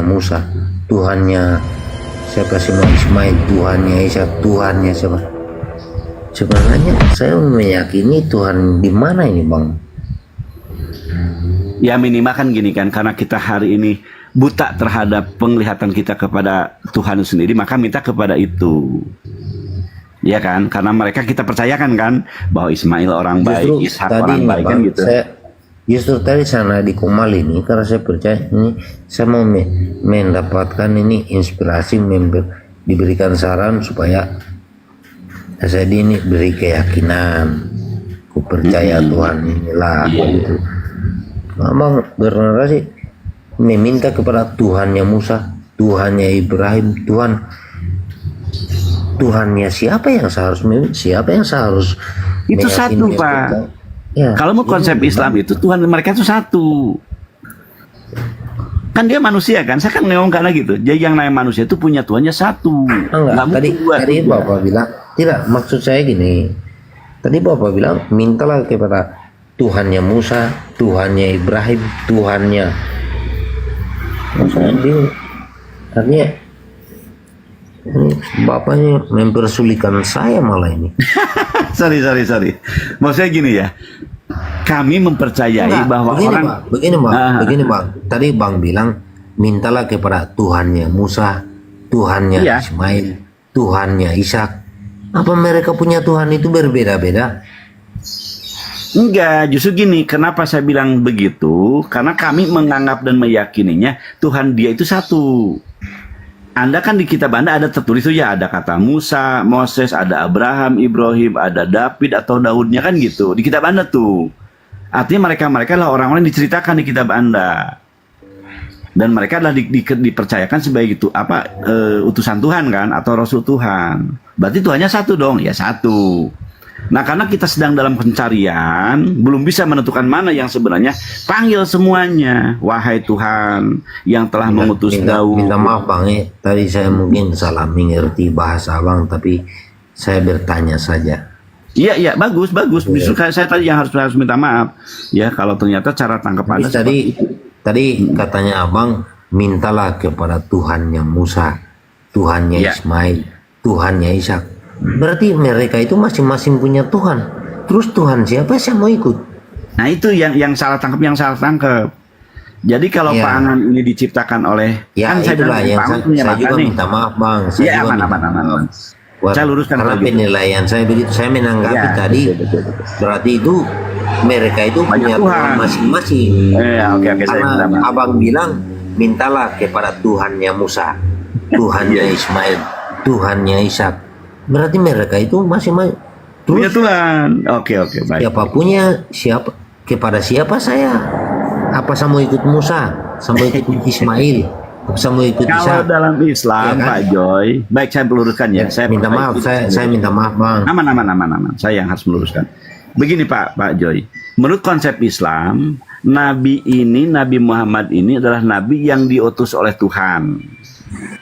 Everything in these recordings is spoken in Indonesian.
Musa, Tuhannya siapa sih, Ismail, Tuhannya Ishak, Tuhannya siapa? Sebenarnya saya meyakini Tuhan di mana ini, Bang? Ya minimal kan gini kan, karena kita hari ini buta terhadap penglihatan kita kepada Tuhan sendiri, maka minta kepada itu. Ya kan, karena mereka kita percayakan kan bahwa Ismail orang baik, Ishak orang baik kan gitu. Justru tadi sana di Komal ini, karena saya percaya ini, saya mau mendapatkan ini inspirasi, diberikan saran supaya saya ini beri keyakinan, ku percaya Tuhan inilah gitu. Abang bernara sih meminta kepada Tuhannya Musa, Tuhannya Ibrahim, Tuhannya siapa yang seharus itu satu, Pak. Ya, kalau mau konsep Islam itu Tuhan mereka itu satu. Kan dia manusia kan, saya kan ngomong karena gitu. Jadi yang namanya manusia itu punya Tuhannya satu. Enggak, tadi Bapak bilang tidak, maksud saya gini. Tadi Bapak bilang mintalah kepada Tuhannya Musa, Tuhannya Ibrahim, Tuhannya. Maksudnya artinya ini bapaknya mempersulitkan saya malah ini. sorry. Maksudnya gini ya, kami mempercayai bahwa begini bang. Tadi Bang bilang mintalah kepada Tuhannya Musa, Tuhannya Ismail, Tuhannya Ishak. Apa mereka punya Tuhan itu berbeda-beda? Enggak, justru gini, kenapa saya bilang begitu? Karena kami menganggap dan meyakininya Tuhan dia itu satu. Anda kan di kitab Anda ada tertulis tuh ya, ada kata Musa, Moses, ada Abraham, Ibrahim, ada David atau Daudnya kan gitu. Di kitab Anda tuh. Artinya mereka adalah orang-orang yang diceritakan di kitab Anda. Dan mereka adalah dipercayakan sebagai itu utusan Tuhan kan, atau Rasul Tuhan. Berarti Tuhannya satu dong, ya satu. Nah karena kita sedang dalam pencarian, belum bisa menentukan mana yang sebenarnya, panggil semuanya, wahai Tuhan yang telah mengutus Daud. Minta maaf Bang, tadi saya mungkin salah mengerti bahasa Abang, tapi saya bertanya saja. Iya, bagus. Justru saya tadi yang harus minta maaf. Ya kalau ternyata cara tangkap Anda tadi katanya Abang, mintalah kepada Tuhannya Musa, Tuhannya Ismail, Tuhannya Ishak. Berarti mereka itu masing-masing punya Tuhan. Terus Tuhan siapa yang mau ikut? Nah itu yang salah tangkap. Jadi kalau pangan ini diciptakan oleh kan saya bilang saya juga minta maaf Bang. Saya aman. Saya luruskan karena penilaian saya begitu, saya menanggapi tadi. Betul. Berarti itu mereka itu punya Tuhan masing-masing. Oke, karena Abang bilang mintalah kepada Tuhannya Musa, Tuhannya Ismail, Tuhannya Ishak. Berarti mereka itu masing-masing punya Tuhan. Oke, baik. Siapa kepada siapa saya? Apa saya mau ikut Musa? Saya mau ikut Ismail? Saya mau ikut Ishak? Kalau dalam Islam, ya kan? Pak Joy, baik saya meluruskan ya. Saya minta maaf, saya minta maaf Bang. Aman. Saya yang harus meluruskan. Begini Pak Joy, menurut konsep Islam, Nabi Muhammad ini adalah Nabi yang diutus oleh Tuhan.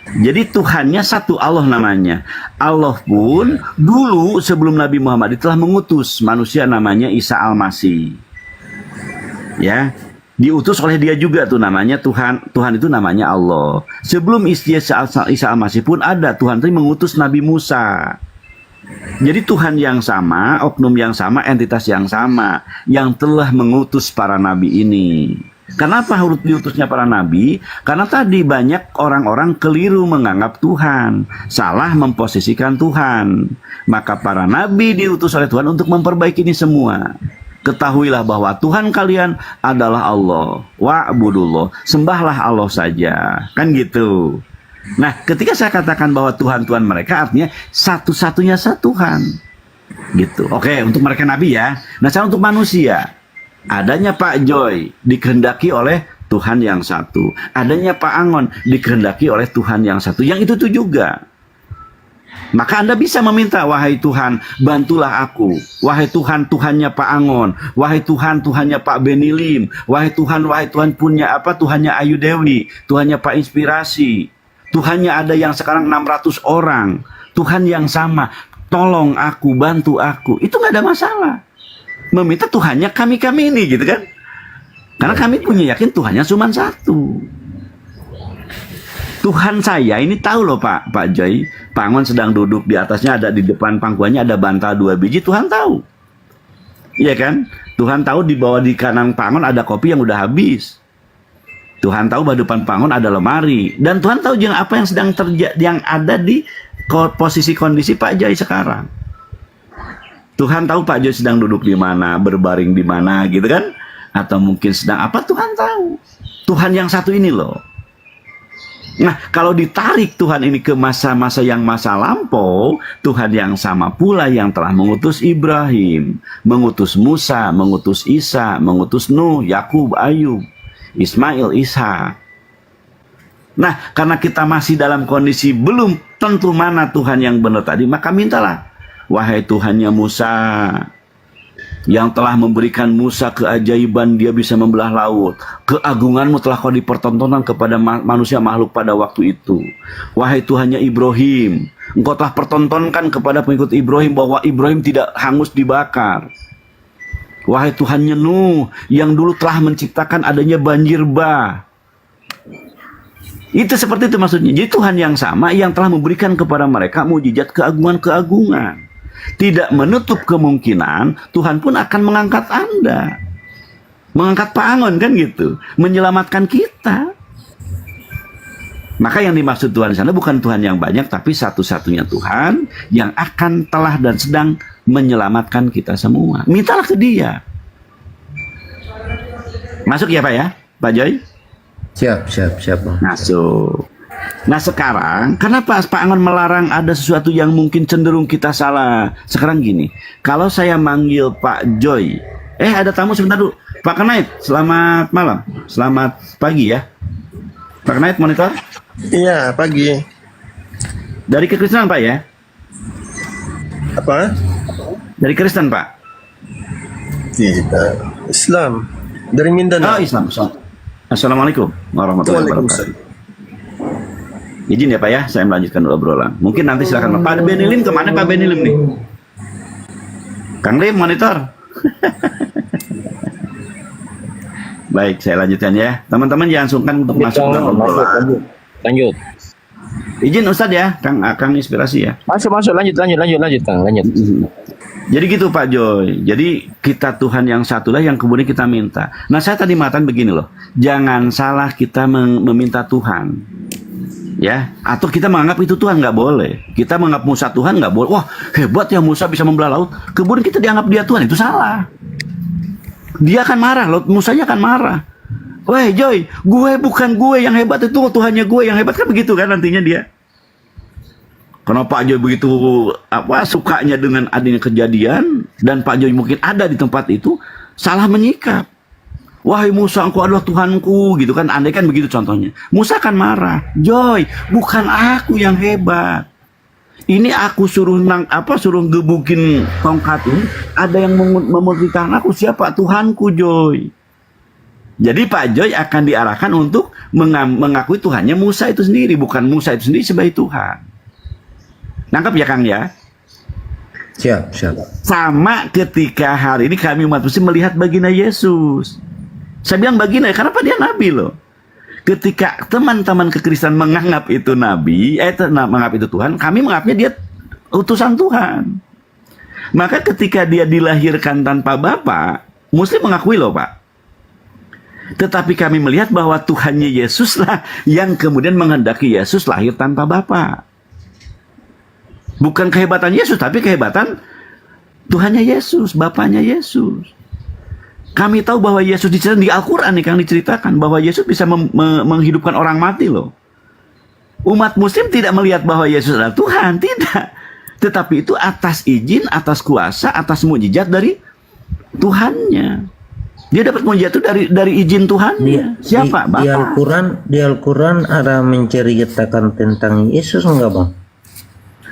Jadi Tuhannya satu, Allah namanya. Allah pun dulu sebelum Nabi Muhammad telah mengutus manusia namanya Isa Al-Masih. Ya, diutus oleh dia juga tuh namanya Tuhan. Tuhan itu namanya Allah. Sebelum Isa Al-Masih pun ada Tuhan itu mengutus Nabi Musa. Jadi Tuhan yang sama, oknum yang sama, entitas yang sama yang telah mengutus para nabi ini. Kenapa harus diutusnya para nabi? Karena tadi banyak orang-orang keliru menganggap Tuhan, salah memposisikan Tuhan. Maka para nabi diutus oleh Tuhan untuk memperbaiki ini semua. Ketahuilah bahwa Tuhan kalian adalah Allah. Wa'budullah, sembahlah Allah saja. Kan gitu. Nah, ketika saya katakan bahwa Tuhan mereka artinya satu-satunya Tuhan. Gitu. Oke, untuk mereka nabi ya. Nah, saya untuk manusia. Adanya Pak Joy dikehendaki oleh Tuhan yang satu. Adanya Pak Angon dikehendaki oleh Tuhan yang satu. Yang itu juga. Maka Anda bisa meminta, wahai Tuhan, bantulah aku. Wahai Tuhan, Tuhannya Pak Angon. Wahai Tuhan, Tuhannya Pak Benilim. Wahai Tuhan punya Tuhannya Ayu Dewi. Tuhannya Pak Inspirasi. Tuhannya ada yang sekarang 600 orang. Tuhan yang sama. Tolong aku, bantu aku. Itu nggak ada masalah. Meminta Tuhannya kami ini gitu kan. Karena kami punya yakin Tuhannya cuma satu. Tuhan saya ini tahu loh Pak Joy, Pak Angon sedang duduk di atasnya, ada di depan pangkuannya ada bantal 2 biji, Tuhan tahu. Iya kan? Tuhan tahu di bawah di kanan Pak Angon ada kopi yang udah habis. Tuhan tahu bahwa depan Pak Angon ada lemari, dan Tuhan tahu juga apa yang sedang terjadi, yang ada di posisi kondisi Pak Joy sekarang. Tuhan tahu Pak Joy sedang duduk di mana, berbaring di mana gitu kan? Atau mungkin sedang apa, Tuhan tahu. Tuhan yang satu ini loh. Nah, kalau ditarik Tuhan ini ke masa-masa yang masa lampau, Tuhan yang sama pula yang telah mengutus Ibrahim, mengutus Musa, mengutus Isa, mengutus Nuh, Yakub, Ayub, Ismail, Ishak. Nah, karena kita masih dalam kondisi belum tentu mana Tuhan yang benar tadi, maka mintalah, wahai Tuhannya Musa, yang telah memberikan Musa keajaiban, dia bisa membelah laut. Keagunganmu telah kau dipertontonkan kepada manusia makhluk pada waktu itu. Wahai Tuhannya Ibrahim, engkau telah pertontonkan kepada pengikut Ibrahim bahwa Ibrahim tidak hangus dibakar. Wahai Tuhannya Nuh, yang dulu telah menciptakan adanya banjir bah. Itu seperti itu maksudnya. Jadi Tuhan yang sama yang telah memberikan kepada mereka mukjizat keagungan-keagungan. Tidak menutup kemungkinan Tuhan pun akan mengangkat Anda, mengangkat Pak Angon kan gitu, menyelamatkan kita. Maka yang dimaksud Tuhan di sana bukan Tuhan yang banyak, tapi satu-satunya Tuhan yang akan, telah dan sedang menyelamatkan kita semua. Mintalah ke Dia. Masuk ya Pak ya, Pak Joy? Siap. Masuk. Nah sekarang, kenapa Pak Angon melarang ada sesuatu yang mungkin cenderung kita salah? Sekarang gini, kalau saya manggil Pak Joy, ada tamu sebentar dulu. Pak Knight, selamat malam. Selamat pagi ya. Pak Knight, monitor? Iya, pagi. Dari kekristenan Pak ya? Apa? Dari Kristen Pak? Tidak. Islam. Dari Mindanao. Oh Islam. Assalamualaikum warahmatullahi wabarakatuh. Waalaikumsalam. Izin ya Pak ya, saya melanjutkan dulu obrolan. Mungkin nanti silakan Pak Benilim, kemana Pak Benilim nih? Kang Lim, monitor. Baik, saya lanjutkan ya. Teman-teman jangan sungkan untuk masuk dalam obrolan. Lanjut. Izin Ustadz ya, Kang inspirasi ya. Masuk, lanjut Kang, lanjut. Jadi gitu Pak Joy. Jadi kita Tuhan yang satulah yang kemudian kita minta. Nah saya tadi mengatakan begini loh, jangan salah kita meminta Tuhan. Ya, atau kita menganggap itu Tuhan, nggak boleh. Kita menganggap Musa Tuhan, nggak boleh. Wah hebat ya Musa bisa membelah laut. Kemudian kita dianggap dia Tuhan, itu salah. Dia akan marah, Musanya akan marah. Weh Joy, bukan gue yang hebat, itu Tuhannya gue yang hebat, kan begitu kan nantinya dia. Kenapa Pak Joy begitu sukanya dengan adanya kejadian, dan Pak Joy mungkin ada di tempat itu, salah menyikap. Wahai Musa, engkau adalah Tuhanku, gitu kan. Andai kan begitu contohnya. Musa akan marah. Joy, bukan aku yang hebat. Ini aku suruh gebukin tongkat ini. Ada yang memerintahkan aku, siapa? Tuhanku, Joy. Jadi Pak Joy akan diarahkan untuk mengakui Tuhannya Musa itu sendiri, bukan Musa itu sendiri sebagai Tuhan. Nangkap ya Kang ya? Siap. Sama ketika hari ini kami umat Muslim melihat baginda Yesus. Saya bilang baginda, kenapa dia nabi loh? Ketika teman-teman kekristenan menganggap itu nabi, menganggap itu Tuhan, kami menganggapnya dia utusan Tuhan. Maka ketika dia dilahirkan tanpa Bapa, Muslim mengakui loh Pak. Tetapi kami melihat bahwa Tuhannya Yesus lah yang kemudian menghendaki Yesus lahir tanpa Bapa. Bukan kehebatan Yesus, tapi kehebatan Tuhannya Yesus, Bapaknya Yesus. Kami tahu bahwa Yesus diceritakan di Al-Quran nih, Kang, diceritakan bahwa Yesus bisa menghidupkan orang mati loh. Umat Muslim tidak melihat bahwa Yesus adalah Tuhan, tidak. Tetapi itu atas izin, atas kuasa, atas mukjizat dari Tuhannya. Dia dapat mukjizat itu dari izin Tuhannya. Siapa? Bapak. Di Al-Quran ada menceritakan tentang Yesus enggak Bang?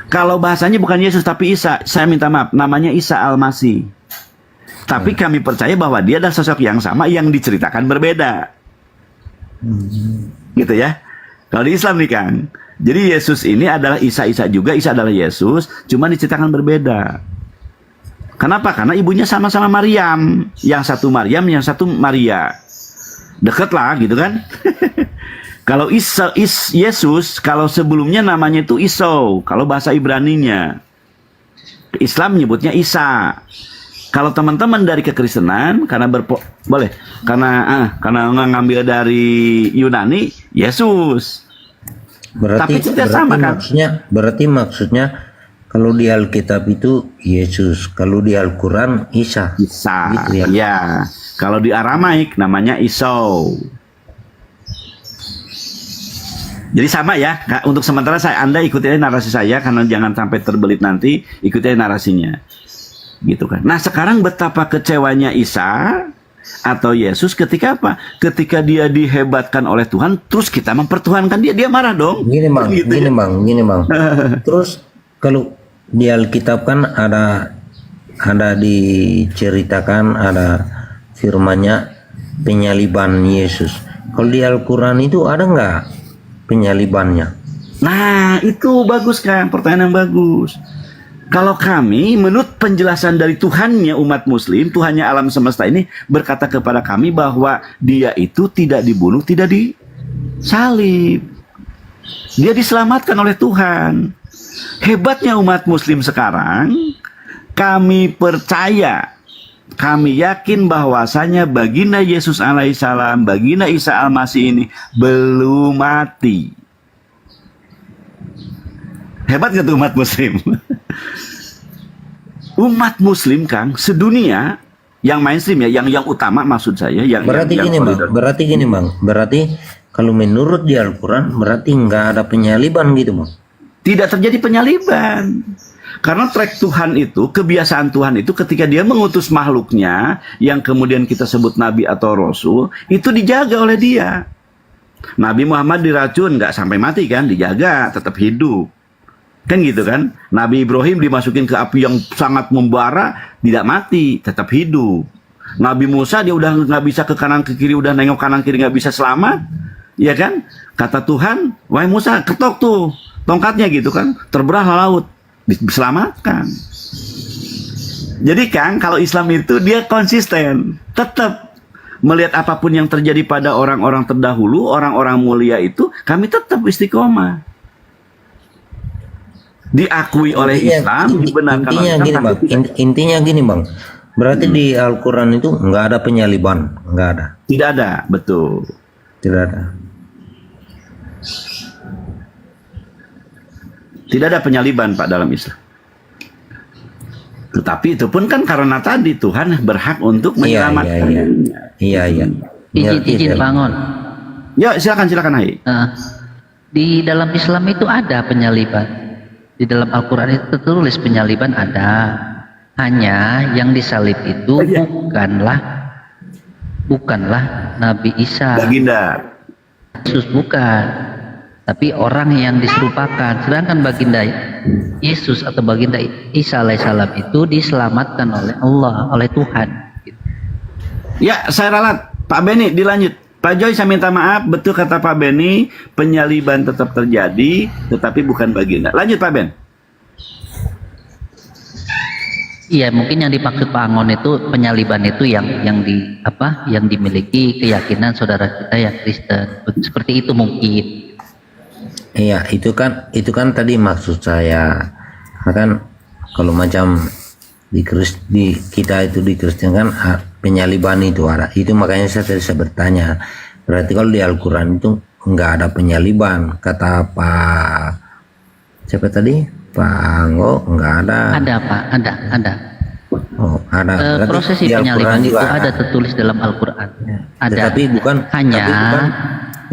Kalau bahasanya bukan Yesus tapi Isa, saya minta maaf, namanya Isa Al-Masih. Tapi kami percaya bahwa dia adalah sosok yang sama yang diceritakan berbeda. Gitu ya. Kalau di Islam nih Kang. Jadi Yesus ini adalah Isa juga. Isa adalah Yesus. Cuma diceritakan berbeda. Kenapa? Karena ibunya sama-sama Maryam. Yang satu Maryam, yang satu Maria. Deket lah gitu kan. Kalau Yesus, kalau sebelumnya namanya itu Isau, kalau bahasa Ibraninya. Islam menyebutnya Isa. Kalau teman-teman dari kekristenan karena ngambil dari Yunani, Yesus. Tapi tidak sama kan? Berarti maksudnya kalau di Alkitab itu Yesus, kalau di Al-Quran Isa. Isa, gitu ya. ya. Kalau di Aramaik namanya Isau. Jadi sama ya. Untuk sementara Anda ikuti aja narasi saya karena jangan sampai terbelit nanti. Ikuti aja narasinya, gitu kan. Nah sekarang betapa kecewanya Isa atau Yesus ketika apa? Ketika dia dihebatkan oleh Tuhan, terus kita mempertuhankan dia, dia marah dong. Gini bang. Terus kalau di Alkitab kan ada diceritakan, ada firmannya penyaliban Yesus. Kalau di Al-Quran itu ada nggak penyalibannya? Nah itu bagus kan, pertanyaan yang bagus. Kalau kami menurut penjelasan dari Tuhannya umat muslim, Tuhannya alam semesta ini berkata kepada kami bahwa dia itu tidak dibunuh, tidak disalib. Dia diselamatkan oleh Tuhan. Hebatnya umat muslim sekarang, kami percaya, kami yakin bahwasanya baginda Yesus alaihissalam, baginda Isa al-Masih ini belum mati. Hebat gak tuh umat muslim? Umat muslim Kang, sedunia yang mainstream ya, yang utama maksud saya. Berarti gini bang, berarti kalau menurut di Al-Quran berarti nggak ada penyaliban gitu bang? Tidak terjadi penyaliban. Karena track Tuhan itu, kebiasaan Tuhan itu ketika dia mengutus makhluknya yang kemudian kita sebut nabi atau rasul, itu dijaga oleh dia. Nabi Muhammad diracun, nggak sampai mati kan, dijaga, tetap hidup. Kan gitu kan. Nabi Ibrahim dimasukin ke api yang sangat membara, tidak mati, tetap hidup. Nabi Musa dia udah nggak bisa ke kanan ke kiri, udah nengok kanan kiri nggak bisa selamat, ya kan. Kata Tuhan, wahai Musa, ketok tuh tongkatnya gitu kan, terbelah laut, diselamatkan. Jadi Kang, kalau Islam itu dia konsisten, tetap melihat apapun yang terjadi pada orang-orang terdahulu, orang-orang mulia itu, kami tetap istiqomah. Diakui oleh Islam, dibenarkan oleh Islam. Intinya gini bang, berarti di Al-Quran itu nggak ada penyaliban, nggak ada. Tidak ada, betul. Tidak ada. Tidak ada penyaliban Pak dalam Islam. Tetapi itu pun kan karena tadi Tuhan berhak untuk menyelamatkan. Iya. Izin bangun. Ya silakan Hai. Di dalam Islam itu ada penyaliban. Di dalam Al-Quran itu tertulis penyaliban ada. Hanya yang disalib itu bukanlah Nabi Isa. Baginda. Yesus bukan. Tapi orang yang diserupakan. Sedangkan baginda Yesus atau baginda Isa alaihissalam itu diselamatkan oleh Allah, oleh Tuhan. Ya, saya ralat. Pak Beni, dilanjut. Pak Joy, saya minta maaf. Betul kata Pak Beni, penyaliban tetap terjadi, tetapi bukan baginda. Lanjut Pak Ben. Iya, mungkin yang dimaksud Pak Angon itu penyaliban itu yang dimiliki keyakinan saudara kita yang Kristen. Seperti itu mungkin. Iya, itu kan tadi maksud saya. Kan kalau macam di kita itu di Kristen kan penyaliban itu ada. Itu makanya saya tadi bertanya. Berarti kalau di Al-Quran itu nggak ada penyaliban. Kata Pak siapa tadi? Pak Anggo nggak ada. Ada Pak, ada. Oh, ada. Prosesi penyaliban itu ada tertulis dalam Al-Quran. Ada. Tapi bukan.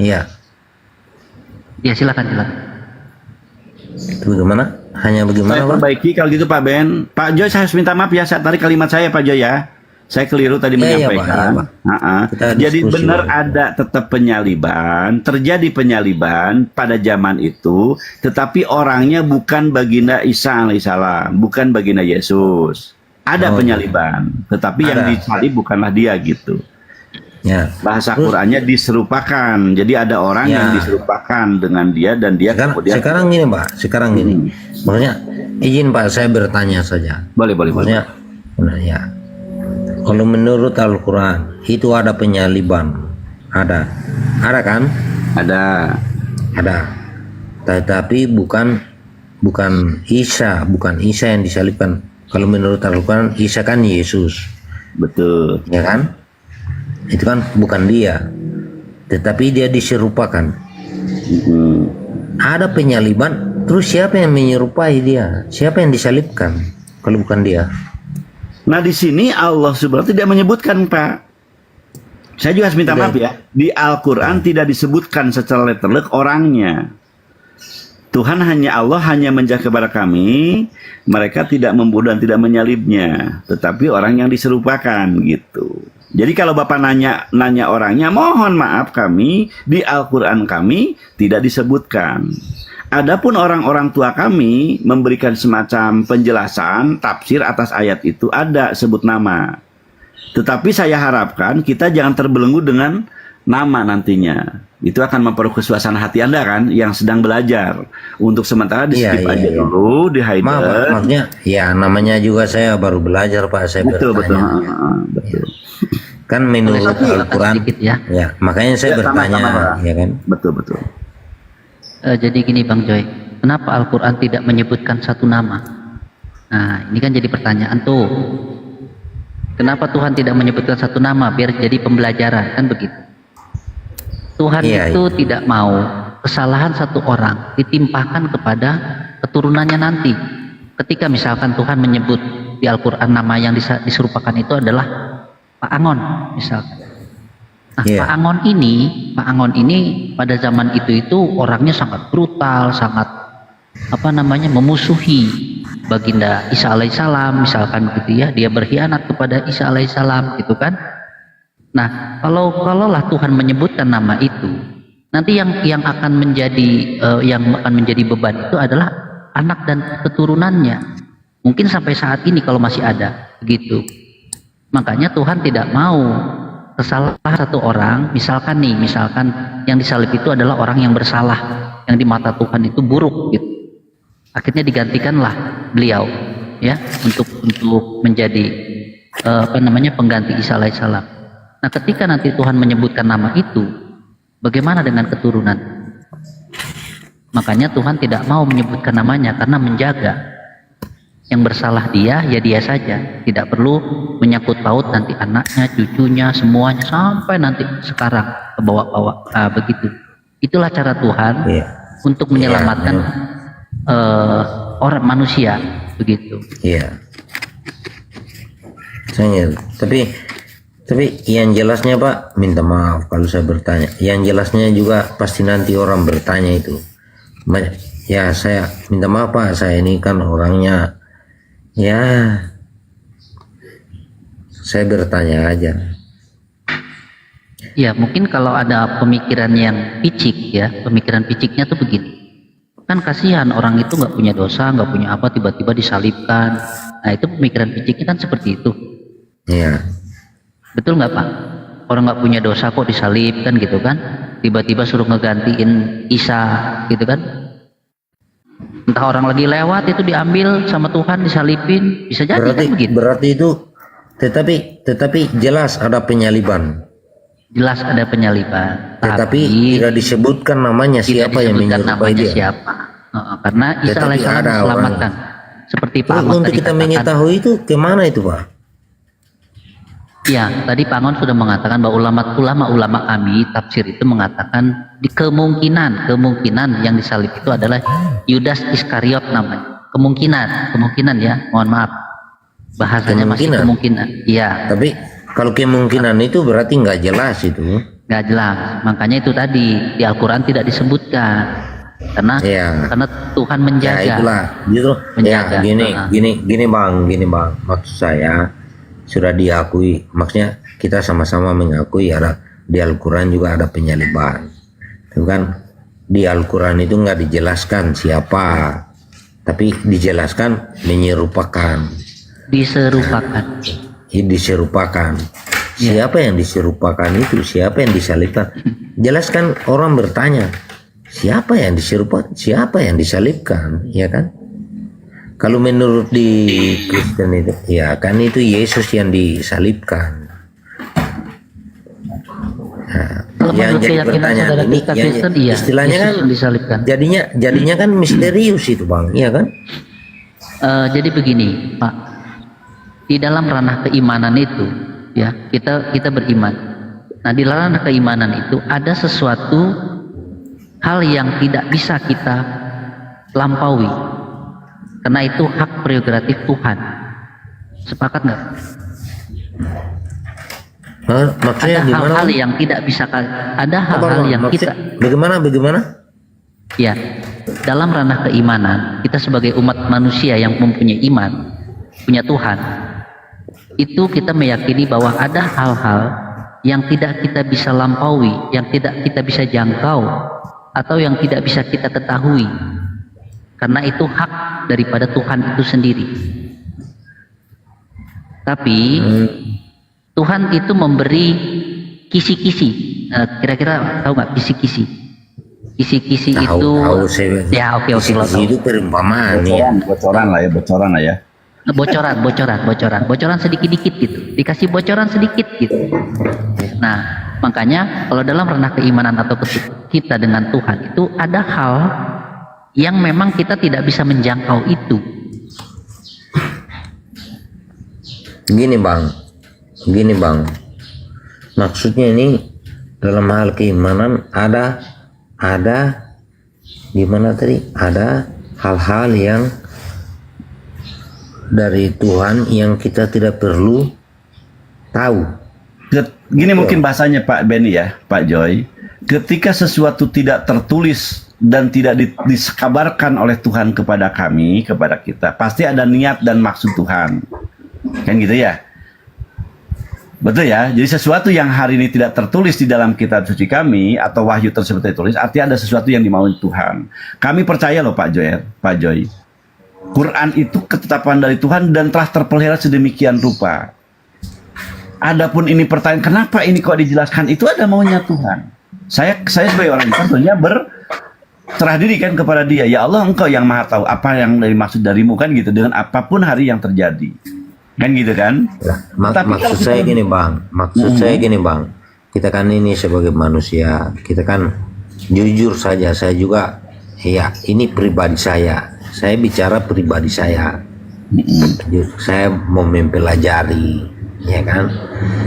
Iya. Ya silakan. Itu bagaimana? Hanya bagaimana? Saya perbaiki kalau gitu Pak Ben. Pak Joy, saya harus minta maaf ya, saya tarik kalimat saya Pak Joy ya. Saya keliru tadi menyampaikan. Jadi benar ada tetap penyaliban, terjadi penyaliban pada zaman itu, tetapi orangnya bukan baginda Isa alaihissalam, bukan baginda Yesus. Ada penyaliban, tetapi yang disalib bukanlah dia gitu. Ya. Bahasa Qurannya diserupakan. Jadi ada orang yang diserupakan dengan dia dan dia kemudian. Sekarang gini. Maksudnya izin Pak saya bertanya saja. Boleh. Maksudnya, ya. Kalau menurut Al-Quran itu ada penyaliban. Ada kan? Ada. Ada. Tetapi bukan Isa yang disalibkan. Kalau menurut Al-Quran Isa kan Yesus, Betul. ya kan? Itu kan bukan dia, tetapi dia diserupakan. Ada penyaliban, terus siapa yang menyerupai dia? Siapa yang disalibkan kalau bukan dia? Nah di sini Allah Subhanahu tidak menyebutkan, Pak. Saya juga harus minta maaf ya. Di Al-Quran tidak disebutkan secara letterlek orangnya. Tuhan Allah hanya menjaga kepada kami, mereka tidak membunuh dan tidak menyalibnya, tetapi orang yang diserupakan gitu. Jadi kalau Bapak nanya orangnya, mohon maaf kami di Al-Quran kami tidak disebutkan. Adapun orang-orang tua kami memberikan semacam penjelasan, tafsir atas ayat itu ada sebut nama. Tetapi saya harapkan kita jangan terbelenggu dengan nama nantinya. Itu akan memperkeruh suasana hati Anda kan yang sedang belajar. Untuk sementara di skip aja dulu, di hide. Maksudnya ya namanya juga saya baru belajar Pak, saya bertanya. Betul. Kan menurut Al-Quran ya, makanya saya bertanya ya kan. Betul. Jadi gini Bang Joy, kenapa Al-Quran tidak menyebutkan satu nama? Nah ini kan jadi pertanyaan tuh. Kenapa Tuhan tidak menyebutkan satu nama biar jadi pembelajaran, kan begitu? Tuhan itu tidak mau kesalahan satu orang ditimpakan kepada keturunannya nanti. Ketika misalkan Tuhan menyebut di Al-Quran nama yang diserupakan itu adalah Pak Angon misalkan. Nah, Pak Angon ini pada zaman itu orangnya sangat brutal, sangat memusuhi baginda Isa alaihissalam misalkan begitu ya, dia berkhianat kepada Isa alaihissalam gitu kan. Nah kalaulah Tuhan menyebutkan nama itu, nanti yang akan menjadi beban itu adalah anak dan keturunannya, mungkin sampai saat ini kalau masih ada begitu. Makanya Tuhan tidak mau kesalahan satu orang, misalkan yang disalib itu adalah orang yang bersalah, yang di mata Tuhan itu buruk gitu. Akhirnya digantikanlah beliau ya untuk menjadi pengganti Isa alaihissalam. Nah ketika nanti Tuhan menyebutkan nama itu, bagaimana dengan keturunan? Makanya Tuhan tidak mau menyebutkan namanya karena menjaga yang bersalah dia saja, tidak perlu menyangkut paut nanti anaknya, cucunya, semuanya sampai nanti sekarang ke bawah-bawah. Begitu. Itulah cara Tuhan untuk menyelamatkan orang manusia begitu. Iya. Tapi yang jelasnya Pak, minta maaf kalau saya bertanya. Yang jelasnya juga pasti nanti orang bertanya itu. Ya saya minta maaf Pak, saya ini kan orangnya ya saya bertanya aja. Ya mungkin kalau ada pemikiran yang picik ya, pemikiran piciknya tuh begini. Kan kasihan orang itu nggak punya dosa, nggak punya apa, tiba-tiba disalibkan. Nah itu pemikiran piciknya kan seperti itu. Iya. Betul nggak Pak? Orang nggak punya dosa kok disalibkan gitu kan? Tiba-tiba suruh ngegantiin Isa gitu kan? Entah orang lagi lewat itu diambil sama Tuhan disalibin, bisa jadi kan begitu. Berarti itu, tetapi jelas ada penyaliban. Jelas ada penyaliban. Tetapi tidak disebutkan namanya siapa yang menyerupai dia. Siapa? Karena Isa alaihissalam diselamatkan. Seperti Pak Angon untuk tadi kita katakan. mengetahui itu kemana itu Pak? Ya, tadi Pak Angon sudah mengatakan bahwa ulama kami tafsir itu mengatakan di kemungkinan yang disalib itu adalah Yudas Iskariot namanya. Kemungkinan ya, mohon maaf. Bahasanya masih kemungkinan. Iya. Tapi kalau kemungkinan itu berarti nggak jelas itu. Nggak jelas. Makanya itu tadi di Al-Quran tidak disebutkan. Karena Tuhan menjaga. Ya itulah, gitu. Menjaga. Ya gini bang. Maksud saya sudah diakui. Maksudnya kita sama-sama mengakui ada di Al-Quran juga ada penyaliban. Itu kan di Al-Quran itu nggak dijelaskan siapa, tapi dijelaskan menyerupakan. Diserupakan. Siapa yang diserupakan itu? Siapa yang disalibkan? Jelaskan, orang bertanya, siapa yang diserupakan? Siapa yang disalibkan? Ya kan? Kalau menurut di Kristen itu, ya kan itu Yesus yang disalibkan. Nah, kalau yang menurut jadi keyakinan pertanyaan saudara ini, kita yang Kristen, iya, istilahnya Yesus kan yang disalibkan. jadinya kan misterius itu bang, iya kan? Jadi begini, Pak, di dalam ranah keimanan itu, ya kita beriman. Nah, di ranah keimanan itu ada sesuatu hal yang tidak bisa kita lampaui, karena itu hak prerogatif Tuhan. Sepakat nggak? Maksudnya Ada gimana? hal-hal yang tidak bisa, ada hal-hal yang kita, Bagaimana? ya, dalam ranah keimanan, kita sebagai umat manusia yang mempunyai iman, punya Tuhan, itu kita meyakini bahwa ada hal-hal yang tidak kita bisa lampaui, yang tidak kita bisa jangkau, atau yang tidak bisa kita ketahui, karena itu hak daripada Tuhan itu sendiri. Tapi Tuhan itu memberi kisi-kisi. Kira-kira tahu nggak kisi-kisi? Kisi-kisi itu, saya, ya oke lo tahu. itu perumpamaan ya. Bocoran lah ya. Bocoran sedikit-dikit gitu, dikasih bocoran sedikit gitu. Nah, makanya kalau dalam ranah keimanan atau kita dengan Tuhan itu ada hal yang memang kita tidak bisa menjangkau itu. Gini bang, maksudnya ini dalam hal keimanan ada gimana tadi, ada hal-hal yang dari Tuhan yang kita tidak perlu tahu. Gini mungkin bahasanya Pak Benny ya, Pak Joy. Ketika sesuatu tidak tertulis dan tidak dikabarkan oleh Tuhan kepada kami, kepada kita, pasti ada niat dan maksud Tuhan. Kan gitu ya? Betul ya? Jadi sesuatu yang hari ini tidak tertulis di dalam kitab suci kami atau wahyu tersebut tertulis, artinya ada sesuatu yang dimaui Tuhan. Kami percaya loh Pak Joy. Quran itu ketetapan dari Tuhan dan telah terpelihara sedemikian rupa. Adapun ini pertanyaan, kenapa ini kok dijelaskan? Itu ada maunya Tuhan. Saya sebagai orang Islam tentunya berserah diri kan kepada Dia. Ya Allah, Engkau yang Maha tahu apa yang dimaksud darimu, kan gitu, dengan apapun hari yang terjadi. Kan gitu kan? Maksud saya gini bang, kita kan ini sebagai manusia, kita kan jujur saja, saya juga, ya ini pribadi saya bicara pribadi saya. Saya mau mempelajari, ya kan?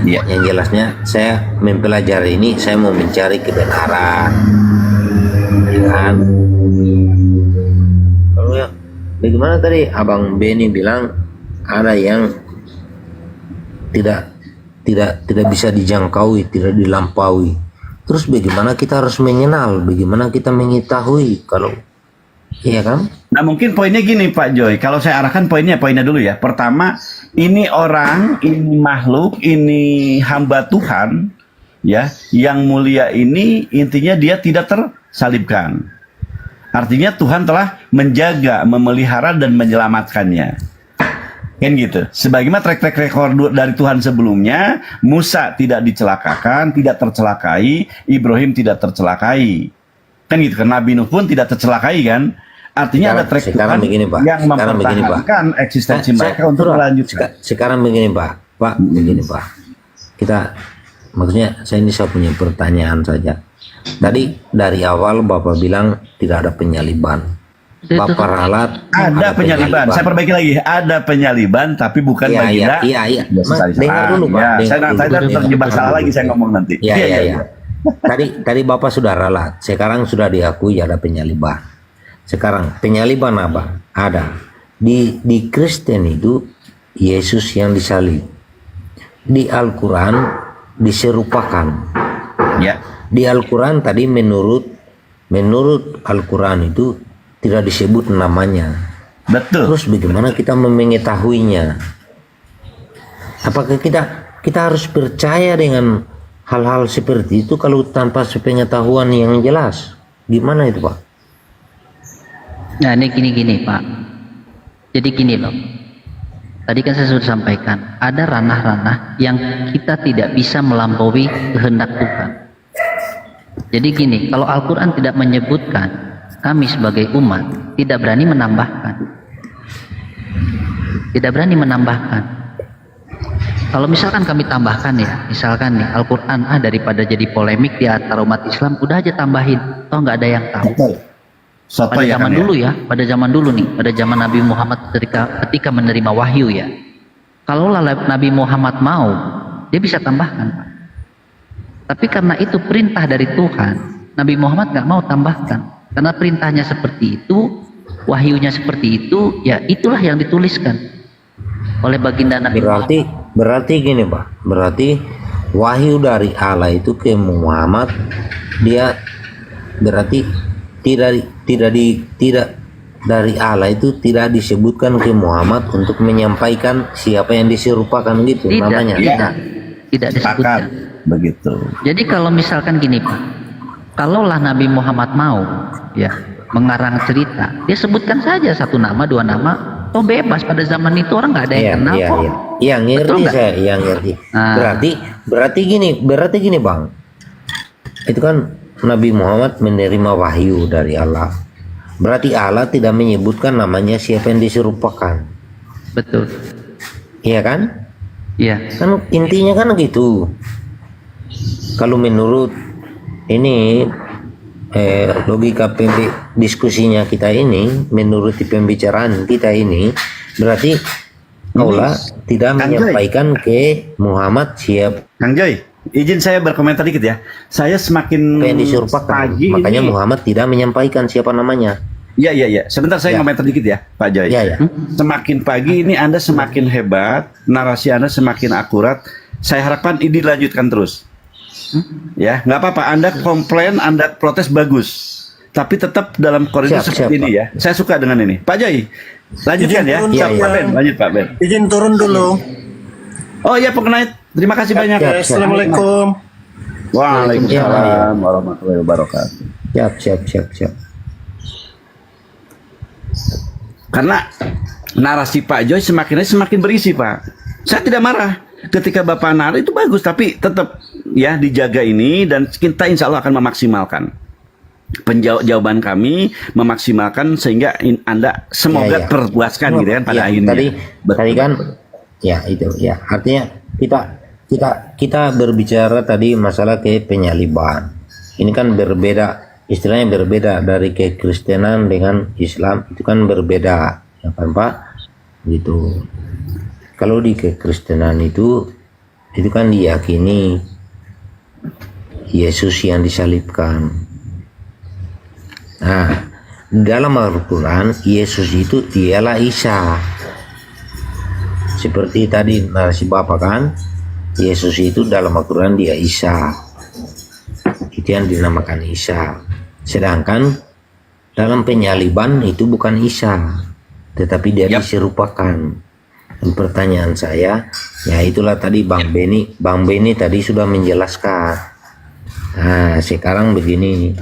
Ya. Yang jelasnya saya mempelajari ini, saya mau mencari kebenaran, ya kan? Kalau ya, bagaimana tadi Abang Benny bilang ada yang tidak bisa dijangkau, tidak dilampaui. Terus bagaimana kita harus mengenal, bagaimana kita mengetahui kalau, iya kan? Nah mungkin poinnya gini Pak Joy, kalau saya arahkan poinnya dulu ya. Pertama, ini orang, ini makhluk, ini hamba Tuhan, ya, yang mulia ini intinya dia tidak tersalibkan. Artinya Tuhan telah menjaga, memelihara dan menyelamatkannya. Kan gitu. Sebagaimana track record dari Tuhan sebelumnya, Musa tidak dicelakakan, tidak tercelakai, Ibrahim tidak tercelakai. Kan gitu kan, Nabi Nuh pun tidak tercelakai kan. Artinya ada track Tuhan yang mempertahankan eksistensi mereka untuk melanjutkan. Sekarang begini Pak, begini Pak. Kita, maksudnya saya punya pertanyaan saja. Tadi dari awal Bapak bilang tidak ada penyaliban. Bapak ralat ada penyaliban. Saya perbaiki lagi, ada penyaliban tapi bukan baginda. Iya. Dengar dulu Pak. Saya terjebak salah lagi saya ngomong nanti. Iya. Tadi Bapak sudah ralat. Sekarang sudah diakui ada penyaliban. Sekarang penyaliban apa? Ada. Di Kristen itu Yesus yang disalib. Di Al-Quran diserupakan. Ya. Di Al-Quran tadi menurut Al-Quran itu tidak disebut namanya. Betul. Terus bagaimana kita mengetahuinya? Apakah kita harus percaya dengan hal-hal seperti itu kalau tanpa sepengetahuan yang jelas? Gimana itu Pak? Nah ini gini Pak. Jadi gini loh. Tadi kan saya sudah sampaikan, ada ranah-ranah yang kita tidak bisa melampaui kehendak Tuhan. Jadi gini, kalau Al-Quran tidak menyebutkan, kami sebagai umat tidak berani menambahkan. Kalau misalkan kami tambahkan ya, misalkan nih Al-Quran daripada jadi polemik di antara umat Islam, udah aja tambahin, toh nggak ada yang tahu. Soto Pada ya zaman kan dulu ya, pada zaman dulu nih, pada zaman Nabi Muhammad ketika menerima wahyu ya. Kalau Nabi Muhammad mau, dia bisa tambahkan, Pak. Tapi karena itu perintah dari Tuhan, Nabi Muhammad nggak mau tambahkan. Karena perintahnya seperti itu, wahyunya seperti itu, ya itulah yang dituliskan oleh baginda Nabi Muhammad. Berarti gini Pak, berarti wahyu dari Allah itu ke Muhammad, dia berarti tidak dari Allah itu tidak disebutkan ke Muhammad untuk menyampaikan siapa yang diserupakan gitu namanya. Tidak disebutkan. Begitu. Jadi kalau misalkan gini Pak, kalaulah Nabi Muhammad mau ya mengarang cerita, dia sebutkan saja satu nama, dua nama, toh bebas. Pada zaman itu orang nggak ada yang kenal kok. Iya, ngerti saya, yang ngerti. Berarti gini Bang, itu kan Nabi Muhammad menerima wahyu dari Allah. Berarti Allah tidak menyebutkan namanya siapa yang diserupakan. Betul. Iya kan? Iya. Kan intinya kan gitu. Kalau menurut ini logika diskusinya kita ini, menurut pembicaraan kita ini, berarti Allah tidak menyampaikan ke Muhammad siapa Kang Joy, izin saya berkomentar dikit ya. Saya semakin yang diserupakan, pagi makanya ini, Muhammad tidak menyampaikan siapa namanya. Iya. Sebentar saya komentar dikit ya, Pak Joy. Iya. Semakin pagi ini Anda semakin hebat, narasi Anda semakin akurat. Saya harapkan ini dilanjutkan terus. Ya, nggak apa-apa. Anda komplain, Anda protes bagus. Tapi tetap dalam koridor seperti ini ya. Saya suka dengan ini. Pak Joy, lanjutkan ya. Pak Ben, lanjut Pak Ben. Izin turun dulu. Oh iya, Pak Knight. Terima kasih banyak. Assalamualaikum. Waalaikumsalam warahmatullahi wabarakatuh. Siap. Karena narasi Pak Joy semakin berisi, Pak. Saya tidak marah ketika Bapak narasi itu bagus, tapi tetap ya dijaga ini, dan kita insya Allah akan memaksimalkan jawaban kami, memaksimalkan sehingga Anda semoga terpuaskan gitu kan pada akhirnya. Tadi kan ya itu ya, artinya kita berbicara tadi masalah ke penyaliban. Ini kan berbeda, istilahnya berbeda dari kekristenan dengan Islam, itu kan berbeda ya kan Pak, gitu. Kalau di kekristenan itu kan diyakini Yesus yang disalibkan. Nah, dalam Al-Quran Yesus itu ialah Isa. Seperti tadi narasi Bapak kan, Yesus itu dalam Al-Quran dia Isa. Itu yang dinamakan Isa. Sedangkan dalam penyaliban itu bukan Isa, tetapi dia diserupakan. Dan pertanyaan saya, ya itulah tadi Bang Beni tadi sudah menjelaskan. Nah, sekarang begini.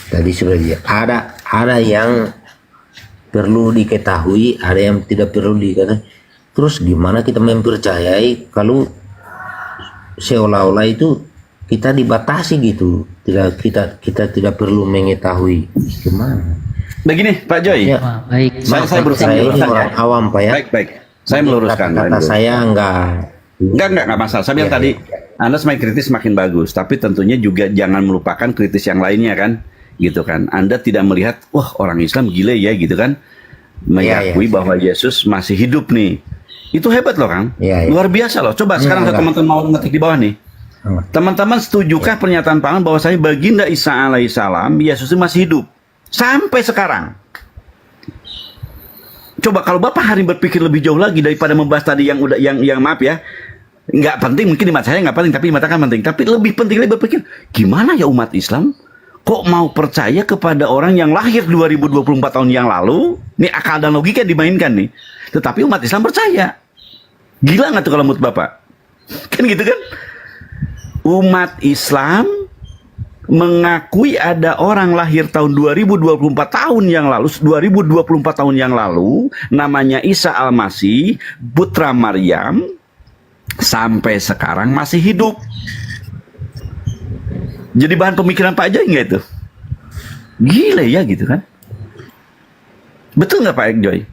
Tadi sudah ada yang perlu diketahui, ada yang tidak perlu diketahui. Terus gimana kita mempercayai kalau seolah-olah itu kita dibatasi gitu, kita tidak perlu mengetahui? Gimana? Begini Pak Joy, Ya. Wah, baik. saya berusaha Saya ini meluruskan orang ya. awam Pak ya. Baik. Saya meluruskan. Kata saya enggak masalah. Saya bilang Ya, tadi, Anda semakin kritis semakin bagus, tapi tentunya juga jangan melupakan kritis yang lainnya kan, gitu kan. Anda tidak melihat, wah orang Islam gile ya gitu kan, mengakui bahwa Yesus masih hidup nih. Itu hebat loh Kang, luar biasa loh. Coba sekarang teman-teman mau ngetik di bawah nih. Teman-teman setujukah pernyataan Pak bahwa saya baginda Isa alaihissalam, Yesus itu masih hidup sampai sekarang? Coba kalau Bapak hari berpikir lebih jauh lagi daripada membahas tadi yang udah yang maaf ya, nggak penting, mungkin di mata saya nggak penting, tapi di mata kan penting. Tapi lebih penting lagi berpikir, gimana ya umat Islam kok mau percaya kepada orang yang lahir 2024 tahun yang lalu? Nih akal dan logika dimainkan nih. Tetapi umat Islam percaya. Gila nggak tuh kalau menurut Bapak? Kan gitu kan? Umat Islam mengakui ada orang lahir tahun 2024 tahun yang lalu, 2024 tahun yang lalu, namanya Isa Al-Masih, putra Maryam, sampai sekarang masih hidup. Jadi bahan pemikiran Pak Joy nggak itu? Gila ya gitu kan? Betul nggak Pak Joy?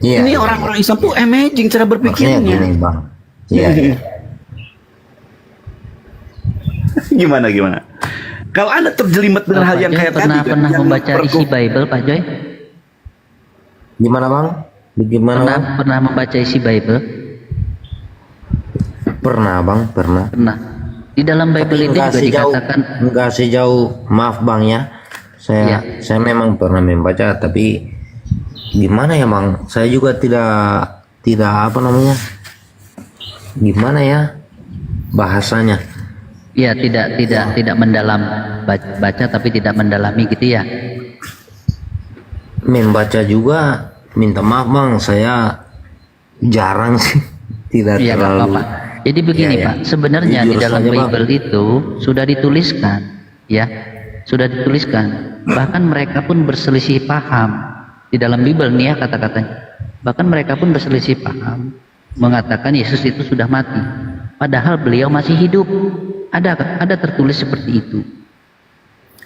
Iya. Ini orang-orang Islam tuh amazing cara Maksudnya berpikirnya. gini Bang, Iya, iya. Gimana? Kalau Anda terjelimet dengan hal Pak yang Joy kayak tadi, pernah kan, pernah yang membaca isi Bible, Pak Joy? Gimana bang? Bagaimana Pernah bang? pernah membaca isi Bible? Pernah bang, pernah. Pernah. Di dalam Bible itu juga dikatakan, Enggak sejauh, maaf bang ya. Iya. Saya memang pernah membaca, tapi gimana ya bang? Saya juga tidak apa namanya? Gimana ya bahasanya? ya tidak mendalam baca tapi tidak mendalami gitu ya. Membaca juga, minta maaf bang, saya jarang sih, tidak Iya, nggak terlalu. apa-apa. Jadi begini Iya, iya. Pak, sebenarnya di Jujur dalam saja, Bang. Bible itu sudah dituliskan, ya, sudah dituliskan. Bahkan mereka pun berselisih paham di dalam Bible nih ya kata-katanya. Bahkan mereka pun berselisih paham, mengatakan Yesus itu sudah mati, padahal beliau masih hidup. Ada tertulis seperti itu.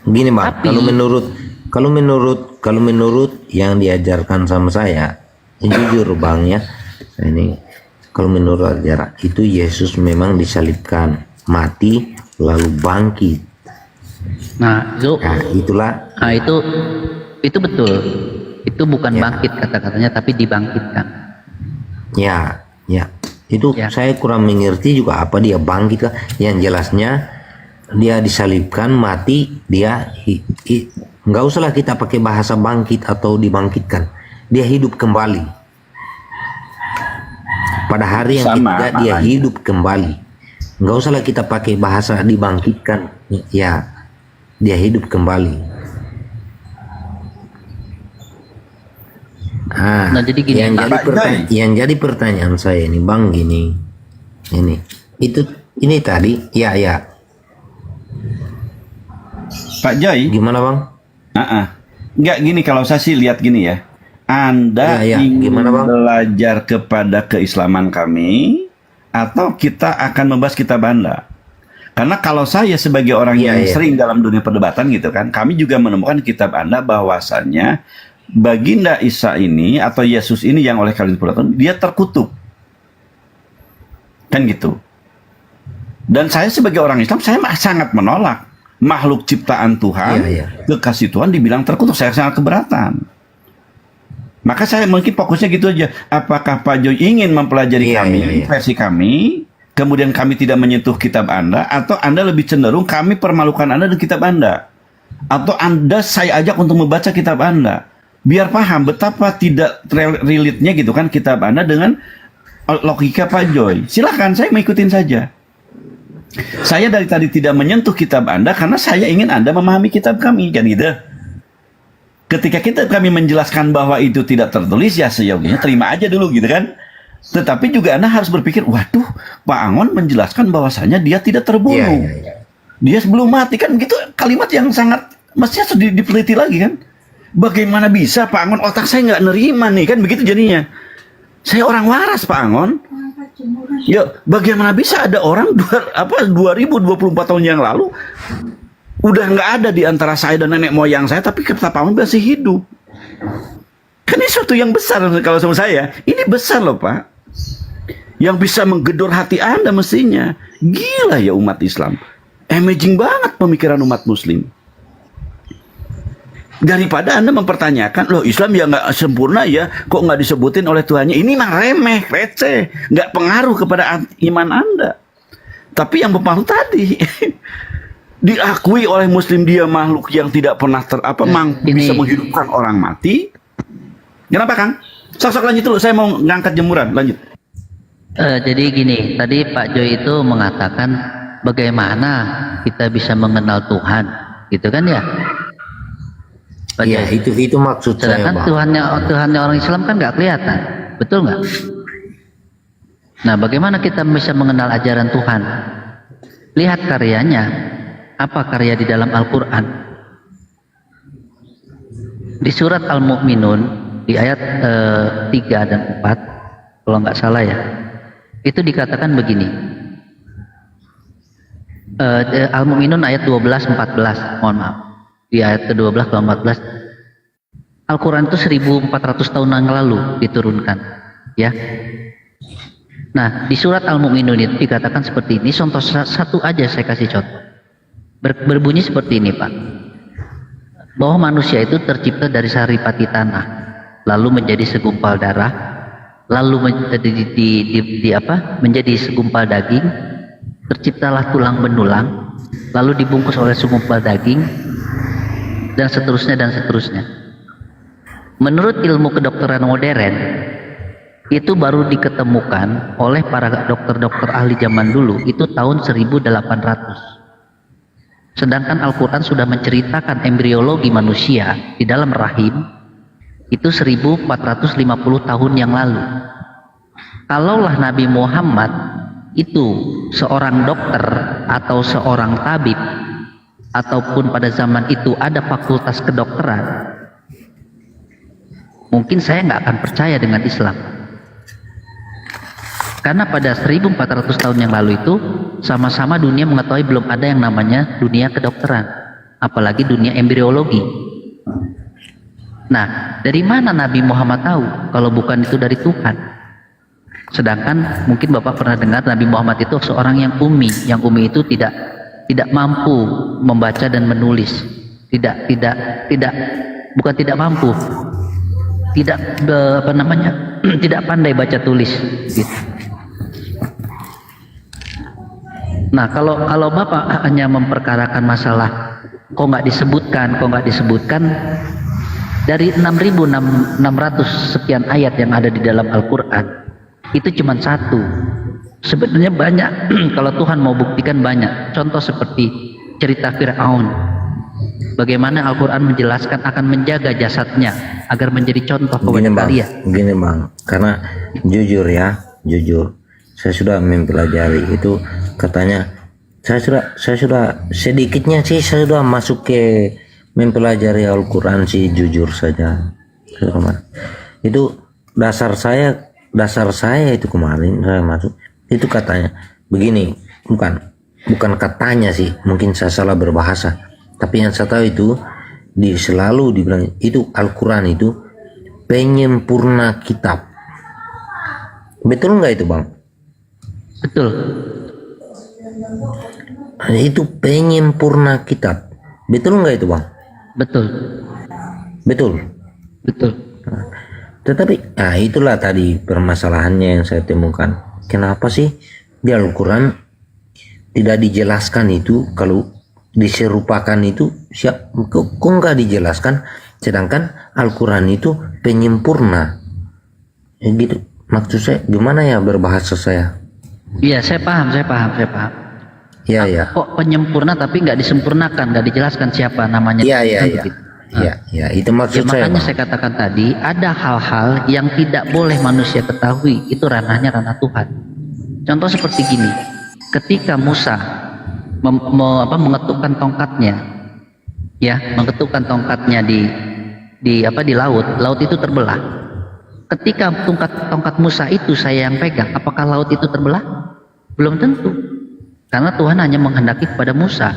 Gini bang, Tapi- kalau menurut yang diajarkan sama saya, jujur bang ya, ini kalau menurut ajaran itu Yesus memang disalibkan, mati, lalu bangkit. Nah, Itulah itu betul. Itu bukan Ya. bangkit kata-katanya, tapi dibangkitkan. ya. Itu Ya. saya kurang mengerti juga apa dia bangkit lah. Yang jelasnya dia disalibkan, mati, dia nggak usahlah kita pakai bahasa bangkit atau dibangkitkan. Dia hidup kembali. Pada hari yang Sama ketiga dia maknanya. hidup kembali. Nggak usahlah kita pakai bahasa dibangkitkan. Ya, dia hidup kembali. Nah, jadi gini, Pak. Yang jadi pertanyaan saya ini bang, ini tadi ya Pak Joy, gimana bang? Nggak gini, kalau saya sih lihat gini ya. Anda Ya, ingin gimana, Bang? belajar kepada keislaman kami, atau kita akan membahas kitab Anda? Karena kalau saya sebagai orang Ya, yang ya. sering dalam dunia perdebatan gitu kan, kami juga menemukan kitab Anda bahwasannya Baginda Isa ini atau Yesus ini yang oleh kalian perdebatan, dia terkutuk. Kan gitu. Dan saya sebagai orang Islam, saya sangat menolak makhluk ciptaan Tuhan, Iya, iya. kekasih Tuhan dibilang terkutuk. Saya sangat keberatan. Maka saya mungkin fokusnya gitu aja. Apakah Pak Joy ingin mempelajari Iya, kami, iya, iya. versi kami, kemudian kami tidak menyentuh kitab Anda, atau Anda lebih cenderung kami permalukan Anda dan kitab Anda? Atau Anda saya ajak untuk membaca kitab Anda? Biar paham betapa tidak relate-nya gitu kan kitab Anda dengan logika Pak Joy. Silakan, saya mengikutin saja. Saya dari tadi tidak menyentuh kitab Anda karena saya ingin Anda memahami kitab kami, kan gitu. Ketika kitab kami menjelaskan bahwa itu tidak tertulis, ya seyogianya terima aja dulu gitu kan. Tetapi juga Anda harus berpikir, waduh, Pak Angon menjelaskan bahwasanya dia tidak terbunuh. Iya. Dia sebelum mati, kan gitu, kalimat yang sangat mestinya harus diteliti lagi kan. Bagaimana bisa Pak Angon, otak saya nggak nerima nih, kan begitu jadinya. Saya orang waras Pak Angon. Ya, bagaimana bisa ada orang 2024 tahun yang lalu udah nggak ada di antara saya dan nenek moyang saya, tapi kata Pak Angon masih hidup. Kan ini suatu yang besar kalau sama saya. Ini besar loh Pak. Yang bisa menggedor hati Anda mestinya. Gila ya umat Islam. Amazing banget pemikiran umat Muslim. Daripada Anda mempertanyakan, loh Islam ya nggak sempurna ya, kok nggak disebutin oleh Tuhannya. Ini mah remeh, receh, nggak pengaruh kepada iman Anda. Tapi yang berpengaruh tadi, diakui oleh Muslim dia makhluk yang tidak pernah mampu ini- bisa menghidupkan orang mati. Kenapa Kang? Sok-sok lanjut dulu, saya mau ngangkat jemuran, lanjut. Jadi gini, tadi Pak Joy itu mengatakan bagaimana kita bisa mengenal Tuhan, gitu kan ya? Pak Iya, Joy? itu maksud saya Sedangkan bang. Tuhannya orang Islam kan nggak kelihatan, betul nggak? Nah, bagaimana kita bisa mengenal ajaran Tuhan? Lihat karyanya, apa karya di dalam Al-Quran? Di surat Al-Mu'minun, di ayat 3 dan 4, kalau nggak salah ya, itu dikatakan begini. Al-Mu'minun ayat 12-14, mohon maaf. Di ayat ke-12 ke 14, Al-Quran itu 1400 tahun yang lalu diturunkan, ya. Nah, di surat Al-Mu'minun itu dikatakan seperti ini. Contoh satu aja saya kasih contoh. Berbunyi seperti ini, Pak. Bahwa manusia itu tercipta dari saripati tanah, lalu menjadi segumpal darah, lalu menjadi segumpal daging, terciptalah tulang benulang, lalu dibungkus oleh segumpal daging, dan seterusnya dan seterusnya. Menurut ilmu kedokteran modern, itu baru diketemukan oleh para dokter-dokter ahli zaman dulu itu tahun 1800. Sedangkan Al-Quran sudah menceritakan embriologi manusia di dalam rahim itu 1450 tahun yang lalu. Kalaulah Nabi Muhammad itu seorang dokter atau seorang tabib, ataupun pada zaman itu ada fakultas kedokteran, mungkin saya nggak akan percaya dengan Islam. Karena pada 1400 tahun yang lalu itu sama-sama dunia mengetahui belum ada yang namanya dunia kedokteran, apalagi dunia embriologi. Nah, dari mana Nabi Muhammad tahu kalau bukan itu dari Tuhan? Sedangkan mungkin Bapak pernah dengar Nabi Muhammad itu seorang yang ummi itu tidak mampu membaca dan menulis, bukan tidak mampu, tidak pandai baca tulis gitu. Nah, kalau Bapak hanya memperkarakan masalah kok nggak disebutkan dari 6.600 sekian ayat yang ada di dalam Al-Quran, itu cuma satu. Sebenarnya banyak. Kalau Tuhan mau buktikan banyak. Contoh seperti cerita Fir'aun, bagaimana Al-Quran menjelaskan akan menjaga jasadnya agar menjadi contoh kepada kalian. Begini Bang, karena jujur, saya sudah mempelajari itu. Katanya saya sudah sedikitnya sih, saya sudah masuk ke mempelajari Al-Quran sih, jujur saja. Itu dasar saya itu kemarin saya masuk itu katanya begini, bukan katanya sih, mungkin saya salah berbahasa, tapi yang saya tahu itu selalu dibilang itu Al-Quran itu penyempurna kitab. Betul nggak itu Bang? Betul. Itu penyempurna kitab. Betul nggak itu Bang? Betul. Tetapi itulah tadi permasalahannya yang saya temukan. Kenapa sih di Al-Quran tidak dijelaskan itu? Kalau diserupakan itu kok nggak dijelaskan, sedangkan Al-Quran itu penyempurna gitu. Maksud saya gimana ya berbahasa saya? Iya, saya paham. Ya. Kok penyempurna tapi nggak disempurnakan, nggak dijelaskan siapa namanya. Iya, itu maksud saya. Makanya saya katakan tadi ada hal-hal yang tidak boleh manusia ketahui, itu ranahnya ranah Tuhan. Contoh seperti gini, ketika Musa mengetukkan tongkatnya di laut itu terbelah. Ketika tongkat Musa itu saya yang pegang, apakah laut itu terbelah? Belum tentu. Karena Tuhan hanya menghendaki kepada Musa.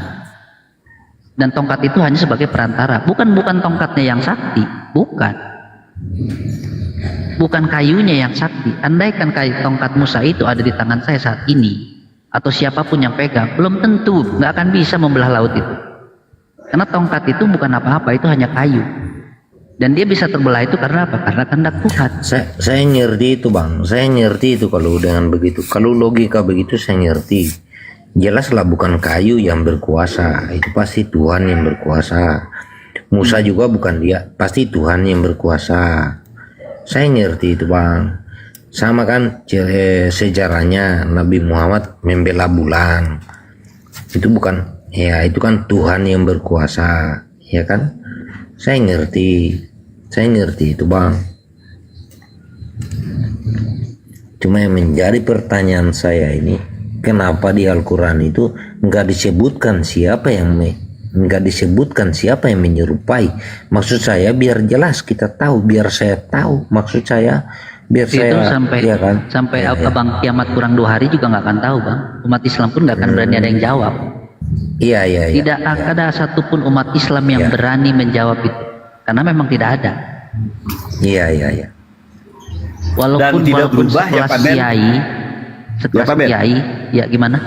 Dan tongkat itu hanya sebagai perantara. Bukan tongkatnya yang sakti. Bukan kayunya yang sakti. Andaikan tongkat Musa itu ada di tangan saya saat ini, atau siapapun yang pegang, belum tentu. Nggak akan bisa membelah laut itu. Karena tongkat itu bukan apa-apa, itu hanya kayu. Dan dia bisa terbelah itu karena apa? Karena kehendak Tuhan. Saya ngerti itu Bang. Saya ngerti itu kalau dengan begitu. Kalau logika begitu saya ngerti. Jelaslah bukan kayu yang berkuasa, itu pasti Tuhan yang berkuasa. Musa juga bukan dia, pasti Tuhan yang berkuasa. Saya ngerti itu Bang. Sama kan sejarahnya Nabi Muhammad membela bulan. Itu bukan, ya itu kan Tuhan yang berkuasa, ya kan? Saya ngerti itu Bang. Cuma yang menjadi pertanyaan saya ini, kenapa di Al-Quran itu nggak disebutkan siapa yang menyerupai? Maksud saya biar jelas kita tahu, biar saya tahu. Maksud saya biar itu saya sampai Abang kiamat kurang 2 hari juga nggak akan tahu Bang. Umat Islam pun nggak akan berani ada yang jawab. Iya. Tidak ada satupun umat Islam yang berani menjawab itu, karena memang tidak ada. Iya. Dan tidak berubah ya Pak Den. setelah Ya, Pak Ben. kiai, ya gimana?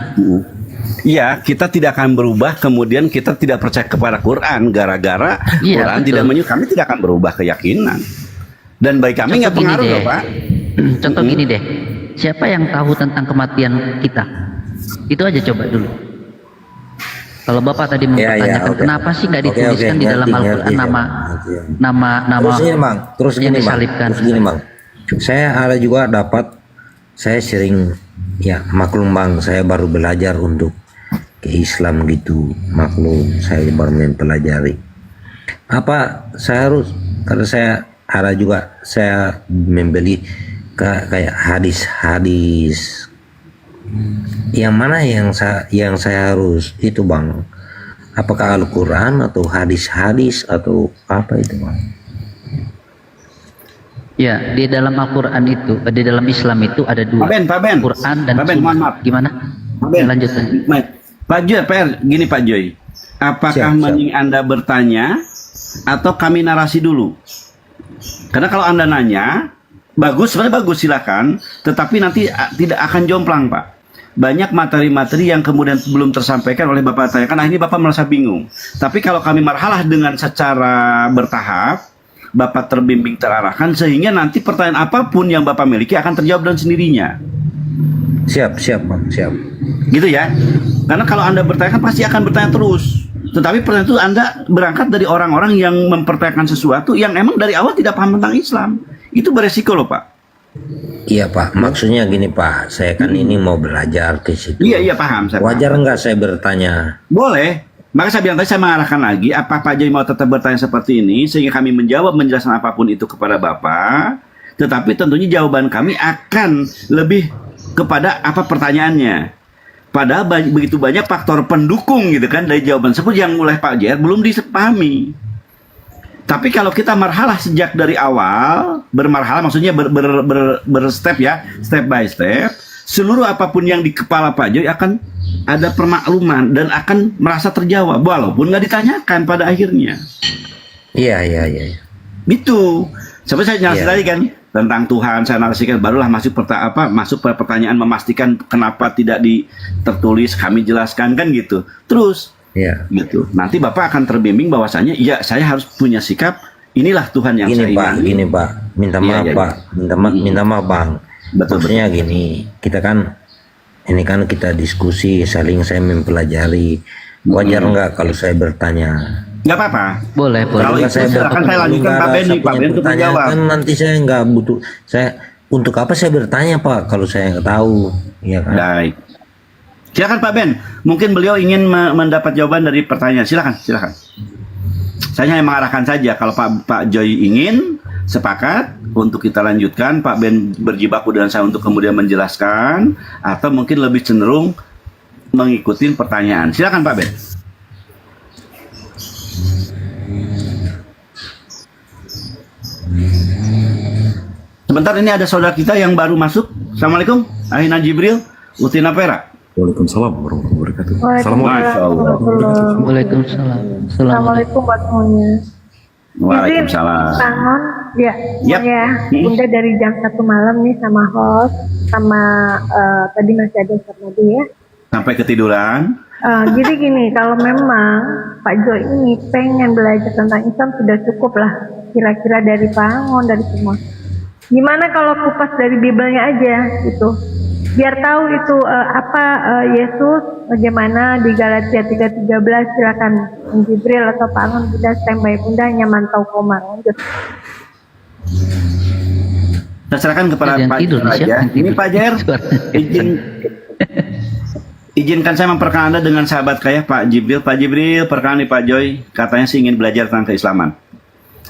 Iya, kita tidak akan berubah. Kemudian kita tidak percaya kepada Quran gara-gara Iya, Quran betul. tidak kami tidak akan berubah keyakinan. Dan bagi kami nggak Contoh gini pengaruh deh. loh, Pak. Contoh gini deh, siapa yang tahu tentang kematian kita? Itu aja coba dulu. Kalau Bapak tadi mempertanyakan oke. kenapa sih nggak Oke, dituliskan oke, di dalam ngerti, Al-Quran ngerti, nama ngerti. nama Terus gini bang, terus yang gini bang, disalibkan. terus gini bang. Saya ada juga dapat, saya sering ya maklum bang, saya baru belajar untuk ke Islam gitu, maklum saya baru mempelajari. Apa saya harus, karena saya ada juga saya membeli kayak hadis-hadis. Yang mana yang saya harus itu bang? Apakah Al-Quran atau hadis-hadis atau apa itu bang? Ya, di dalam Al-Quran itu, di dalam Islam itu ada dua. Pak Ben. Quran dan Pak Ben, mohon maaf. Gimana? Pak Ben. Ya, lanjut. Baik. Pak Joy, PR, gini Pak Joy. Apakah Siap, siap. mending Anda bertanya atau kami narasi dulu? Karena kalau Anda nanya, bagus, sebenarnya bagus silakan, tetapi nanti tidak akan jomplang, Pak. Banyak materi-materi yang kemudian belum tersampaikan oleh Bapak tanyakan, akhirnya Bapak merasa bingung. Tapi kalau kami marhalah dengan secara bertahap, Bapak terbimbing, terarahkan, sehingga nanti pertanyaan apapun yang Bapak miliki akan terjawab dengan sendirinya. Siap bang, siap. Gitu ya. Karena kalau Anda bertanya kan pasti akan bertanya terus. Tetapi pertanyaan itu Anda berangkat dari orang-orang yang mempertanyakan sesuatu yang emang dari awal tidak paham tentang Islam. Itu beresiko loh, Pak. Iya pak, maksudnya gini pak, saya kan ini mau belajar ke situ. Iya paham. Saya Wajar paham. nggak saya bertanya? Boleh. Maka saya bilang tadi, saya mengarahkan lagi, apa Pak Joy mau tetap bertanya seperti ini sehingga kami menjawab, menjelaskan apapun itu kepada Bapak. Tetapi tentunya jawaban kami akan lebih kepada apa pertanyaannya. Padahal begitu banyak faktor pendukung gitu kan dari jawaban tersebut yang oleh Pak JR belum dipahami. Tapi kalau kita marhalah sejak dari awal, bermarhalah maksudnya berstep ya, step by step, seluruh apapun yang di kepala Pak Joy akan ada permakluman dan akan merasa terjawab walaupun nggak ditanyakan pada akhirnya. Iya. Gitu. Seperti saya jelasin Iya. tadi kan tentang Tuhan, saya narasikan, barulah masuk masuk pada pertanyaan memastikan kenapa tidak tertulis, kami jelaskan kan gitu. Terus Iya. gitu. Nanti Bapak akan terbimbing bahwasanya ya saya harus punya sikap, inilah Tuhan yang saya imani. Gini pak, minta Iya, maaf iya, pak, minta maaf bang. Betul, Maksudnya gini, kita kan ini kan kita diskusi, saling saya mempelajari. Wajar nggak kalau saya bertanya? Nggak apa-apa. Boleh. Kalau Nggak, itu silakan saya lanjutkan Pak Ben nih, Pak Ben untuk bertanya menjawab. kan nanti saya nggak butuh. Saya untuk apa saya bertanya pak kalau saya nggak tahu, ya kan? Baik. Silakan Pak Ben. Mungkin beliau ingin mendapat jawaban dari pertanyaan. Silakan. Saya hanya mengarahkan saja. Kalau Pak Joy ingin sepakat untuk kita lanjutkan, Pak Ben berjibaku dengan saya untuk kemudian menjelaskan, atau mungkin lebih cenderung mengikuti pertanyaan. Silakan Pak Ben. Sebentar, ini ada saudara kita yang baru masuk. Assalamualaikum, Ahina Jibril, Utina Pera. Waalaikumsalam warahmatullahi wabarakatuh. Masya Allah. Waalaikumsalam. Assalamualaikum buat semuanya. Waalaikumsalam. Tangan, ya, Yap. ya. Bunda dari jam 1 malam nih sama host, sama tadi masih ada Ustaz Nadi ya. Sampai ketiduran. Jadi gini, kalau memang Pak Joy ini pengen belajar tentang Islam sudah cukup lah, kira-kira dari Pangon, dari semua. Gimana kalau kupas dari Bibelnya aja gitu? Biar tahu itu Yesus bagaimana di Galatia 3:13. Silakan Jibril atau Pak Angon, Bunda standby, Bunda hanya mantau koma. Lanjut. Saya serahkan kepada Jangan Pak tidur, Jer siapa aja. yang tidur? Ini Pak Jer, izinkan saya memperkenalkan Anda dengan sahabat kaya Pak Jibril. Pak Jibril, perkenalkan nih Pak Joy, katanya sih ingin belajar tentang keislaman.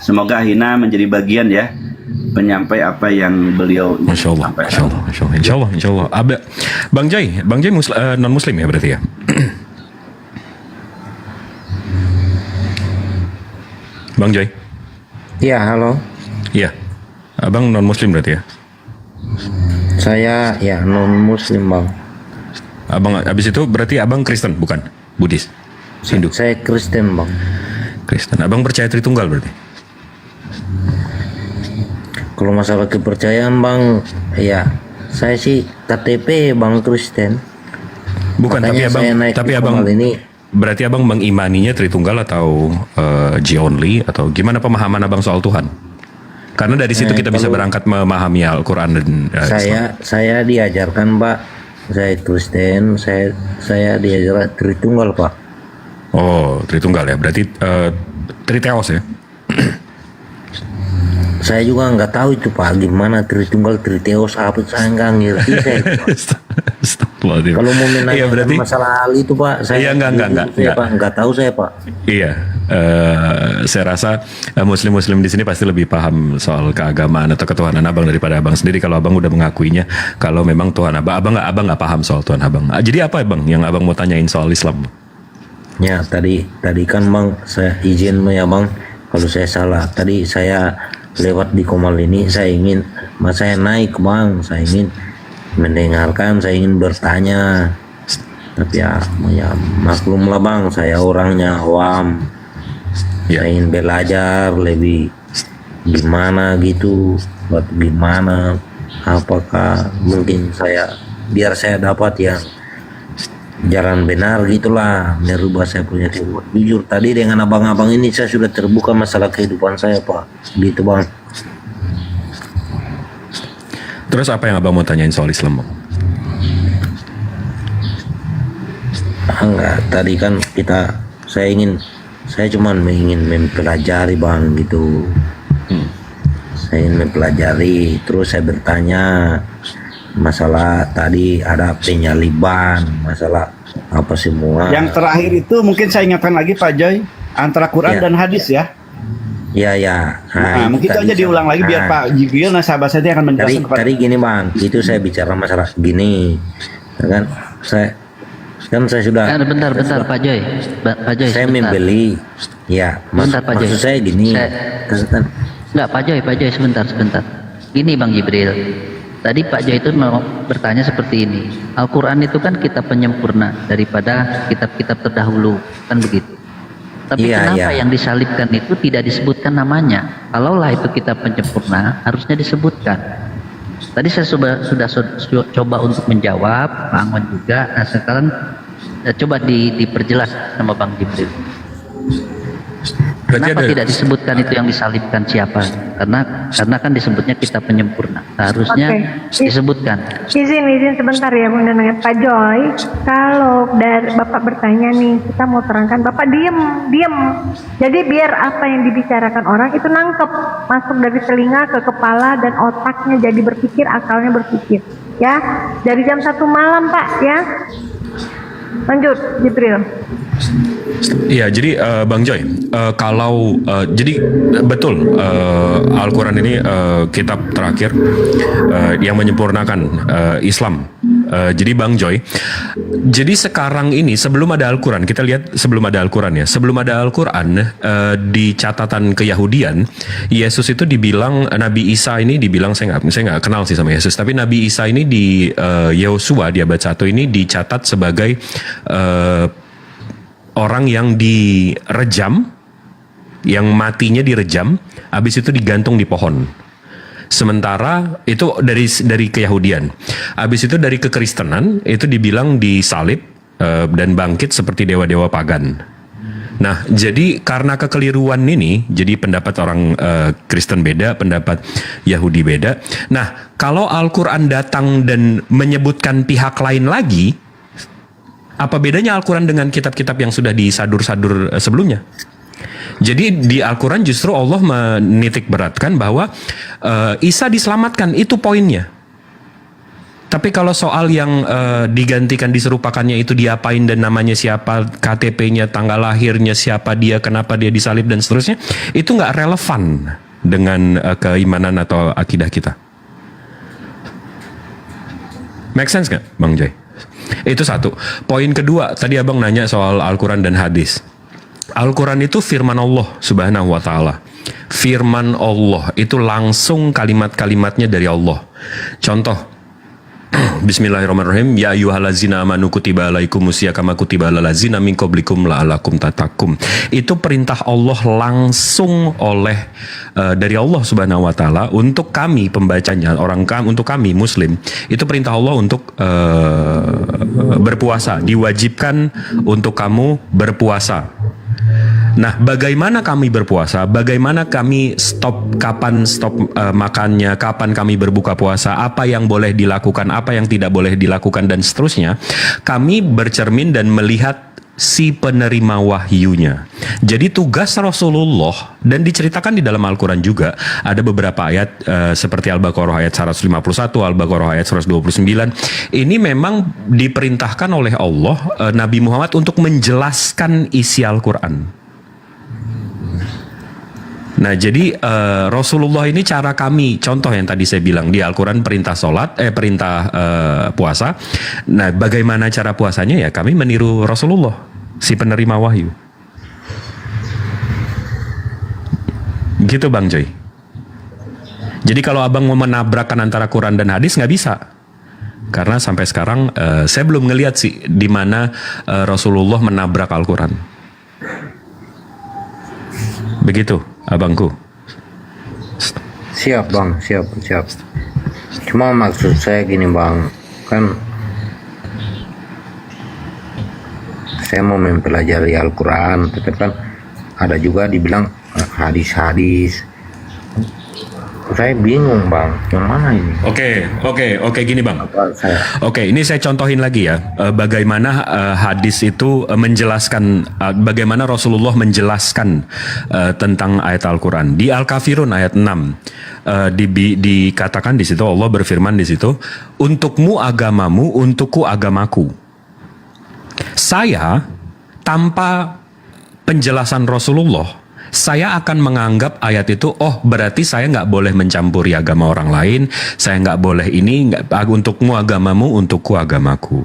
Semoga Hina menjadi bagian ya penyampai apa yang beliau Masya Allah, sampaikan. Insya Allah. Bang Jai non Muslim ya berarti ya? Bang Jai, Iya, halo. iya, abang non Muslim berarti ya? Saya ya non Muslim bang. Abang abis itu berarti abang Kristen bukan? Buddhis, Hindu, Saya Kristen bang. Kristen. Abang percaya Tritunggal berarti? Kalau masalah kepercayaan bang, ya Saya sih KTP Bang Kristen. Bukan, Makanya saya naik tapi di abang Komal ini. berarti abang mengimaninya Tritunggal atau G only atau gimana pemahaman abang soal Tuhan? Karena dari situ kita bisa berangkat memahami Al-Quran dan Islam. Saya diajarkan Pak, saya Kristen, saya diajarkan Tritunggal Pak. Oh, Tritunggal ya. Berarti Triteos ya. Saya juga nggak tahu itu Pak, gimana Tritunggal, Triteos apa, saya nggak ngerti saya. Astagfirullahaladzim. Kalau mau menanyakan Iya, berarti masalah hal itu Pak, saya Iya, enggak. Pak, nggak tahu saya Pak. iya. Saya rasa muslim-muslim di sini pasti lebih paham soal keagamaan atau ketuhanan abang daripada abang sendiri. Kalau abang udah mengakuinya, kalau memang Tuhan abang nggak paham soal Tuhan abang. Jadi apa bang yang abang mau tanyain soal Islam? Ya tadi kan Bang, saya izin ya Bang, kalau saya salah. Tadi saya lewat di Komal ini, saya naik Bang, saya ingin mendengarkan, saya ingin bertanya. Tapi ya maklum lah Bang, saya orangnya awam. Ya. Saya ingin belajar lebih gimana gitu, buat gimana, apakah mungkin biar saya dapat yang jalan benar gitulah, merubah saya punya teori. Jujur tadi dengan abang-abang ini saya sudah terbuka masalah kehidupan saya Pak, gitu Bang. Terus apa yang abang mau tanyain soal Islam bang? Enggak, tadi kan saya cuma ingin mempelajari Bang gitu. Saya ingin mempelajari, terus saya bertanya masalah tadi ada penyaliban, masalah apa semua. Yang terakhir itu mungkin saya ingatkan lagi Pak Joy, antara Quran Ya. dan hadis ya. Ya. Nah, mungkin itu aja diulang lagi biar Pak Jibril sahabat saya akan menjelaskan kepada Tadi gini Bang, itu saya bicara masalah gini, kan saya sudah. Bentar Pak Joy. Pak Joy Saya sebentar. membeli, ya. Bentar, Pak Joy. Maksud saya gini, kan, Enggak, Pak Joy sebentar. Gini Bang Jibril. Tadi Pak Joy itu mau bertanya seperti ini. Al-Quran itu kan kitab penyempurna daripada kitab-kitab terdahulu, kan begitu. Tapi Iya, kenapa iya. yang disalibkan itu tidak disebutkan namanya? Kalaulah itu kitab penyempurna, harusnya disebutkan. Tadi saya sudah coba untuk menjawab, Pak Angwan juga. Nah sekarang coba diperjelas sama Bang Jibril. Berarti Kenapa ada tidak disebutkan itu yang disalibkan siapa? Karena kan disebutnya kitab penyempurna. Seharusnya Oke. disebutkan. Izin sebentar ya Bung dan Pak Joy. Kalau dari Bapak bertanya nih, kita mau terangkan, Bapak diem. Jadi biar apa yang dibicarakan orang itu nangkep, masuk dari telinga ke kepala dan otaknya jadi berpikir, akalnya berpikir. Ya, dari jam 1 malam Pak ya. Lanjut Jibril. Iya, jadi Bang Joy, jadi betul Al-Quran ini kitab terakhir yang menyempurnakan Islam. Jadi Bang Joy, jadi sekarang ini sebelum ada Al-Quran, kita lihat sebelum ada Al-Quran ya, sebelum ada Al-Quran di catatan Keyahudian, Yesus itu dibilang, Nabi Isa ini dibilang, saya nggak kenal sih sama Yesus, tapi Nabi Isa ini di Yosua di abad 1 ini dicatat sebagai orang yang direjam, yang matinya direjam, habis itu digantung di pohon. Sementara itu dari Keyahudian. Habis itu dari kekristenan itu dibilang disalib dan bangkit seperti dewa-dewa pagan. Nah, jadi karena kekeliruan ini, jadi pendapat orang Kristen beda, pendapat Yahudi beda. Nah, kalau Al-Quran datang dan menyebutkan pihak lain lagi, apa bedanya Al-Quran dengan kitab-kitab yang sudah disadur-sadur sebelumnya? Jadi di Al-Quran justru Allah menitik beratkan bahwa Isa diselamatkan, itu poinnya. Tapi kalau soal yang digantikan, diserupakannya itu diapain dan namanya siapa, KTP-nya, tanggal lahirnya siapa dia, kenapa dia disalib dan seterusnya, itu nggak relevan dengan keimanan atau akidah kita. Make sense nggak, Bang Joy? Itu satu. Poin kedua, tadi abang nanya soal Al-Quran dan hadis. Al-Quran itu firman Allah subhanahu wa ta'ala. Firman Allah itu langsung kalimat-kalimatnya dari Allah. Contoh, Bismillahirrahmanirrahim. Ya ayyuhallazina amanu kutiba alaikumusiyam kama kutiba alal ladzina min qablikum la'allakum tattaqun. Itu perintah Allah langsung oleh dari Allah Subhanahu wa taala untuk kami pembacanya, untuk kami muslim. Itu perintah Allah untuk berpuasa, diwajibkan untuk kamu berpuasa. Nah, bagaimana kami berpuasa? Bagaimana kami kapan stop makannya? Kapan kami berbuka puasa? Apa yang boleh dilakukan? Apa yang tidak boleh dilakukan? Dan seterusnya. Kami bercermin dan melihat si penerima wahyunya. Jadi tugas Rasulullah, dan diceritakan di dalam Al-Quran juga, ada beberapa ayat seperti Al-Baqarah ayat 151, Al-Baqarah ayat 129. Ini memang diperintahkan oleh Allah Nabi Muhammad untuk menjelaskan isi Al-Quran. Nah, jadi Rasulullah ini cara kami, contoh yang tadi saya bilang di Al-Quran perintah puasa. Nah, bagaimana cara puasanya? Ya kami meniru Rasulullah, si penerima wahyu. Gitu Bang Joy. Jadi kalau abang mau menabrakkan antara Quran dan hadis nggak bisa. Karena sampai sekarang saya belum ngelihat sih di mana Rasulullah menabrak Al-Quran. Begitu abangku. Siap Bang, siap. Cuma maksud saya gini Bang, kan saya mau mempelajari Al-Quran, tapi kan ada juga dibilang hadis-hadis. Saya bingung Bang, yang mana ini? Oke, gini Bang. Oke, ini saya contohin lagi ya, bagaimana hadis itu menjelaskan, bagaimana Rasulullah menjelaskan tentang ayat Al-Quran. Di Al-Kafirun ayat 6, dikatakan di situ, Allah berfirman di situ, untukmu agamamu, untukku agamaku. Saya, tanpa penjelasan Rasulullah, saya akan menganggap ayat itu, oh berarti saya nggak boleh mencampuri agama orang lain, saya nggak boleh ini, untukmu agamamu, untukku agamaku.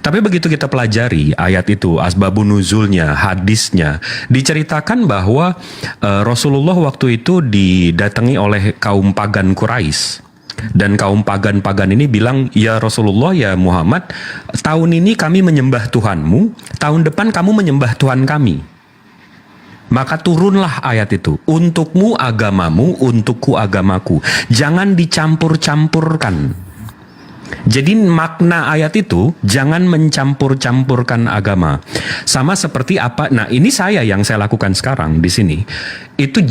Tapi begitu kita pelajari ayat itu, asbabun nuzulnya, hadisnya, diceritakan bahwa Rasulullah waktu itu didatangi oleh kaum pagan Quraisy. Dan kaum pagan-pagan ini bilang, ya Rasulullah, ya Muhammad, tahun ini kami menyembah Tuhanmu, tahun depan kamu menyembah Tuhan kami. Maka turunlah ayat itu, untukmu agamamu, untukku agamaku. Jangan dicampur-campurkan. Jadi makna ayat itu, jangan mencampur-campurkan agama. Sama seperti apa, nah ini yang saya lakukan sekarang di sini. Itu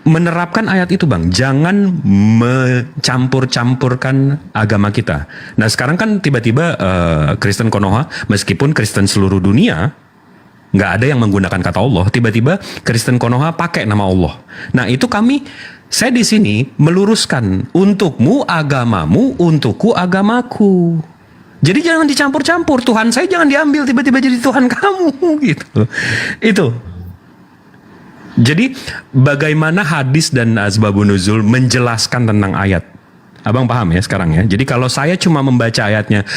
menerapkan ayat itu Bang, jangan mencampur-campurkan agama kita. Nah sekarang kan tiba-tiba Kristen Konoha, meskipun Kristen seluruh dunia, nggak ada yang menggunakan kata Allah, tiba-tiba Kristen Konoha pakai nama Allah. Nah itu saya di sini meluruskan, untukmu agamamu, untukku agamaku. Jadi jangan dicampur-campur, Tuhan saya jangan diambil tiba-tiba jadi Tuhan kamu gitu. Itu. Jadi bagaimana hadis dan asbabun nuzul menjelaskan tentang ayat. Abang paham ya sekarang ya. Jadi kalau saya cuma membaca ayatnya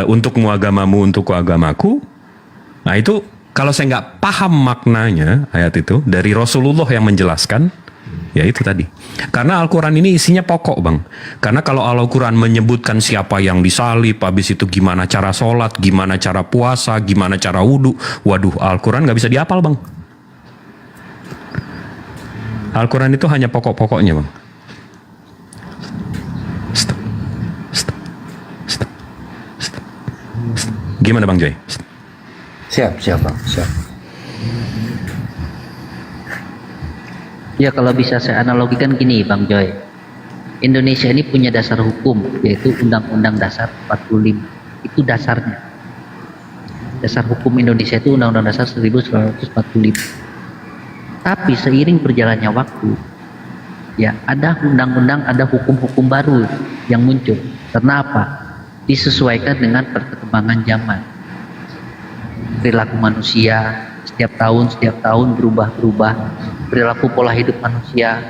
untukmu agamamu, untukku agamaku, nah itu kalau saya nggak paham maknanya ayat itu dari Rasulullah yang menjelaskan, ya itu tadi. Karena Al-Quran ini isinya pokok Bang. Karena kalau Al-Quran menyebutkan siapa yang disalib, habis itu gimana cara sholat, gimana cara puasa, gimana cara wudhu, waduh Al-Quran nggak bisa dihafal Bang. Al-Quran itu hanya pokok-pokoknya Bang. Stop. Gimana Bang Joy? Siap Bang, siap. Ya kalau bisa saya analogikan gini Bang Joy, Indonesia ini punya dasar hukum, yaitu Undang-Undang Dasar 45. Itu dasarnya. Dasar hukum Indonesia itu Undang-Undang Dasar 1945. Tapi seiring berjalannya waktu, ya ada undang-undang, ada hukum-hukum baru yang muncul. Karena apa? Disesuaikan dengan perkembangan zaman. Perilaku manusia setiap tahun berubah-ubah, perilaku pola hidup manusia,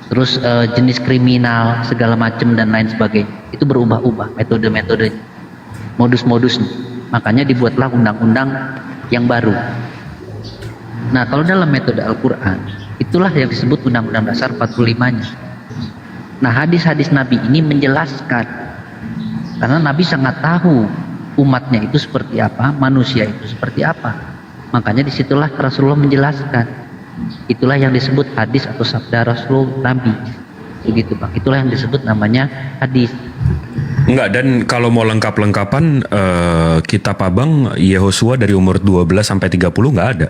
terus jenis kriminal segala macam dan lain sebagainya itu berubah-ubah, metode-metode, modus-modus. Makanya dibuatlah undang-undang yang baru. Nah kalau dalam metode Al-Quran, itulah yang disebut Undang-Undang Dasar 45-nya. Nah hadis-hadis Nabi ini menjelaskan Karena Nabi sangat tahu umatnya itu seperti apa, manusia itu seperti apa. Makanya disitulah Rasulullah menjelaskan. Itulah yang disebut hadis atau sabda Rasul Nabi. Begitu Bang. Itulah yang disebut namanya hadis. Enggak, dan kalau mau lengkap-lengkapan kitab Abang Yehosua dari umur 12 sampai 30 nggak ada.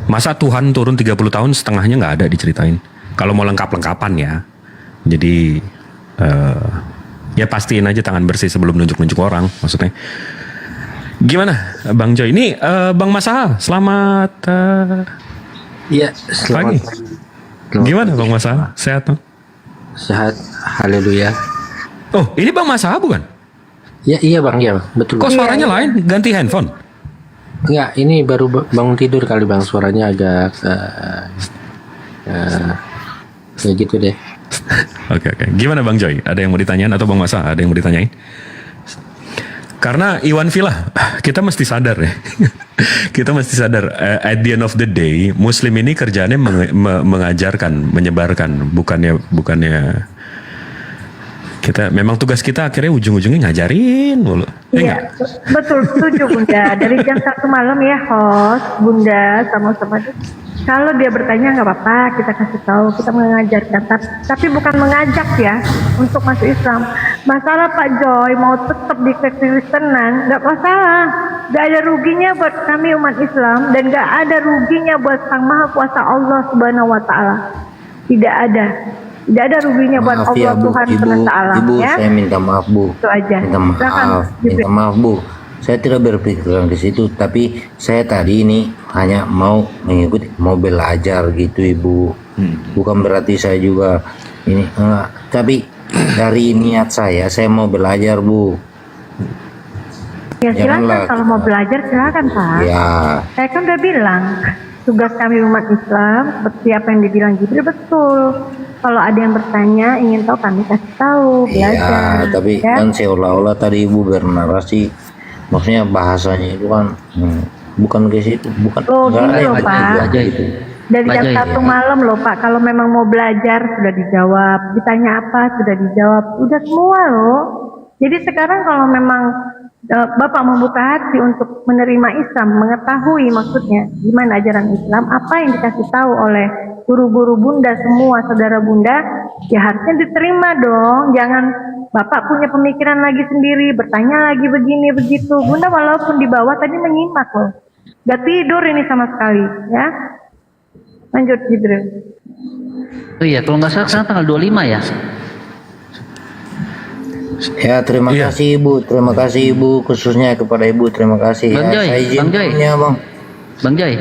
Masa Tuhan turun 30 tahun setengahnya nggak ada diceritain. Kalau mau lengkap-lengkapan ya. Jadi ya pastiin aja tangan bersih sebelum nunjuk-nunjuk orang maksudnya. Gimana Bang Joy? Ini Bang Masaha, selamat Iya, pagi. selamat Gimana Bang Masaha? Sehat Bang? sehat. Haleluya. Oh, ini Bang Masaha bukan? Ya, iya Bang, ya betul. Kok suaranya lain? Ganti handphone? Enggak, ini baru bangun tidur kali Bang, suaranya agak ya gitu deh. Oke. Gimana Bang Joy? Ada yang mau ditanyain atau Bang Masa ada yang mau ditanyain? Karena Iwan Villa, kita mesti sadar ya. Kita mesti sadar at the end of the day, Muslim ini kerjaannya mengajarkan, menyebarkan, bukannya kita memang tugas kita akhirnya ujung-ujungnya ngajarin mulu. Iya, betul, setuju Bunda. Dari jam 1 malam ya host, Bunda sama-sama. Kalau dia bertanya nggak apa-apa, kita kasih tahu, kita mengajarkan, tapi bukan mengajak ya untuk masuk Islam. Masalah Pak Joy mau tetap di kekristenan, nggak masalah. Nggak ada ruginya buat kami umat Islam dan nggak ada ruginya buat Sang Maha Kuasa Allah Subhanahu Wa Taala. Tidak ada. Tidak ada ruginya buat Maaf Allah ya, Bu. Tuhan Ibu, semesta alam Ibu, ya. saya minta maaf Bu. Itu aja. Minta maaf Bu. Saya tidak berpikiran ke situ, tapi saya tadi ini hanya mau mengikuti, mau belajar gitu Ibu. Bukan berarti saya juga ini enggak, tapi dari niat saya mau belajar Bu. Ya silakan, Janganlah. kalau mau belajar silakan Pak. Ya, Saya kan udah bilang tugas kami umat Islam seperti apa yang dibilang Jibril betul. Kalau ada yang bertanya ingin tahu kami kasih tahu belajar. ya, tapi ya. kan seolah-olah tadi Ibu bernarasi, maksudnya bahasanya itu kan bukan ke situ, bukan. Oh, enggak gitu, ada Pak. juga gitu. Dari jam Belajar, 1 malam loh Pak, kalau memang mau belajar sudah dijawab, ditanya apa sudah dijawab, udah semua loh. Jadi sekarang kalau memang Bapak membuka hati untuk menerima Islam, mengetahui maksudnya gimana ajaran Islam, apa yang dikasih tahu oleh guru-guru Bunda semua, saudara Bunda, ya harusnya diterima dong. Jangan Bapak punya pemikiran lagi sendiri, bertanya lagi begini begitu. Bunda walaupun di bawah tadi menyimak loh, gak tidur ini sama sekali ya. Lanjut Jibril. Oh iya, kalau nggak salah sekarang tanggal 25 ya. Ya, terima Iya. kasih Ibu, terima kasih Ibu, khususnya kepada Ibu, terima kasih. Bang Joy, saya izin Bang Joy. punya, Bang. Bang Joy,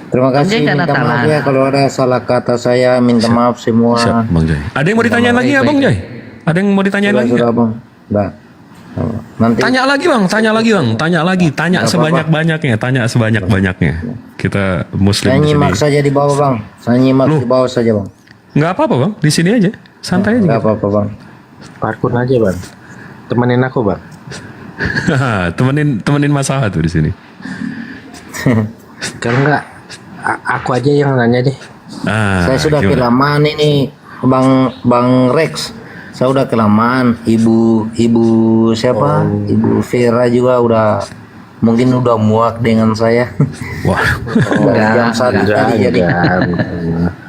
Terima kasih, Joy nggak minta maaf Natalan. ya kalau ada salah kata saya, minta maaf semua. Siap, Bang Joy. Ada yang mau ditanyain lagi ya Bang Joy? Ada yang mau ditanyain lagi? Sudah, Bang. Dah. Nanti Tanya lagi Bang, tanya sebanyak-banyaknya, Kita Muslim saya di sini. nyimak saja di bawah, Bang. Saya nyimak di bawah saja, Bang. Nggak apa-apa Bang, di sini aja, santai aja. Enggak apa-apa, Bang. Parkur aja Bang. Temenin aku Bang. temenin masalah tuh di sini. Kalau enggak aku aja yang nanya deh. Saya sudah gimana? kelamaan ini, Bang Rex. Saya udah kelamaan. Ibu siapa? Ibu Vera juga mungkin udah muak dengan saya. Wah, Jam 1 tadi jadi.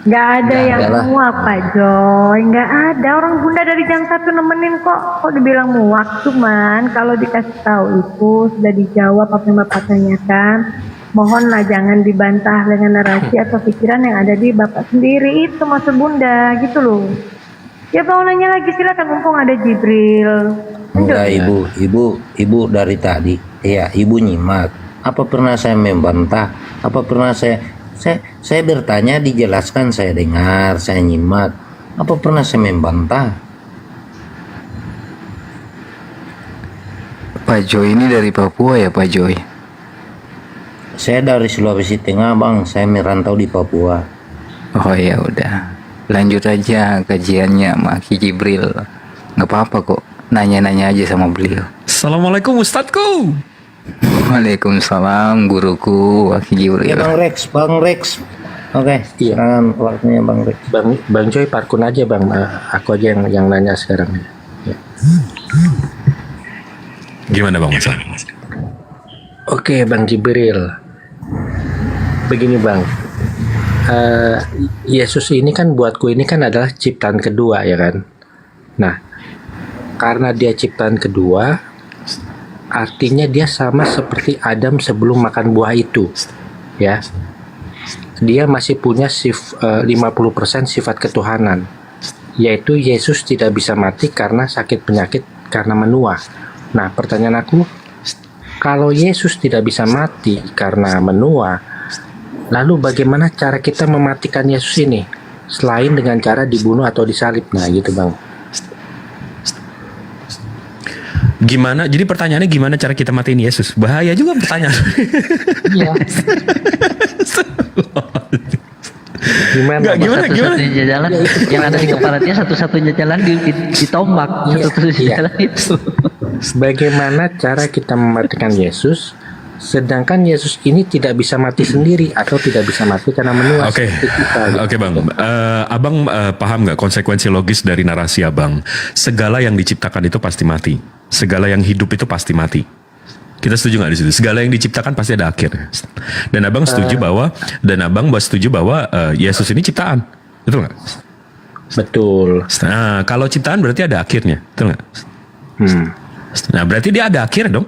Gak ada yang ada lah. muak Pak Joy, gak ada. Orang Bunda dari jam 1 nemenin kok dibilang muak. Cuman kalau dikasih tahu itu sudah dijawab apa yang Bapak tanyakan. Mohonlah jangan dibantah dengan narasi atau pikiran yang ada di Bapak sendiri. Itu maksud Bunda gitu loh. Ya mau nanya lagi silakan, mumpung ada Jibril. Enggak ibu dari tadi ya ibu nyimak. Apa pernah saya membantah? Apa pernah saya bertanya, dijelaskan, saya dengar, saya nyimak. Apa pernah saya membantah? Pak Joy ini dari Papua ya Pak Joy? Saya dari Sulawesi Tengah, Bang. Saya merantau di Papua. Oh ya udah, lanjut aja kajiannya sama Ki Jibril. Nggak apa-apa kok, nanya-nanya aja sama beliau. Assalamualaikum Ustadku. Waalaikumsalam guruku Ki Jibril. Ya Bang Rex. Oke, Iya. sekarang waktunya Bang Rex. Bang Joy parkun aja Bang. Aku aja yang nanya sekarang. Ya. Gimana Bang Masa? Oke, Bang Jibril. Begini Bang, Yesus ini kan buatku ini kan adalah ciptaan kedua ya kan. Nah, karena dia ciptaan kedua, artinya dia sama seperti Adam sebelum makan buah itu, ya. Dia masih punya 50% sifat ketuhanan, yaitu Yesus tidak bisa mati karena sakit penyakit karena menua. Nah, pertanyaan aku, kalau Yesus tidak bisa mati karena menua, lalu bagaimana cara kita mematikan Yesus ini? Selain dengan cara dibunuh atau disalib. Nah gitu Bang. Gimana? Jadi pertanyaannya gimana cara kita matiin Yesus? Bahaya juga pertanyaan. Iya. Gimana? Nggak, gimana? Satu-satunya jalan yang ada di kepala dia, satu-satunya jalan ditombak. Satu-satunya jalan itu. Bagaimana cara kita mematikan Yesus, sedangkan Yesus ini tidak bisa mati sendiri atau tidak bisa mati karena menua. Oke, Bang. Abang paham nggak konsekuensi logis dari narasi Abang? Segala yang diciptakan itu pasti mati. Segala yang hidup itu pasti mati. Kita setuju nggak di situ? Segala yang diciptakan pasti ada akhir. Dan Abang setuju bahwa Yesus ini ciptaan, betul nggak? Betul. Nah, kalau ciptaan berarti ada akhirnya, betul nggak? Nah, berarti dia ada akhir dong.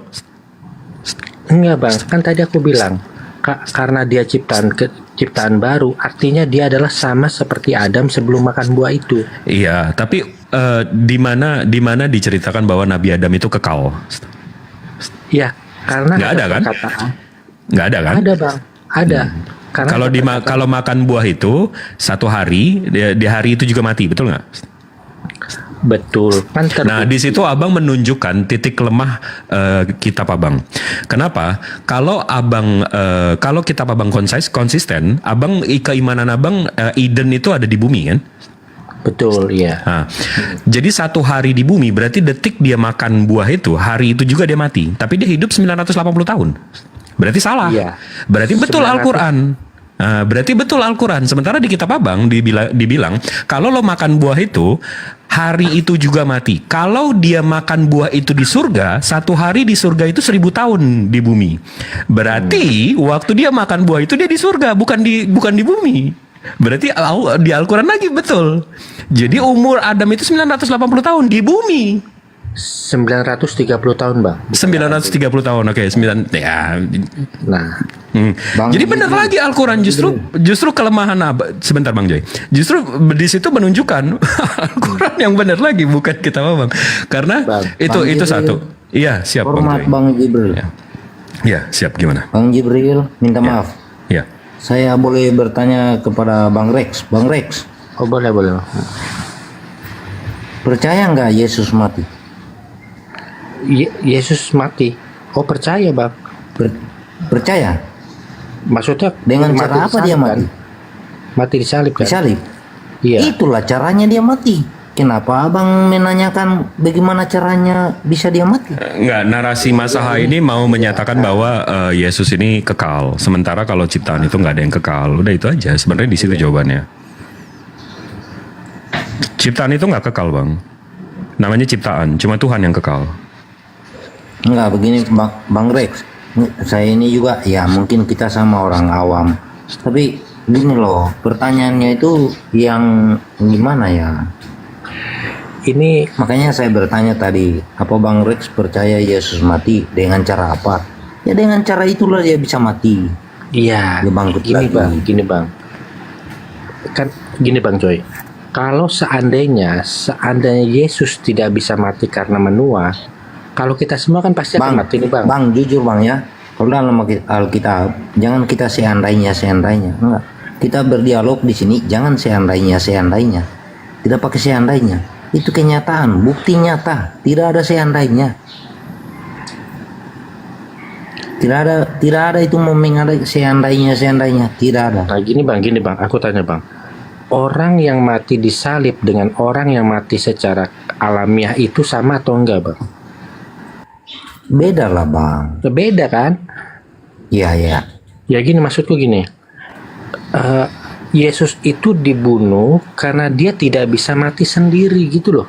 Enggak Bang, kan tadi aku bilang karena dia ciptaan baru, artinya dia adalah sama seperti Adam sebelum makan buah itu. Iya, tapi di mana diceritakan bahwa Nabi Adam itu kekal? Ya, karena Nggak ada kan? perkataan. Nggak ada kan? Ada Bang, ada. Karena Kalau makan buah itu satu hari, di hari itu juga mati, betul nggak? betul. Kan Nah, di situ Abang menunjukkan titik lemah kitab Abang. Kenapa? Kalau kitab Abang konsisten, keimanan Abang Eden itu ada di bumi kan? betul, iya. Nah, jadi satu hari di bumi berarti detik dia makan buah itu, hari itu juga dia mati. Tapi dia hidup 980 tahun. Berarti salah. Iya. Berarti betul 900. Al-Quran. Nah, berarti betul Al-Quran. Sementara di kitab Abang dibilang kalau lo makan buah itu, hari itu juga mati. Kalau dia makan buah itu di surga, satu hari di surga itu 1000 tahun di bumi. Berarti waktu dia makan buah itu dia di surga, bukan di bumi. Berarti di Al-Quran lagi betul. Jadi umur Adam itu 980 tahun di bumi. 930 tahun Bang. 930 tahun, oke, 9 ya. Nah, Jadi benar lagi Al-Quran justru kelemahan sebentar Bang Joy. Justru di situ menunjukkan Al-Quran yang benar lagi, bukan kitab Abang. Karena Bang, itu satu. Iya, siap Hormat Bang Joy. Bang Jibril. Iya, siap gimana? Bang Jibril, minta maaf. Iya. Saya boleh bertanya kepada Bang Rex. Bang Rex, oh boleh. percaya nggak Yesus mati? Yesus mati. Oh percaya Bang. Percaya? Maksudnya Dengan mati cara apa dia disalib, mati? kan? Mati disalib kan? Disalib? Iya. Itulah caranya dia mati. Kenapa Abang menanyakan bagaimana caranya bisa dia mati? Enggak, narasi Masaha ini mau menyatakan bahwa Yesus ini kekal. Sementara kalau ciptaan itu nggak ada yang kekal. Udah itu aja. Sebenarnya di situ jawabannya. Ciptaan itu nggak kekal Bang. Namanya ciptaan. Cuma Tuhan yang kekal. Enggak, begini Bang Rex. Saya ini juga ya mungkin kita sama orang awam. Tapi gini loh, pertanyaannya itu yang gimana ya? Ini Makanya saya bertanya tadi, apa Bang Rex percaya Yesus mati dengan cara apa? Ya dengan cara itulah dia bisa mati. iya. Dia bangkit Gini lagi. Bang. Kan gini Bang Joy. Kalau seandainya Yesus tidak bisa mati karena menua, kalau kita semua kan pasti akan mati nih Bang. Bang jujur Bang ya, kalau dalam Alkitab jangan kita seandainya. Enggak. Kita berdialog di sini, jangan seandainya. Tidak pakai seandainya. Itu kenyataan, bukti nyata. Tidak ada seandainya. Tidak ada itu mengada seandainya. Tidak ada. Nah gini Bang, aku tanya Bang. Orang yang mati disalib dengan orang yang mati secara alamiah itu sama atau enggak Bang? Beda lah Bang. Beda kan? Iya. Ya gini maksudku gini. Yesus itu dibunuh karena dia tidak bisa mati sendiri gitu loh.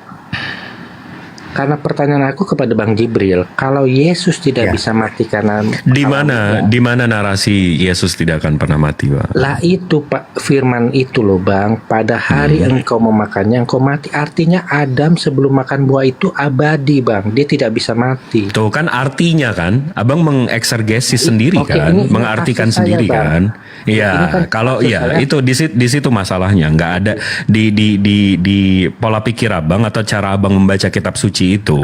Karena pertanyaan aku kepada Bang Jibril, kalau Yesus tidak bisa mati karena Di mana narasi Yesus tidak akan pernah mati, Bang? lah itu Pak firman itu loh Bang, pada hari engkau memakannya engkau mati. Artinya Adam sebelum makan buah itu abadi Bang, dia tidak bisa mati. Tuh kan artinya kan, Abang mengeksergesis sendiri Oke, kan, ini mengartikan tafsir saya, sendiri Bang. kan. Ini Iya, kan kalau tafsir iya saya. itu di situ masalahnya. Nggak ada di pola pikir Abang atau cara Abang membaca kitab suci itu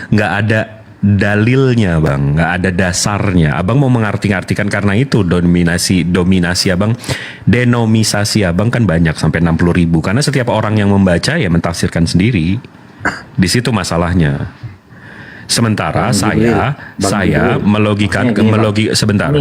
nggak ada dalilnya Bang, nggak ada dasarnya. Abang mau mengartikan karena itu dominasi Abang, denomisasi Abang kan banyak sampai 60.000 karena setiap orang yang membaca ya mentafsirkan sendiri. Di situ masalahnya. Sementara saya sebentar.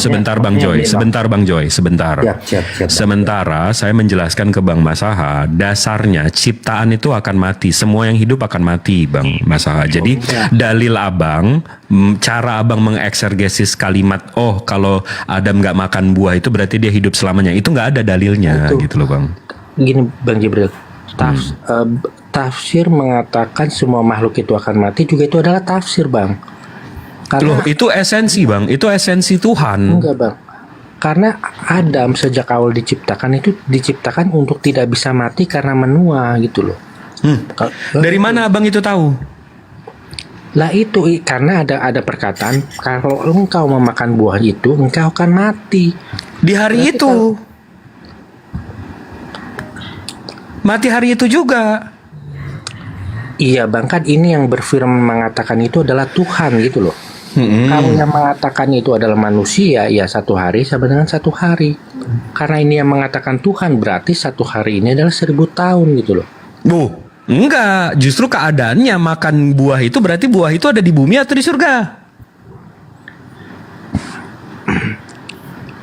Sebentar Bang Joy, sebentar. Siap. Sementara saya menjelaskan ke Bang Masaha, dasarnya ciptaan itu akan mati, semua yang hidup akan mati, Bang Masaha. Jadi dalil Abang, cara Abang mengeksergesis kalimat, oh kalau Adam nggak makan buah itu berarti dia hidup selamanya, itu nggak ada dalilnya, gitu loh Bang. Gini Bang Jibril, tafsir mengatakan semua makhluk itu akan mati juga itu adalah tafsir Bang. Loh, itu esensi Bang, itu esensi Tuhan. Enggak Bang, karena Adam sejak awal diciptakan itu diciptakan untuk tidak bisa mati karena menua gitu loh. Dari mana Abang itu tahu? Lah itu karena ada perkataan kalau engkau memakan buah itu engkau akan mati. Di hari itu. Mati hari itu juga. Iya Bang, kan ini yang berfirman mengatakan itu adalah Tuhan gitu loh. Kalau yang mengatakan itu adalah manusia, ya 1 hari sama dengan 1 hari. Karena ini yang mengatakan Tuhan, berarti 1 hari ini adalah 1000 tahun gitu loh. Enggak, justru keadaannya makan buah itu berarti buah itu ada di bumi atau di surga?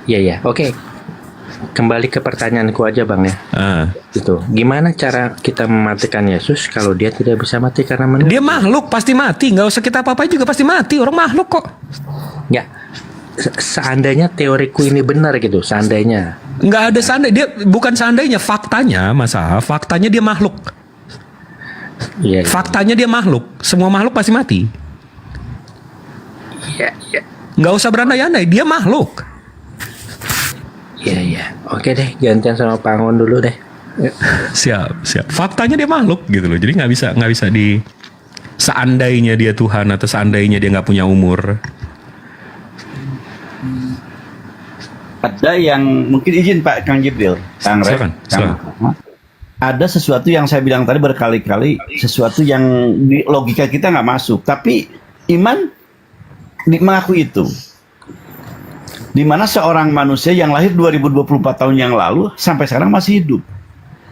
Iya, oke. Kembali ke pertanyaanku aja Bang ya. Gitu. Gimana cara kita mematikan Yesus kalau dia tidak bisa mati karena menua? Dia makhluk pasti mati, nggak usah kita apa-apa juga pasti mati, orang makhluk kok. Ya, seandainya teoriku ini benar gitu, seandainya. Nggak ada dia bukan seandainya, faktanya faktanya dia makhluk. Iya. Faktanya dia makhluk, semua makhluk pasti mati. Iya. Nggak usah berandai-andai, dia makhluk. Iya. Oke deh, gantian sama Pangon dulu deh. Siap. Faktanya dia makhluk gitu loh. Jadi nggak bisa di seandainya dia Tuhan atau seandainya dia nggak punya umur. Ada yang mungkin izin Pak Kang Jibril, Kang Rek, Silakan. Ada sesuatu yang saya bilang tadi berkali-kali, sesuatu yang di logika kita nggak masuk, tapi iman mengakui itu. Di mana seorang manusia yang lahir 2024 tahun yang lalu sampai sekarang masih hidup.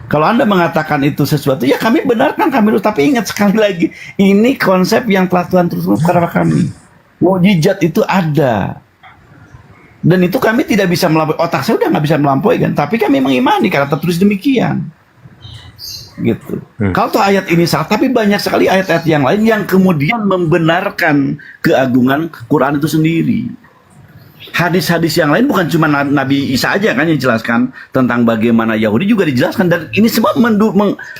Kalau Anda mengatakan itu sesuatu, ya kami benarkan, kami tapi ingat sekali lagi, ini konsep yang telah Tuhan terus kepada kami. Mukjizat itu ada. Dan itu kami tidak bisa melampaui, otak saya udah nggak bisa melampaui kan, tapi kami mengimani karena tertulis demikian. Gitu. Kalau tuh ayat ini salah, tapi banyak sekali ayat-ayat yang lain yang kemudian membenarkan keagungan Quran itu sendiri. Hadis-hadis yang lain bukan cuma Nabi Isa aja kan yang dijelaskan tentang bagaimana Yahudi juga dijelaskan, dan ini semua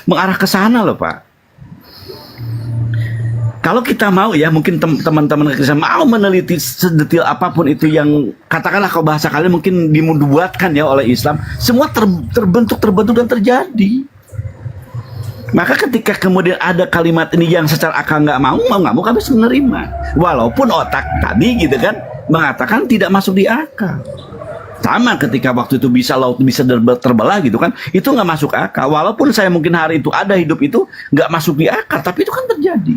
mengarah ke sana loh Pak. Kalau kita mau ya, mungkin teman-teman kita mau meneliti sedetail apapun itu yang katakanlah kalau bahasa kalian mungkin dibuatkan ya oleh Islam, semua terbentuk dan terjadi. Maka ketika kemudian ada kalimat ini yang secara akal nggak mau kami harus menerima, walaupun otak tadi gitu kan mengatakan tidak masuk di akal. Sama ketika waktu itu laut bisa terbelah gitu kan, itu nggak masuk akal. Walaupun saya mungkin hari itu ada hidup itu nggak masuk di akal, tapi itu kan terjadi.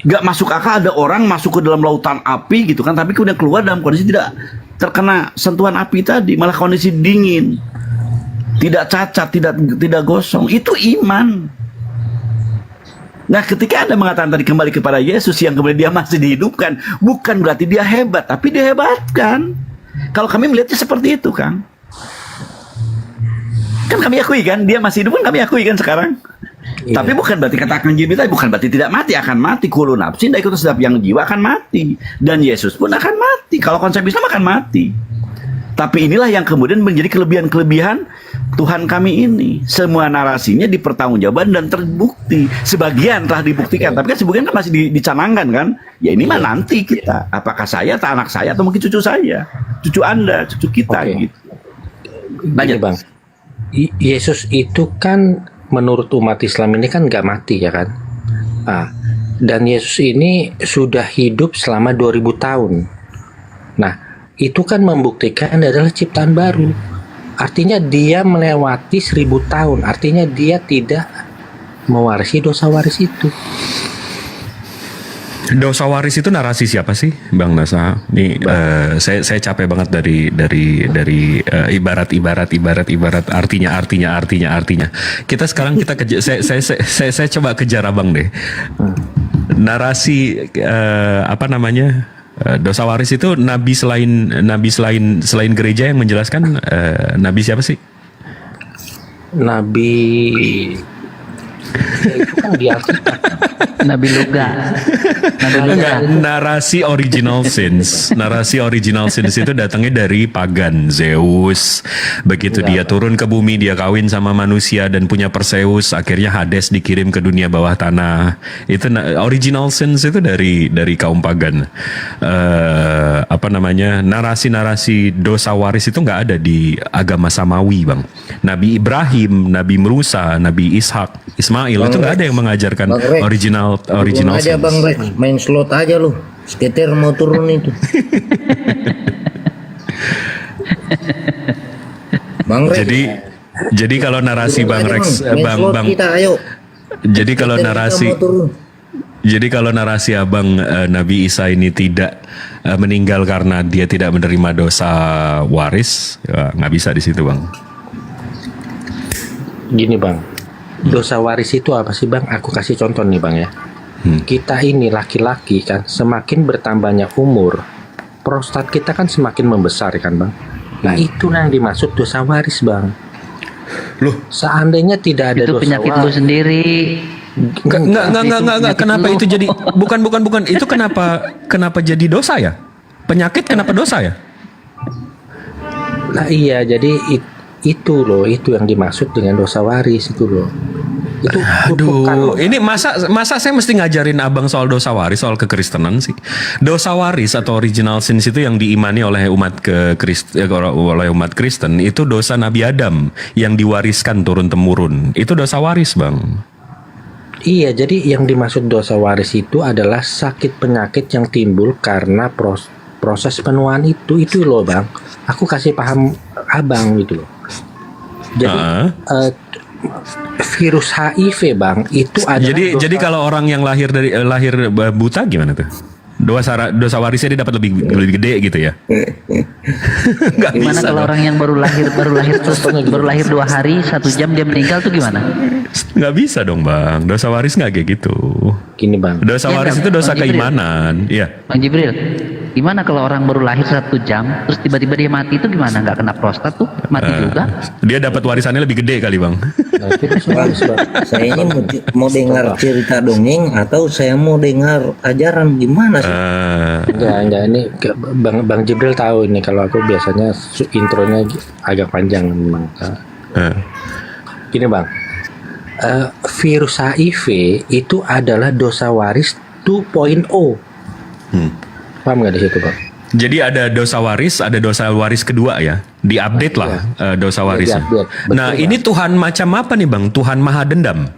Nggak masuk akal ada orang masuk ke dalam lautan api gitu kan, tapi kemudian keluar dalam kondisi tidak terkena sentuhan api tadi, malah kondisi dingin, tidak cacat, tidak gosong. Itu iman. Nah, ketika Anda mengatakan tadi kembali kepada Yesus yang kemudian dia masih dihidupkan, bukan berarti dia hebat, tapi dihebatkan. Kalau kami melihatnya seperti itu, Kang. Kan kami akui kan, dia masih hidup kan kami akui kan sekarang. Iya. Tapi bukan berarti katakan Jibril tadi, bukan berarti tidak mati, akan mati. Kullu nafsin dha'iqatus sedap yang jiwa akan mati. Dan Yesus pun akan mati. Kalau konsep Islam akan mati. Tapi inilah yang kemudian menjadi kelebihan-kelebihan Tuhan kami ini. Semua narasinya dipertanggungjawabkan dan terbukti. Sebagian telah dibuktikan, tapi kan sebagian kan masih dicanangkan kan. Ya ini mah nanti kita. Apakah saya atau anak saya atau mungkin cucu saya, cucu Anda, cucu kita gitu. Gini Bang, Yesus itu kan menurut umat Islam ini kan nggak mati ya kan. Dan Yesus ini sudah hidup selama 2000 tahun. Nah, itu kan membuktikan adalah ciptaan baru. Artinya dia melewati 1000 tahun. Artinya dia tidak mewarisi dosa waris itu. Dosa waris itu narasi siapa sih, Bang Nasa? Nih, saya capek banget dari ibarat artinya. Kita sekarang saya coba kejar Abang deh. Narasi dosa waris itu nabi selain gereja yang menjelaskan, nabi siapa sih? Nabi itu kan di Alkitab. Nabi Luka. Enggak, narasi original sins itu datangnya dari pagan. Zeus, begitu dia turun ke bumi, dia kawin sama manusia dan punya Perseus, akhirnya Hades dikirim ke dunia bawah tanah. Itu original sins itu dari kaum pagan. Narasi dosa waris itu nggak ada di agama Samawi, Bang. Nabi Ibrahim, Nabi Musa, Nabi Ishak, Ismail itu nggak ada yang mengajarkan original aja sins. Bang Rek, main slot aja lu. Skater mau turun itu. Bang Rek. Jadi kalau narasi Bang Rex, Bang kita, ayo. Jadi kalau narasi Abang, Nabi Isa ini tidak meninggal karena dia tidak menerima dosa waris, ya, nggak bisa di situ, Bang. Gini Bang, dosa waris itu apa sih Bang? Aku kasih contoh nih Bang ya. Kita ini laki-laki kan, semakin bertambahnya umur, prostat kita kan semakin membesar kan Bang. Nah itu yang dimaksud dosa waris Bang. Loh, seandainya tidak ada itu dosa penyakit waris, lu sendiri. Enggak. Kenapa itu jadi bukan. Itu kenapa jadi dosa ya? Penyakit kenapa dosa ya? Nah iya, jadi itu loh, itu yang dimaksud dengan dosa waris itu loh. Itu Aduh, ini masa saya mesti ngajarin Abang soal dosa waris, soal kekristenan sih. Dosa waris atau original sins itu yang diimani oleh umat Kristen itu dosa Nabi Adam yang diwariskan turun temurun. Itu dosa waris, Bang. Iya, jadi yang dimaksud dosa waris itu adalah sakit penyakit yang timbul karena proses penuaan itu loh Bang. Aku kasih paham Abang gitu loh. Jadi virus HIV Bang itu adalah jadi kalau orang yang lahir buta gimana tuh? Dosa warisnya dia dapat lebih gede gitu ya? Nggak Gimana bisa kalau dong. orang yang baru lahir 2 hari 1 jam dia meninggal tuh gimana? Nggak bisa dong Bang, dosa waris nggak kayak gitu. Gini Bang, Dosa Iya, waris nggak, itu dosa Bang Jibril? keimanan. Iya. Bang Jibril, gimana kalau orang baru lahir 1 jam terus tiba-tiba dia mati itu gimana? Nggak kena prostat tuh? Mati juga? Dia dapat warisannya lebih gede kali Bang. nah, itu dosa waris Bang. Saya ini mau dengar cerita dongeng atau saya mau dengar ajaran gimana sih? Enggak, ini Bang Jibril tahu ini kalau aku biasanya intronya agak panjang memang. Gini Bang, virus HIV itu adalah dosa waris 2.0. Paham nggak di situ Bang? Jadi ada dosa waris kedua ya, diupdate lah dosa warisnya. diupdate. Betul, Nah Bang. ini Tuhan macam apa nih Bang? Tuhan maha dendam.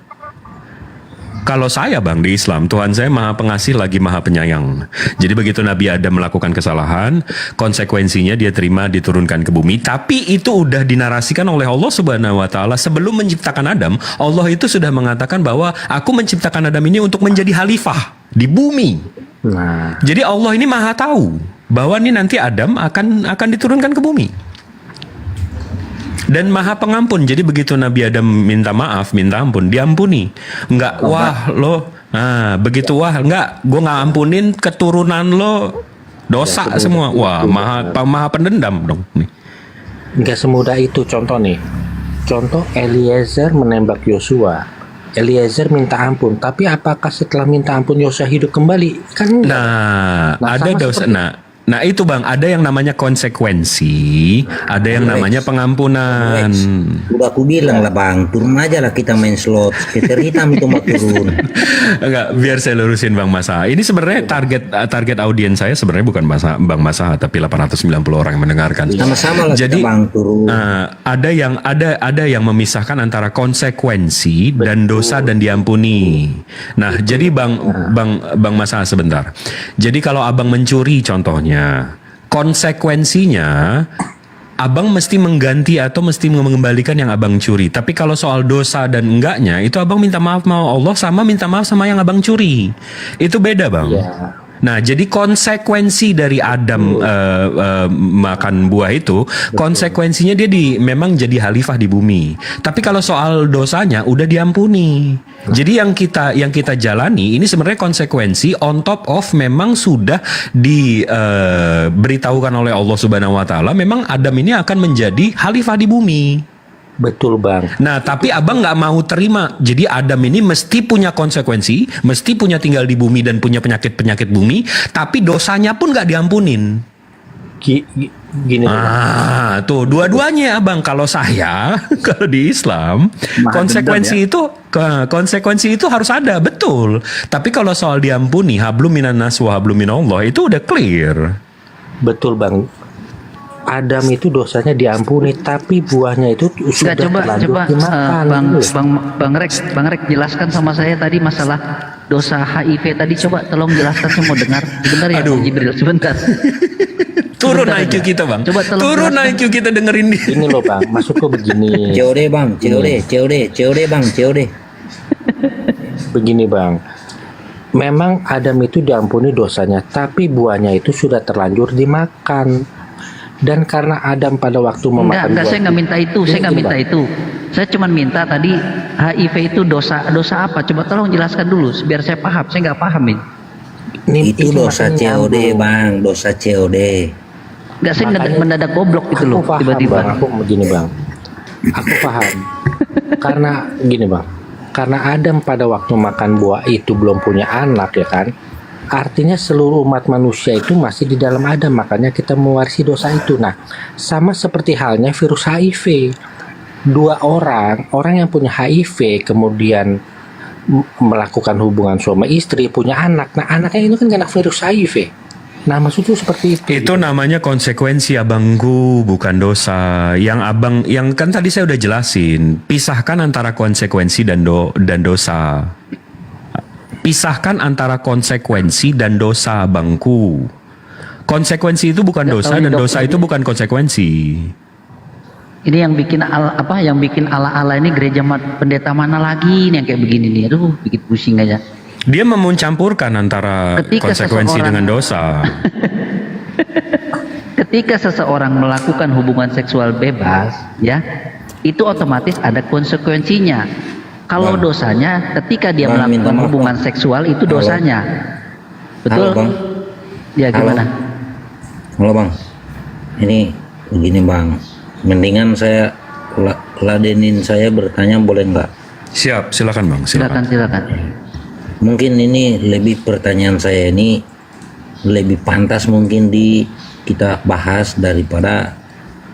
Kalau saya Bang di Islam, Tuhan saya maha pengasih lagi maha penyayang. Jadi begitu Nabi Adam melakukan kesalahan, konsekuensinya dia terima diturunkan ke bumi. Tapi itu udah dinarasikan oleh Allah Subhanahu Wa Taala sebelum menciptakan Adam. Allah itu sudah mengatakan bahwa aku menciptakan Adam ini untuk menjadi khalifah di bumi. Nah, Jadi Allah ini maha tahu bahwa ini nanti Adam akan diturunkan ke bumi. Dan maha pengampun. Jadi begitu Nabi Adam minta maaf, minta ampun, diampuni. Enggak, begitu enggak, gue nggak ampunin keturunan lo dosa semua. Wah, maha pendendam dong. Nih. nggak semudah itu. Contoh nih, contoh Eliezer menembak Yosua. Eliezer minta ampun, tapi apakah setelah minta ampun Yosua hidup kembali? Kan enggak. Ada sama dosa. seperti- Nah itu bang, ada yang namanya konsekuensi, ada yang namanya pengampunan. Udah aku bilang lah bang, turun aja lah kita main slot. Peter hitam itu mau turun. Enggak, biar saya lurusin Bang Masa. Ini sebenarnya target audiens saya sebenarnya bukan Bang Masa, tapi 890 orang yang mendengarkan. Sama-sama lah Jadi kita bang turun. ada yang memisahkan antara konsekuensi dan dosa dan diampuni. Nah, jadi Bang Masa sebentar. Jadi kalau abang mencuri contohnya, konsekuensinya abang mesti mengganti atau mesti mengembalikan yang abang curi. Tapi kalau soal dosa dan enggaknya, itu abang minta maaf sama Allah sama minta maaf sama yang abang curi. Itu beda bang. Nah, jadi konsekuensi dari Adam makan buah itu, konsekuensinya dia memang jadi khalifah di bumi. Tapi kalau soal dosanya udah diampuni. Jadi yang kita jalani ini sebenarnya konsekuensi on top of memang sudah diberitahukan oleh Allah Subhanahu wa taala, memang Adam ini akan menjadi khalifah di bumi. Betul bang. Nah, tapi abang nggak mau terima. Jadi Adam ini mesti punya konsekuensi, mesti punya tinggal di bumi dan punya penyakit bumi, tapi dosanya pun nggak diampunin. Gini. Tuh dua-duanya abang. Kalau saya, kalau di Islam, konsekuensi itu harus ada, betul. Tapi kalau soal diampuni, hablum minan nas wa hablum minallah, itu udah clear. Betul bang. Adam itu dosanya diampuni, tapi buahnya itu sudah terlanjur dimakan. Bang Rek jelaskan sama saya tadi masalah dosa HIV tadi, coba tolong jelaskan, saya mau dengar sebentar ya. Jibril sebentar. Turun IQ kita bang. Coba turun IQ kita dengerin dia. Ini loh bang, maksudku begini. COD bang, COD bang, COD. Begini bang, memang Adam itu diampuni dosanya, tapi buahnya itu sudah terlanjur dimakan. Dan karena Adam pada waktu memakan enggak, saya nggak minta itu, saya cuma minta tadi HIV itu dosa apa? Coba tolong jelaskan dulu, biar saya paham. Saya nggak paham ini. Itu dosa COD bang, dosa COD. Nggak, saya mendadak goblok gitu loh, tiba-tiba. Aku begini bang, aku paham. Karena gini bang, karena Adam pada waktu makan buah itu belum punya anak ya kan. Artinya seluruh umat manusia itu masih di dalam Adam, makanya kita mewarisi dosa itu. Nah, sama seperti halnya virus HIV. Dua orang yang punya HIV kemudian melakukan hubungan suami istri, punya anak. Nah, anaknya itu kan kena virus HIV. Nah, maksudku seperti itu. Itu namanya konsekuensi abangku, bukan dosa. Yang kan tadi saya udah jelasin, pisahkan antara konsekuensi dan dosa. Pisahkan antara konsekuensi dan dosa bangku. Konsekuensi itu bukan dosa dan dosa itu bukan konsekuensi. Ini yang bikin ala ini gereja pendeta mana lagi nih yang kayak begini nih. Aduh, bikin pusing aja. Dia mencampurkan antara konsekuensi dengan dosa. Ketika seseorang melakukan hubungan seksual bebas, ya, itu otomatis ada konsekuensinya. Kalau dosanya ketika dia melakukan hubungan seksual itu dosanya. Betul? Halo, bang. Ya gimana? Halo bang. Ini begini bang. Mendingan saya ladenin saya bertanya boleh nggak? Siap, silakan bang. Silakan. Mungkin ini lebih pertanyaan saya ini lebih pantas mungkin kita bahas daripada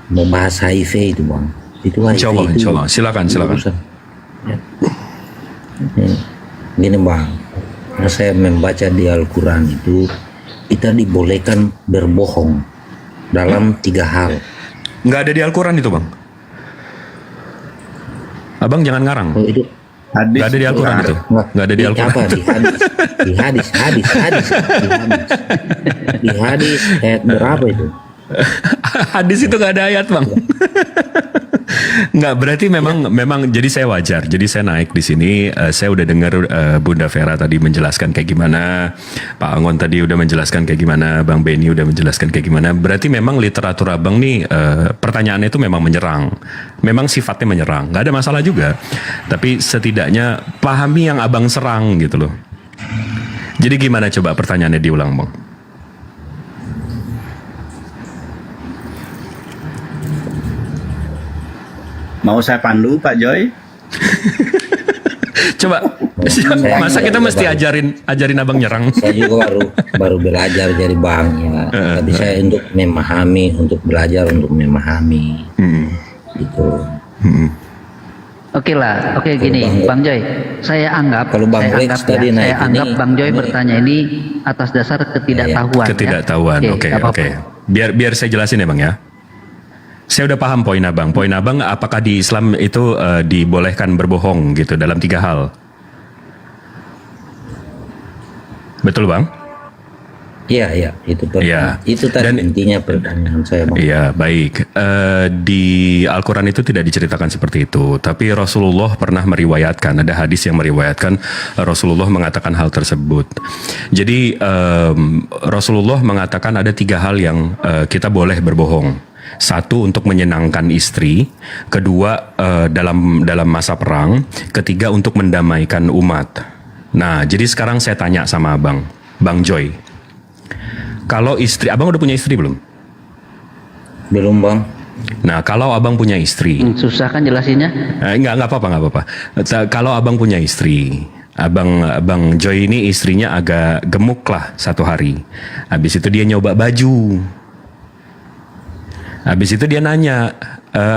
membahas HIV itu bang. Itu HIV Insya Allah. Silakan. Ya. Gini bang, saya membaca di Al-Quran itu kita dibolehkan berbohong dalam 3 hal. Nggak ada di Al-Quran itu bang. Abang jangan ngarang. Oh, itu nggak ada di Al-Quran itu. Nggak ada di Al-Quran. Di hadis. Di hadis ayat berapa itu? Hadis itu nggak ada ayat bang. Nggak, berarti memang jadi saya wajar. Jadi saya naik di sini, saya udah dengar Bunda Vera tadi menjelaskan kayak gimana, Pak Angon tadi udah menjelaskan kayak gimana, Bang Benny udah menjelaskan kayak gimana. Berarti memang literatur abang nih pertanyaannya itu memang menyerang, memang sifatnya menyerang. Nggak ada masalah juga. Tapi setidaknya pahami yang abang serang gitu loh. Jadi gimana coba pertanyaannya diulang bang? Mau saya pandu Pak Joy? Coba Masa kita mesti ajarin abang nyerang? Saya juga baru belajar jadi bang ya. Tapi saya untuk memahami, untuk belajar untuk memahami. Gitu. Oke lah, oke gini, Bang Joy, saya anggap, Kalau Bang saya Rex anggap, tadi ya, naik saya anggap ini- Bang Joy bertanya ini atas dasar ketidaktahuan. Ketidaktahuan. Ya? Oke, nggak apa-apa. oke. Biar saya jelasin ya bang ya. Saya udah paham poin abang. Poin abang, apakah di Islam itu dibolehkan berbohong gitu dalam 3 hal? Betul bang? Iya, itu Iya. itu tadi Dan- intinya pertanyaan saya bang. Iya, baik. Di Al-Quran itu tidak diceritakan seperti itu. Tapi Rasulullah pernah meriwayatkan, ada hadis yang meriwayatkan Rasulullah mengatakan hal tersebut. Jadi Rasulullah mengatakan ada 3 hal yang kita boleh berbohong. 1 untuk menyenangkan istri, 2 dalam masa perang, 3 untuk mendamaikan umat. Nah, jadi sekarang saya tanya sama abang, Bang Joy. Kalau istri, abang udah punya istri belum? Belum bang. Nah, kalau abang punya istri, Susah kan jelasinnya? nggak apa-apa. Kalau abang punya istri, abang Joy ini istrinya agak gemuk lah 1 hari. Habis itu dia nyoba baju. Habis itu dia nanya,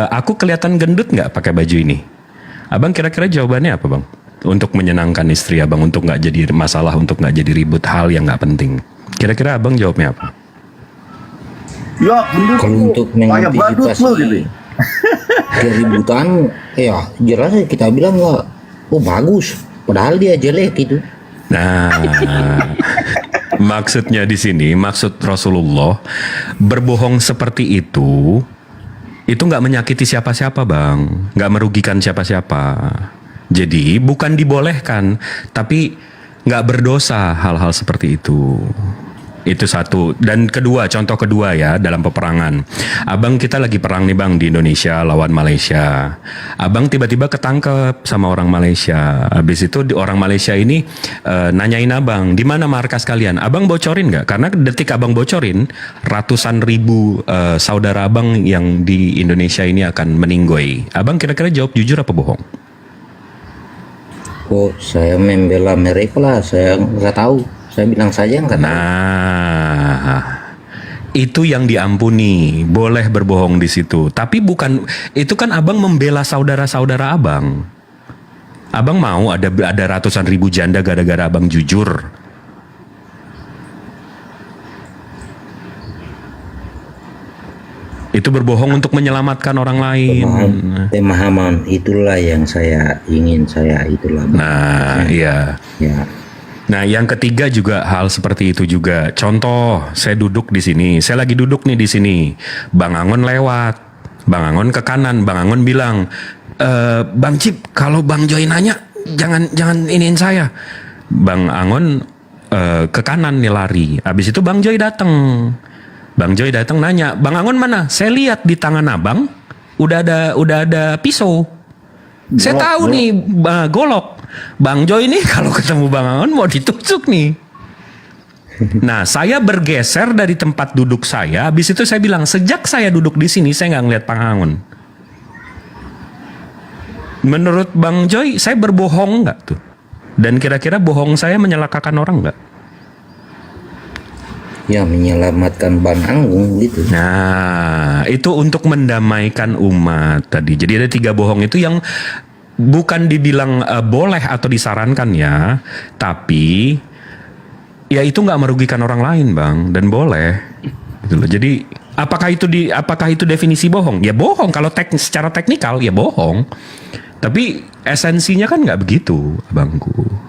aku kelihatan gendut nggak pakai baju ini? Abang kira-kira jawabannya apa bang? Untuk menyenangkan istri abang, untuk nggak jadi masalah, untuk nggak jadi ribut hal yang nggak penting. Kira-kira abang jawabnya apa? Ya, Kalau untuk kayak badut lo gitu. mengantisipasi keributan, ya jelas kita bilang nggak, oh bagus, padahal dia jelek itu. Nah, maksudnya di sini, maksud Rasulullah berbohong seperti itu nggak menyakiti siapa-siapa bang, nggak merugikan siapa-siapa. Jadi bukan dibolehkan, tapi nggak berdosa hal-hal seperti itu. Itu 1. Dan contoh kedua ya, dalam peperangan. Abang kita lagi perang nih bang di Indonesia lawan Malaysia. Abang tiba-tiba ketangkep sama orang Malaysia. Habis itu orang Malaysia ini nanyain abang, di mana markas kalian? Abang bocorin nggak? Karena detik abang bocorin, ratusan ribu saudara abang yang di Indonesia ini akan meninggoy. Abang kira-kira jawab jujur apa bohong? Oh, saya membela mereka lah, saya nggak tahu. Saya bilang saja nggak tahu. Nah, itu yang diampuni, boleh berbohong di situ. Tapi bukan, itu kan abang membela saudara-saudara abang. Abang mau ada ratusan ribu janda gara-gara abang jujur. Itu berbohong untuk menyelamatkan orang lain. Pemahaman itulah yang saya ingin, itulah. Nah, iya. Ya. Nah, yang ketiga juga hal seperti itu juga. Contoh, saya duduk di sini. Saya lagi duduk nih di sini. Bang Angon lewat. Bang Angon ke kanan. Bang Angon bilang, Bang Cip, kalau Bang Joy nanya, jangan iniin saya. Bang Angon ke kanan nih lari. Habis itu Bang Joy datang. Bang Joy datang nanya, Bang Angon mana? Saya lihat di tangan abang udah ada pisau. Saya tahu nih golok. Bang Joy ini kalau ketemu Bang Angon mau ditusuk nih. Nah, saya bergeser dari tempat duduk saya. Habis itu saya bilang, sejak saya duduk di sini saya nggak ngeliat Bang Angon. Menurut Bang Joy, saya berbohong nggak tuh? Dan kira-kira bohong saya menyelakakan orang nggak? Ya, menyelamatkan Bang Anggung gitu. Nah, itu untuk mendamaikan umat tadi. Jadi ada 3 bohong itu yang bukan dibilang boleh atau disarankan ya, tapi ya itu nggak merugikan orang lain bang, dan boleh. Gitu loh. Jadi apakah itu definisi bohong? Ya bohong kalau secara teknikal ya bohong. Tapi esensinya kan nggak begitu, abangku.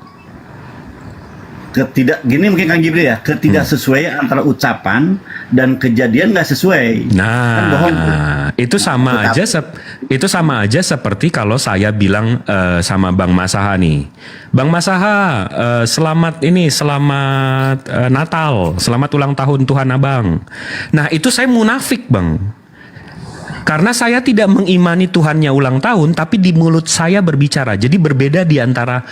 Gini mungkin Kang Jibril ya, ketidaksesuaian antara ucapan dan kejadian nggak sesuai. Kan bohong tuh. Itu sama aja seperti kalau saya bilang sama Bang Masaha nih, Bang Masaha, selamat Natal, selamat ulang tahun Tuhan Abang. Nah itu saya munafik bang. Karena saya tidak mengimani Tuhannya ulang tahun, tapi di mulut saya berbicara. Jadi berbeda di antara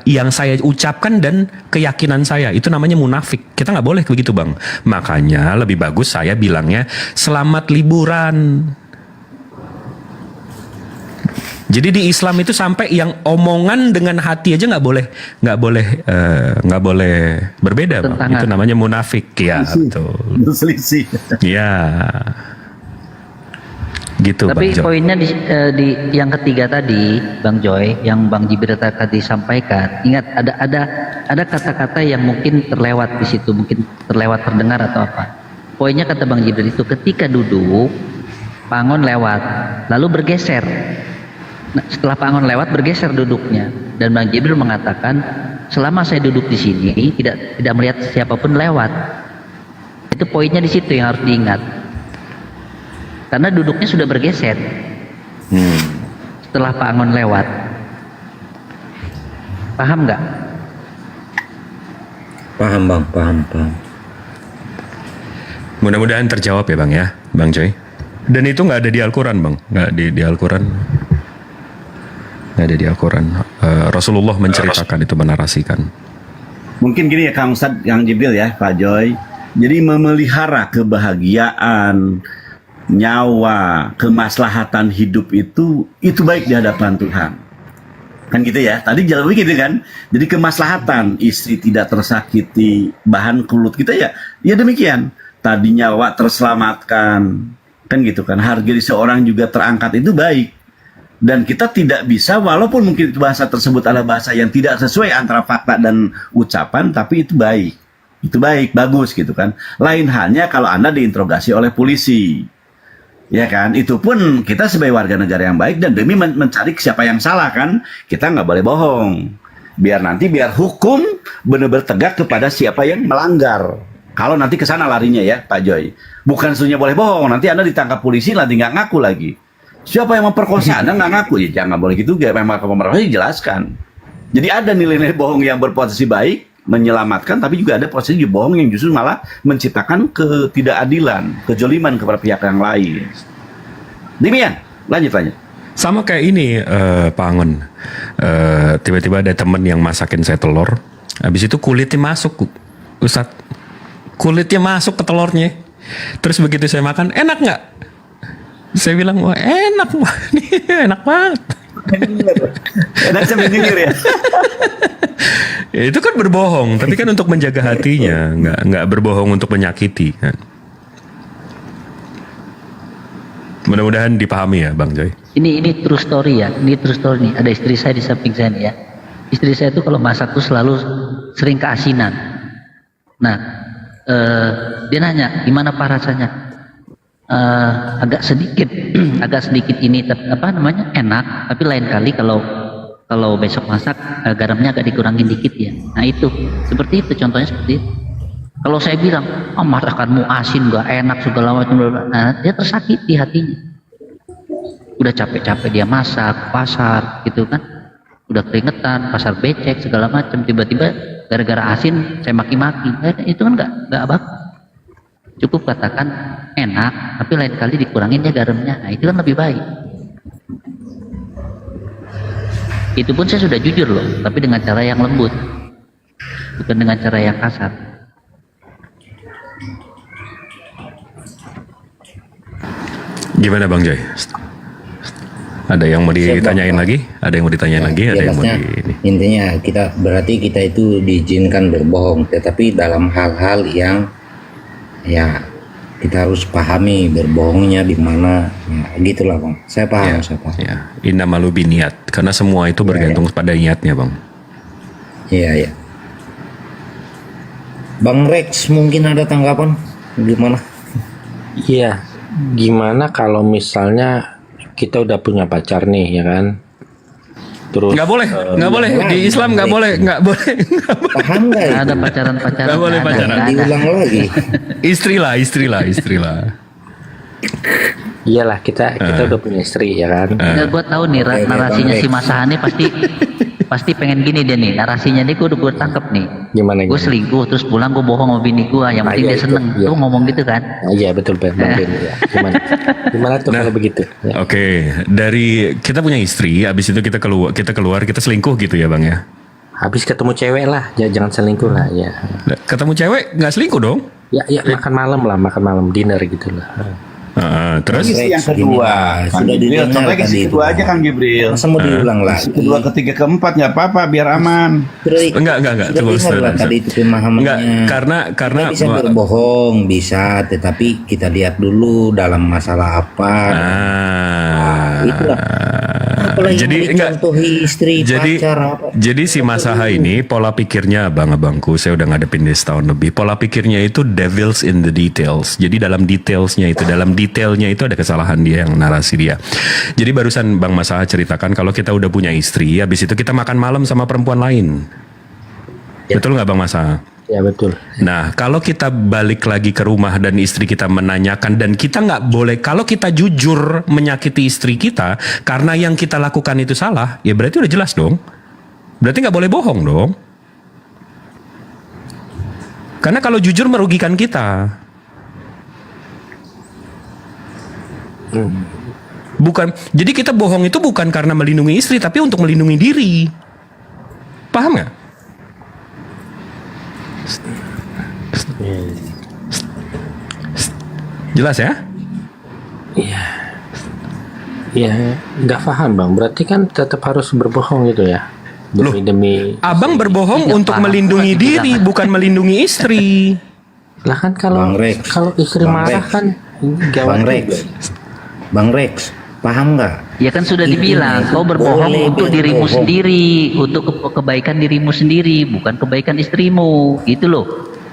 yang saya ucapkan dan keyakinan saya. Itu namanya munafik. Kita nggak boleh begitu bang. Makanya lebih bagus saya bilangnya selamat liburan. Jadi di Islam itu sampai yang omongan dengan hati aja nggak boleh berbeda, Bang. Tentangan. Itu namanya munafik, ya betul. Itu selisih. Ya, gitu, Tapi Bang Joy. poinnya di yang ketiga tadi, Bang Joy, yang Bang Jibril tadi sampaikan. Ingat ada kata-kata yang mungkin terlewat di situ, mungkin terlewat terdengar atau apa. Poinnya kata Bang Jibril itu ketika duduk, Pangon lewat, lalu bergeser. Nah, setelah Pangon lewat bergeser duduknya, dan Bang Jibril mengatakan selama saya duduk di sini tidak melihat siapapun lewat. Itu poinnya di situ yang harus diingat. Karena duduknya sudah bergeser setelah Pak Angon lewat. Paham nggak? Paham Bang, paham. Mudah-mudahan terjawab ya, Bang, ya, Bang Joy. Dan itu nggak ada di Al-Quran, Bang. Nggak di Al-Quran. Nggak ada di Al-Quran. Rasulullah menceritakan itu, menarasikan. Mungkin gini ya Kang Ustadz, Kang Jibril ya, Pak Joy. Jadi memelihara kebahagiaan, nyawa, kemaslahatan hidup itu baik di hadapan Tuhan. Kan gitu ya. Tadi jalan begitu kan. Jadi kemaslahatan, istri tidak tersakiti, bahan kulut kita ya demikian. Tadi nyawa terselamatkan. Kan gitu kan. Harga diri seorang juga terangkat, itu baik. Dan kita tidak bisa, walaupun mungkin bahasa tersebut adalah bahasa yang tidak sesuai antara fakta dan ucapan, tapi itu baik. Itu baik, bagus gitu kan. Lain halnya kalau Anda diinterogasi oleh polisi. Ya kan, itu pun kita sebagai warga negara yang baik dan demi mencari siapa yang salah kan, kita nggak boleh bohong. Biar hukum benar-benar tegak kepada siapa yang melanggar. Kalau nanti ke sana larinya ya Pak Joy. Bukan sebenarnya boleh bohong, nanti Anda ditangkap polisi nanti nggak ngaku lagi. Siapa yang memperkosa Anda nggak ngaku, ya jangan boleh gitu. Memang pemerintah jelaskan. Jadi ada nilai-nilai bohong yang berpotensi baik, menyelamatkan, tapi juga ada posisi bohong yang justru malah menciptakan ketidakadilan, kejoliman kepada pihak yang lain. Demikian, lanjut. Sama kayak ini, Pak Angon. Tiba-tiba ada temen yang masakin saya telur, habis itu kulitnya masuk, Ustadz. Kulitnya masuk ke telurnya. Terus begitu saya makan, enak nggak? Saya bilang, wah enak, enak banget. Enak sampai nyengir ya. Ya, itu kan berbohong, tapi kan untuk menjaga hatinya, nggak berbohong untuk menyakiti kan. Mudah-mudahan dipahami ya, Bang Joy. Ini true story ya. Ini true story nih. Ada istri saya di samping saya nih ya. Istri saya itu kalau masak tuh selalu sering keasinan. Nah, dia nanya, gimana Pak rasanya? Agak sedikit ini enak, tapi lain kali kalau besok masak garamnya agak dikurangin dikit ya. Nah itu seperti itu, contohnya seperti itu. Kalau saya bilang, masakanmu asin gak enak segala macam, nah dia tersakiti hatinya. Udah capek-capek dia masak pasar gitu kan, udah keringetan, pasar becek segala macam, tiba-tiba gara-gara asin saya maki-maki, itu kan nggak bagus. Cukup katakan enak, tapi lain kali dikurangin ya garamnya. Nah itu kan lebih baik. Itu pun saya sudah jujur loh, tapi dengan cara yang lembut, bukan dengan cara yang kasar. Gimana Bang Joy? Ada yang mau ditanyain lagi? Ada yang mau ditanyain lagi? Ada yang mau ini? Intinya kita itu diizinkan berbohong, tetapi dalam hal-hal yang ya kita harus pahami berbohongnya di mana, ya, gitulah Bang. Saya paham. Ya, innamal binniat, karena semua itu bergantung pada niatnya, Bang. Iya. Bang Rex mungkin ada tanggapan gimana? Iya, gimana kalau misalnya kita udah punya pacar nih, ya kan? Terus nggak boleh di Islam nggak boleh. Paham nggak? Ada pacaran-pacaran. Nggak boleh pacaran. Diulang lagi. Istri lah. Iyalah kita udah punya istri, ya kan? Nggak, gue tahu nih narasinya si Mas Hani pasti pengen gini dia nih, narasinya dia gue tangkep nih. Gimana? Gue selingkuh terus pulang gue bohong sama bini gue, yang penting dia seneng. Tuh ngomong gitu kan? Iya betul Bang Ben. Ya. Gimana tuh kalau begitu? Ya. Oke, dari kita punya istri, abis itu kita keluar kita selingkuh gitu ya Bang ya? Habis ketemu cewek lah, jangan selingkuh lah ya. Ketemu cewek nggak selingkuh dong? Ya makan malam dinner gitu lah. Terus Ini yang Rex, kedua, gini, Kang sudah Gibril. didengar Contohnya tadi sisi itu, kedua Bang. aja Kang Gibril. Masa mau diulang Sisi lagi? kedua, ketiga, keempat nggak apa-apa, biar aman. Enggak. enggak Sudah tunggu dengar lah sebentar. tadi itu pemahamannya. Enggak, karena Kita bisa berbohong, bisa, tetapi kita lihat dulu dalam masalah apa. Itulah. Apalagi jadi mau enggak dicontohi istri, pacar apa. jadi si Mas Aha ini pola pikirnya abang-abangku, saya udah ngadepin dia setahun lebih. Pola pikirnya itu devils in the details. Jadi dalam detailnya itu ada kesalahan dia, yang narasi dia. Jadi barusan Bang Mas Aha ceritakan kalau kita udah punya istri, habis itu kita makan malam sama perempuan lain. Betul nggak Bang Mas Aha? Ya betul. Nah, kalau kita balik lagi ke rumah dan istri kita menanyakan, dan kita nggak boleh, kalau kita jujur menyakiti istri kita karena yang kita lakukan itu salah, ya berarti udah jelas dong. Berarti nggak boleh bohong dong. Karena kalau jujur merugikan kita. Bukan, jadi kita bohong itu bukan karena melindungi istri, tapi untuk melindungi diri. Paham nggak? Jelas ya? Ya, nggak paham Bang. Berarti kan tetap harus berbohong gitu ya. Demi Abang berbohong Tidak untuk paham. melindungi Tidak diri, paham. bukan melindungi istri. Lah kan Bang Rex. kalau istri Bang marah Rex. kan gawat Bang juga. Rex, Bang Rex, paham nggak? Ya kan sudah Itu dibilang, itu kau berbohong boleh untuk dirimu berbohong. sendiri, untuk kebaikan dirimu sendiri, bukan kebaikan istrimu, gitu loh.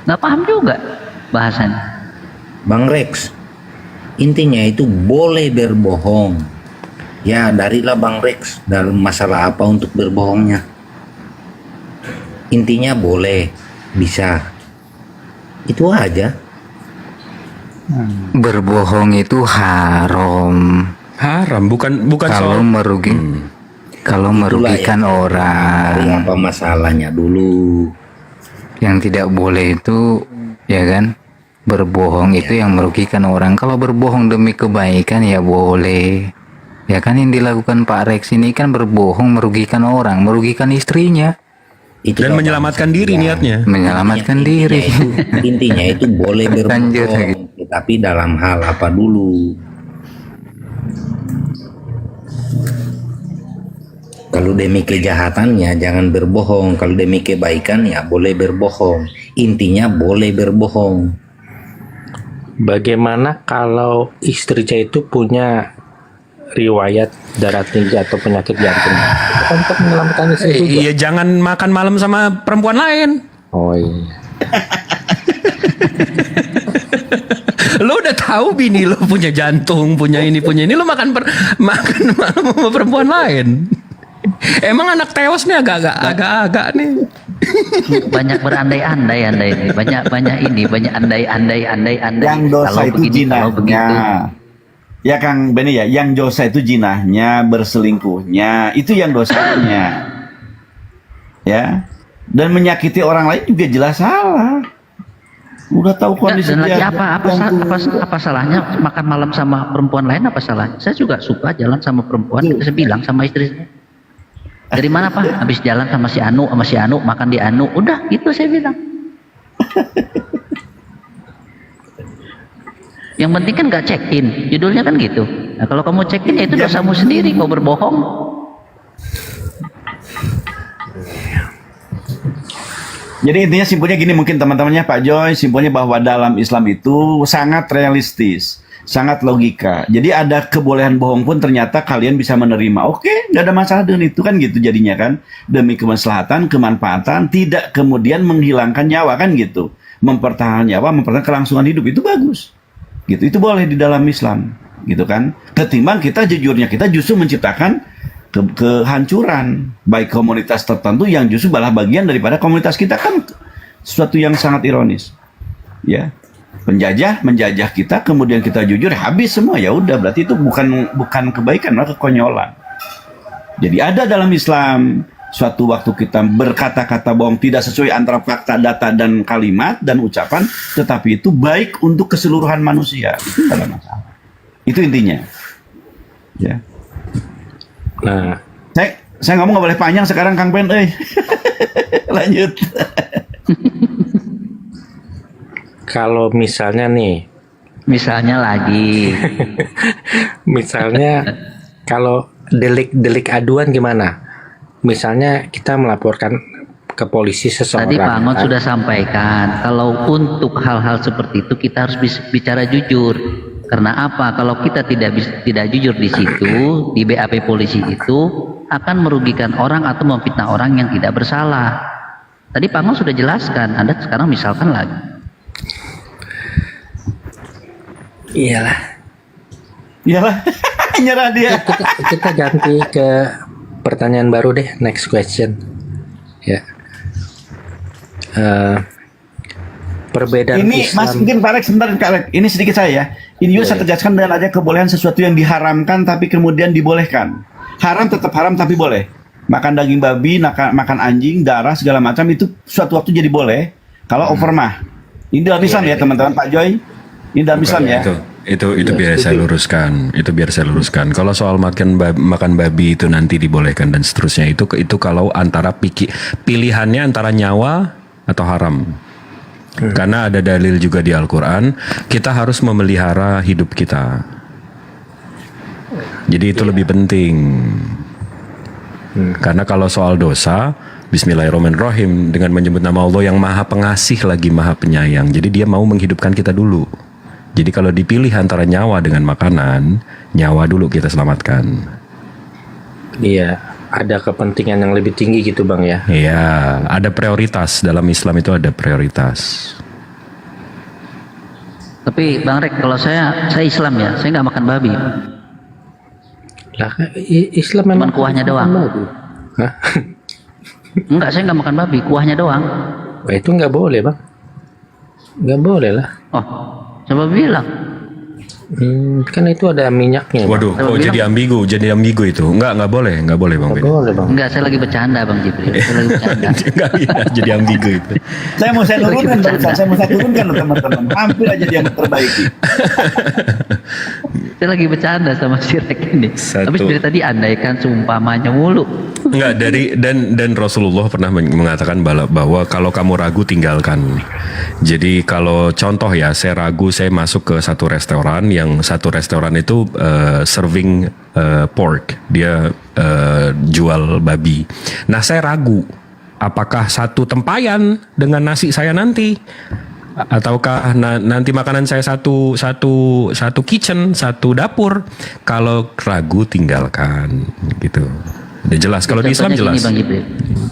Nggak paham juga bahasannya. Bang Rex, intinya itu boleh berbohong. Ya, darilah Bang Rex dalam masalah apa untuk berbohongnya. Intinya boleh, bisa. Itu aja. Berbohong itu haram. Haram, bukan Kalau soal kalau merugikan Dari orang. apa masalahnya dulu. Yang tidak boleh itu, ya kan? Berbohong itu yang merugikan orang. Kalau berbohong demi kebaikan ya boleh. Ya kan yang dilakukan Pak Rex ini kan berbohong merugikan orang, merugikan istrinya, Itu dan menyelamatkan diri niatnya. menyelamatkan diri. Intinya itu boleh Lanjut lagi. berbohong, tetapi dalam hal apa dulu? Kalau demi kejahatannya jangan berbohong, kalau demi kebaikan ya boleh berbohong. Intinya boleh berbohong. Bagaimana kalau istrinya itu punya riwayat darah tinggi atau penyakit jantung? Itu kan untuk menyelamatkan istri juga. Iya, jangan makan malam sama perempuan lain. Oh iya. Lo udah tahu bini lo punya jantung, punya ini, lo makan malam sama perempuan lain. Emang anak tewas nih agak-agak nih. Banyak berandai-andai ini, banyak andai. Yang dosa Kalau itu begini, kalau begitu. jinahnya. Ya Kang Beni ya, yang dosa itu jinahnya, berselingkuhnya, itu yang dosanya. Ya. Dan menyakiti orang lain juga jelas salah. Udah tahu kondisi Dan lagi dia. apa salahnya makan malam sama perempuan lain, apa salahnya? Saya juga suka jalan sama perempuan. Saya bilang sama istri saya, dari mana Pak? Habis jalan sama si Anu, makan di Anu. Udah gitu saya bilang. Yang penting kan nggak check in, judulnya kan gitu. Nah kalau kamu check in ya itu dosamu sendiri, kau berbohong. Jadi intinya simpulnya gini mungkin teman-temannya Pak Joy, simpulnya bahwa dalam Islam itu sangat realistis, sangat logika. Jadi ada kebolehan bohong pun ternyata kalian bisa menerima. Oke, nggak ada masalah dengan itu kan gitu jadinya kan. Demi kemaslahatan, kemanfaatan, tidak kemudian menghilangkan nyawa kan gitu. Mempertahankan nyawa, mempertahankan kelangsungan hidup itu bagus. Gitu, itu boleh di dalam Islam, gitu kan. Ketimbang kita jujurnya kita justru menciptakan kehancuran baik komunitas tertentu yang justru malah bagian daripada komunitas kita, kan sesuatu yang sangat ironis. Ya. Penjajah menjajah kita, kemudian kita jujur habis semua, ya udah berarti itu bukan kebaikan, malah kekonyolan. Jadi ada dalam Islam suatu waktu kita berkata-kata bohong tidak sesuai antara fakta, data dan kalimat dan ucapan, tetapi itu baik untuk keseluruhan manusia. Itu tidak ada masalah. Itu intinya. Ya. Nah, Saya ngomong nggak boleh panjang sekarang Kang Ben, lanjut. kalau misalnya nih Misalnya lagi. Misalnya kalau delik aduan gimana? Misalnya kita melaporkan ke polisi seseorang. Tadi Pak Angon kan? sudah sampaikan kalau untuk hal-hal seperti itu kita harus bicara jujur. Karena apa? Kalau kita tidak jujur di situ, di BAP polisi itu akan merugikan orang atau memfitnah orang yang tidak bersalah. Tadi Pak Angon sudah jelaskan. Anda sekarang misalkan lagi. Iyalah. Nyerah dia. Kita ganti ke pertanyaan baru deh. Next question. Ya. Perbedaan Ini Islam. Mas mungkin Pak Rex, sebentar Kak Rex. Ini sedikit saya ya. Ini juga saya tegaskan dengan aja kebolehan sesuatu yang diharamkan tapi kemudian dibolehkan. Haram tetap haram tapi boleh. Makan daging babi, makan anjing, darah segala macam itu suatu waktu jadi boleh. Kalau over mah. Ini dalam Islam ya teman-teman, Pak Joy. Ini dalam Islam ya. Itu biar saya luruskan. Itu biar saya luruskan. Kalau soal makan babi itu nanti dibolehkan dan seterusnya itu kalau antara pilihannya antara nyawa atau haram. Karena ada dalil juga di Al-Quran, kita harus memelihara hidup kita. Jadi itu lebih penting. Karena kalau soal dosa, Bismillahirrahmanirrahim, dengan menyebut nama Allah yang Maha Pengasih lagi Maha Penyayang. Jadi dia mau menghidupkan kita dulu. Jadi kalau dipilih antara nyawa dengan makanan, nyawa dulu kita selamatkan. Iya, ada kepentingan yang lebih tinggi gitu Bang ya. Iya, ada prioritas. Dalam Islam itu ada prioritas. Tapi Bang Rek, kalau saya Islam ya, saya nggak makan babi. Lah Islam memang kuahnya doang. babi. Hah? Enggak, saya nggak makan babi, kuahnya doang. Wah, itu nggak boleh Bang. Nggak boleh lah. Oh, coba bilang. Kan itu ada minyaknya. Bang. Waduh, kok jadi ambigu itu. Nggak boleh Bang. Nggak boleh Bang. Enggak, saya lagi bercanda Bang Jibril. Saya lagi bercanda. Nggak, iya, jadi ambigu itu. Saya mau turunkan barusan, saya mau turunkan loh teman-teman. Hampir aja dia memperbaiki. Saya lagi bercanda sama si Rek ini. Satu. Tapi dari tadi andaikan seumpamanya mulu. Enggak, dan Rasulullah pernah mengatakan bahwa kalau kamu ragu tinggalkan. Jadi kalau contoh ya, saya ragu saya masuk ke satu restoran yang satu restoran itu serving pork, dia jual babi. Nah saya ragu apakah satu tempayan dengan nasi saya nanti, ataukah nanti makanan saya satu kitchen, satu dapur. Kalau ragu tinggalkan gitu. Udah jelas. Kalau di Islam Contohnya jelas. gini, Bang Jibril.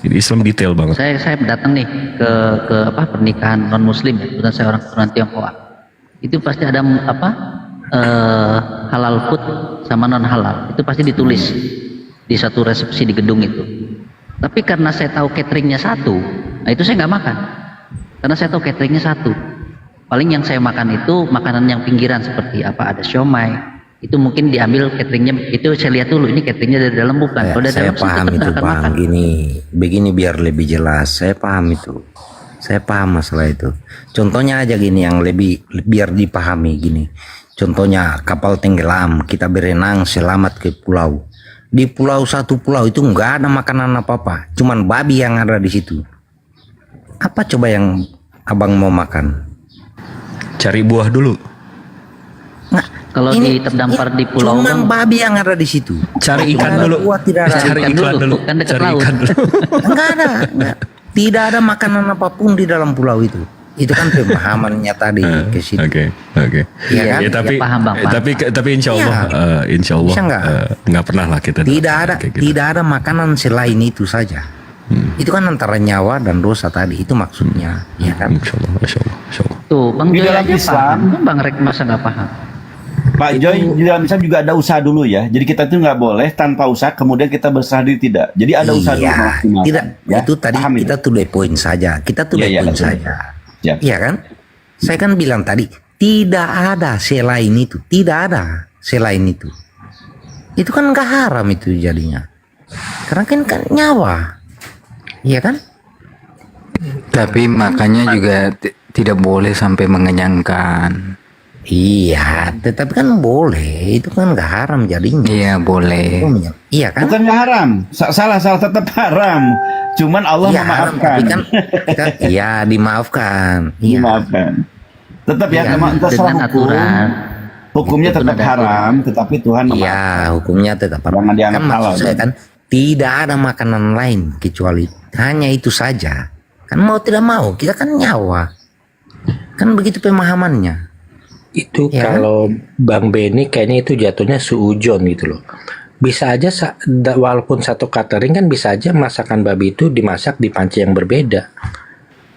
Di Islam detail banget. Saya datang nih ke pernikahan non muslim ya, kebetulan saya orang keturunan Tionghoa. Itu pasti ada halal food sama non halal. Itu pasti ditulis di satu resepsi di gedung itu. Tapi karena saya tahu cateringnya satu, nah itu saya nggak makan. Karena saya tahu cateringnya satu. Paling yang saya makan itu makanan yang pinggiran seperti apa, ada siomay. Itu mungkin diambil cateringnya, itu saya lihat dulu ini cateringnya dari dalam bukan. Kalau dari Saya dalam paham tetap itu akan Bang. makan. Begini biar lebih jelas. Saya paham itu. Saya paham masalah itu. Contohnya aja gini yang lebih biar dipahami gini. Contohnya kapal tenggelam, kita berenang selamat ke pulau. Di satu pulau itu nggak ada makanan apa-apa, cuman babi yang ada di situ. Apa coba yang abang mau makan? Cari buah dulu. Nah, Kalau terdampar di pulau cuman Bang, babi yang ada di situ. Cari ikan Tidak ada dulu. buah, tidak ada. Cari ikan dulu. Kan dekat Cari laut. ikan dulu. Enggak ada. Enggak. Tidak ada makanan apapun di dalam pulau itu. Itu kan pemahamannya tadi ke situ. Oke. Iya kan? Ya, tapi Ya, paham, Bang, paham. tapi insya Allah, Bisa nggak? nggak pernah lah kita. Tidak ada makanan selain itu saja. Itu kan antara nyawa dan dosa tadi, itu maksudnya, ya kan? Insya Allah. tuh Bang Di Joy dalam aja Islam, paham. Bang Rek masa nggak paham? Pak Joy, di dalam Islam juga ada usaha dulu ya. Jadi kita tuh nggak boleh tanpa usaha kemudian kita berserah diri, tidak. Jadi ada usaha dulu. Iya, maksimal. tidak. Ya, Itu tadi paham kita tuh poin saja. Kita tuh Iya, poin betul. saja. Ya. Iya kan? Saya kan bilang tadi tidak ada selain itu, tidak ada selain itu. Itu kan nggak haram itu jadinya. Karena kan nyawa, iya kan? Tapi makanya juga tidak boleh sampai mengenyangkan. Iya, tetapi kan boleh. Itu kan nggak haram jadinya. Iya boleh. Iya kan? Bukan nggak haram, salah tetap haram. Cuman Allah Iya haram, memaafkan. tapi kan kita, iya dimaafkan. Iya. Dimaafkan. Tetap ya, Iya. terserah dengan hukum. aturan. Hukumnya Itu tetap ada haram, tetapi Tuhan Iya, hukumnya tetap haram. Jangan dianggap Kan maksud halal. saya kan tidak ada makanan lain kecuali hanya itu saja. Kan mau tidak mau kita kan nyawa. Kan begitu pemahamannya. Itu Ya kan? kalau Bang Benny kayaknya itu jatuhnya suujon gitu loh. Bisa aja walaupun satu catering kan bisa aja masakan babi itu dimasak di panci yang berbeda.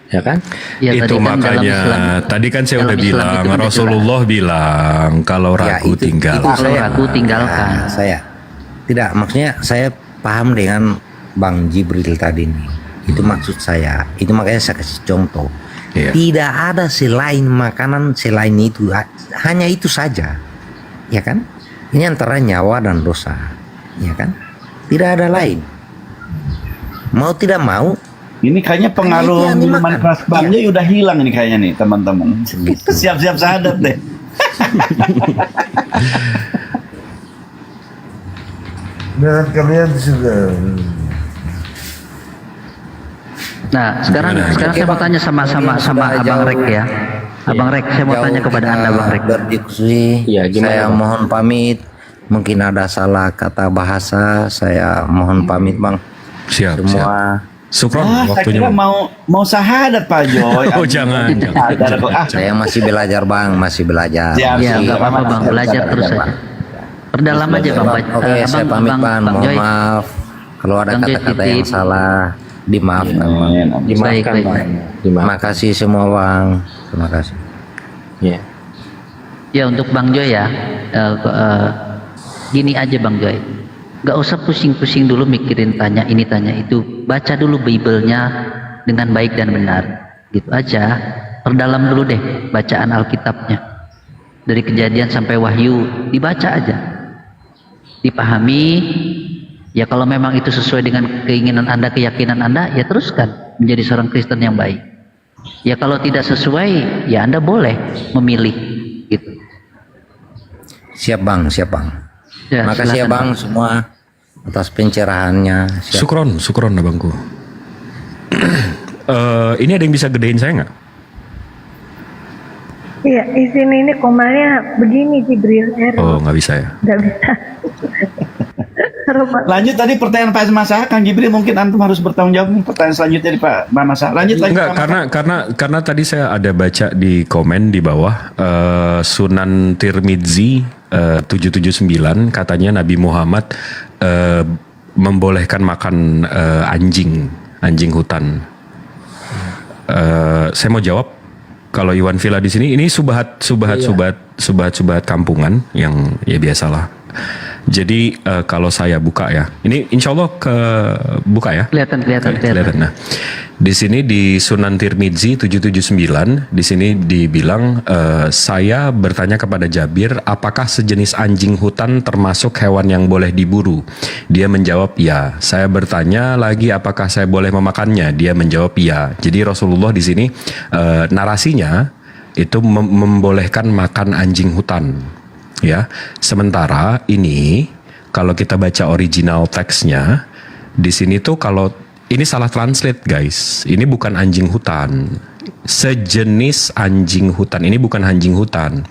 Ya kan? Ya, Itu tadi kan dalam makanya Islam, tadi kan saya dalam udah Islam bilang itu udah Rasulullah bilang kalau Ya, ragu tinggal. Kalau ragu tinggalkan. Nah, saya tidak, maksudnya saya paham dengan Bang Jibril tadi nih. Itu maksud saya. Itu makanya saya kasih contoh. Iya. Tidak ada selain makanan selain itu, hanya itu saja. Ya kan? Ini antara nyawa dan dosa. Ya kan? Tidak ada lain. Mau tidak mau Ini kayaknya pengaruh Hanya itu yang minuman dimakan. keras Bangnya udah hilang nih kayaknya nih teman-teman. Gitu. Siap-siap sadat deh. dan kalian sudah Nah, sekarang saya mau tanya sama Abang Rek ya. Abang Rek, saya mau tanya kepada Anda, Bang Rek. berdiskusi. Ya, gimana, Saya Bang? mohon pamit. Mungkin ada salah kata bahasa. Saya mohon pamit, Bang. Siap, siap. Semua. Sukron, Saya waktunya. kira mau sahadat Pak Joy. Oh, jangan. Sadar kok. Saya masih belajar, Bang. Masih belajar. Siap, Ya, siap. nggak apa-apa Bang, belajar terus Bang. saja. Perdalam aja Bang. Oke, saya pamit, Bang. Bang Mohon Joy. maaf. Kalau ada Bang Joy kata-kata titip. yang salah, dimaafkan, Bang. Dimaafkan, Baik, Bang. baik. Terima Dimaafkan. kasih semua, Bang. Terima kasih. Ya. Ya untuk Bang Joy ya, gini aja Bang Joy, nggak usah pusing-pusing dulu mikirin tanya ini tanya itu, baca dulu Bible-nya dengan baik dan benar, gitu aja. Perdalam dulu deh bacaan Alkitabnya, dari Kejadian sampai Wahyu, dibaca aja, dipahami. Ya kalau memang itu sesuai dengan keinginan Anda, keyakinan Anda, ya teruskan menjadi seorang Kristen yang baik. Ya kalau tidak sesuai, ya Anda boleh memilih, gitu. Siap, Bang. Siap, Bang. Ya, Makasih ya, silakan, Bang, semua atas pencerahannya. Siap. Sukron abangku. Ini ada yang bisa gedein saya nggak? Iya, izin ini komalnya begini Jibril. Oh, nggak bisa ya. Nggak bisa. Rumah. Lanjut tadi pertanyaan Pak Masa, Kang Jibril mungkin antum harus bertanggung jawab nih pertanyaan selanjutnya di Pak Masa. Lanjut lagi. Enggak, Pak Masa. karena tadi saya ada baca di komen di bawah Sunan Tirmidzi 779 katanya Nabi Muhammad membolehkan makan anjing hutan. Saya mau jawab kalau Iwan Villa di sini ini subhat kampungan yang ya biasalah. Jadi kalau saya buka ya, ini insya Allah buka ya. Kelihatan. Nah, di sini di Sunan Tirmidzi 779 di sini dibilang saya bertanya kepada Jabir, apakah sejenis anjing hutan termasuk hewan yang boleh diburu? Dia menjawab ya. Saya bertanya lagi apakah saya boleh memakannya? Dia menjawab ya. Jadi Rasulullah di sini narasinya itu membolehkan makan anjing hutan. Ya, sementara ini kalau kita baca original teksnya di sini tuh kalau ini salah translate guys, ini bukan anjing hutan, sejenis anjing hutan, ini bukan anjing hutan.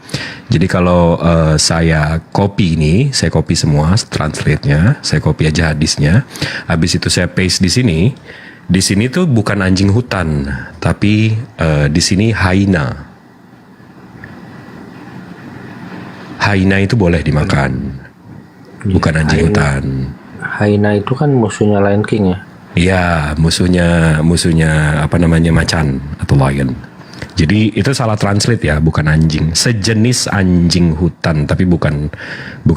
Jadi kalau saya copy ini, saya copy semua translate-nya, saya copy aja hadisnya, habis itu saya paste di sini tuh bukan anjing hutan, tapi di sini hyena. Hyena itu boleh dimakan, bukan anjing hutan. Hyena itu kan musuhnya Lion King ya. Iya, musuhnya apa namanya, macan atau lion. Jadi itu salah translate ya, bukan anjing. Sejenis anjing hutan, tapi bukan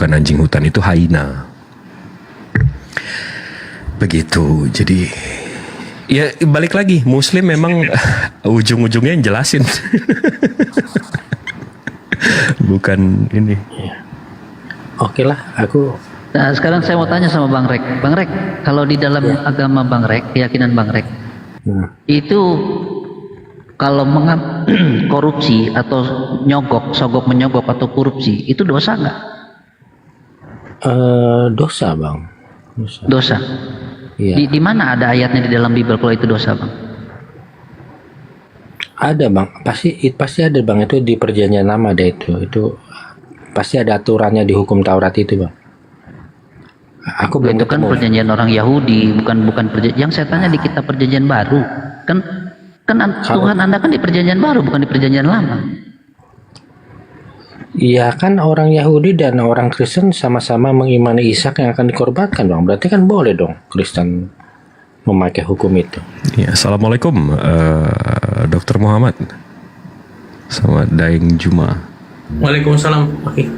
anjing hutan, itu hyena. Begitu. Jadi ya balik lagi, Muslim memang ujung-ujungnya yang jelasin. Bukan ini. Oke lah, aku Nah sekarang saya mau tanya sama Bang Rek. Bang Rek, kalau di dalam agama Bang Rek, keyakinan Bang Rek, itu kalau korupsi atau sogok menyogok atau korupsi, itu dosa nggak? dosa Bang. Dosa. Iya. Di mana ada ayatnya di dalam Bible kalau itu dosa Bang? Ada bang, pasti ada bang, itu di perjanjian lama deh itu pasti ada aturannya di hukum Taurat itu bang. Aku belum Itu kan ketemu. perjanjian orang Yahudi, bukan perjanjian. Yang saya tanya di kitab perjanjian baru. Kan Tuhan Anda kan di perjanjian baru, bukan di perjanjian lama. Iya kan orang Yahudi dan orang Kristen sama-sama mengimani Ishak yang akan dikorbankan bang. Berarti kan boleh dong Kristen memakai hukum itu. Ya, Assalamualaikum, Dr. Muhammad. Selamat Daeng Juma. Waalaikumsalam. Oke.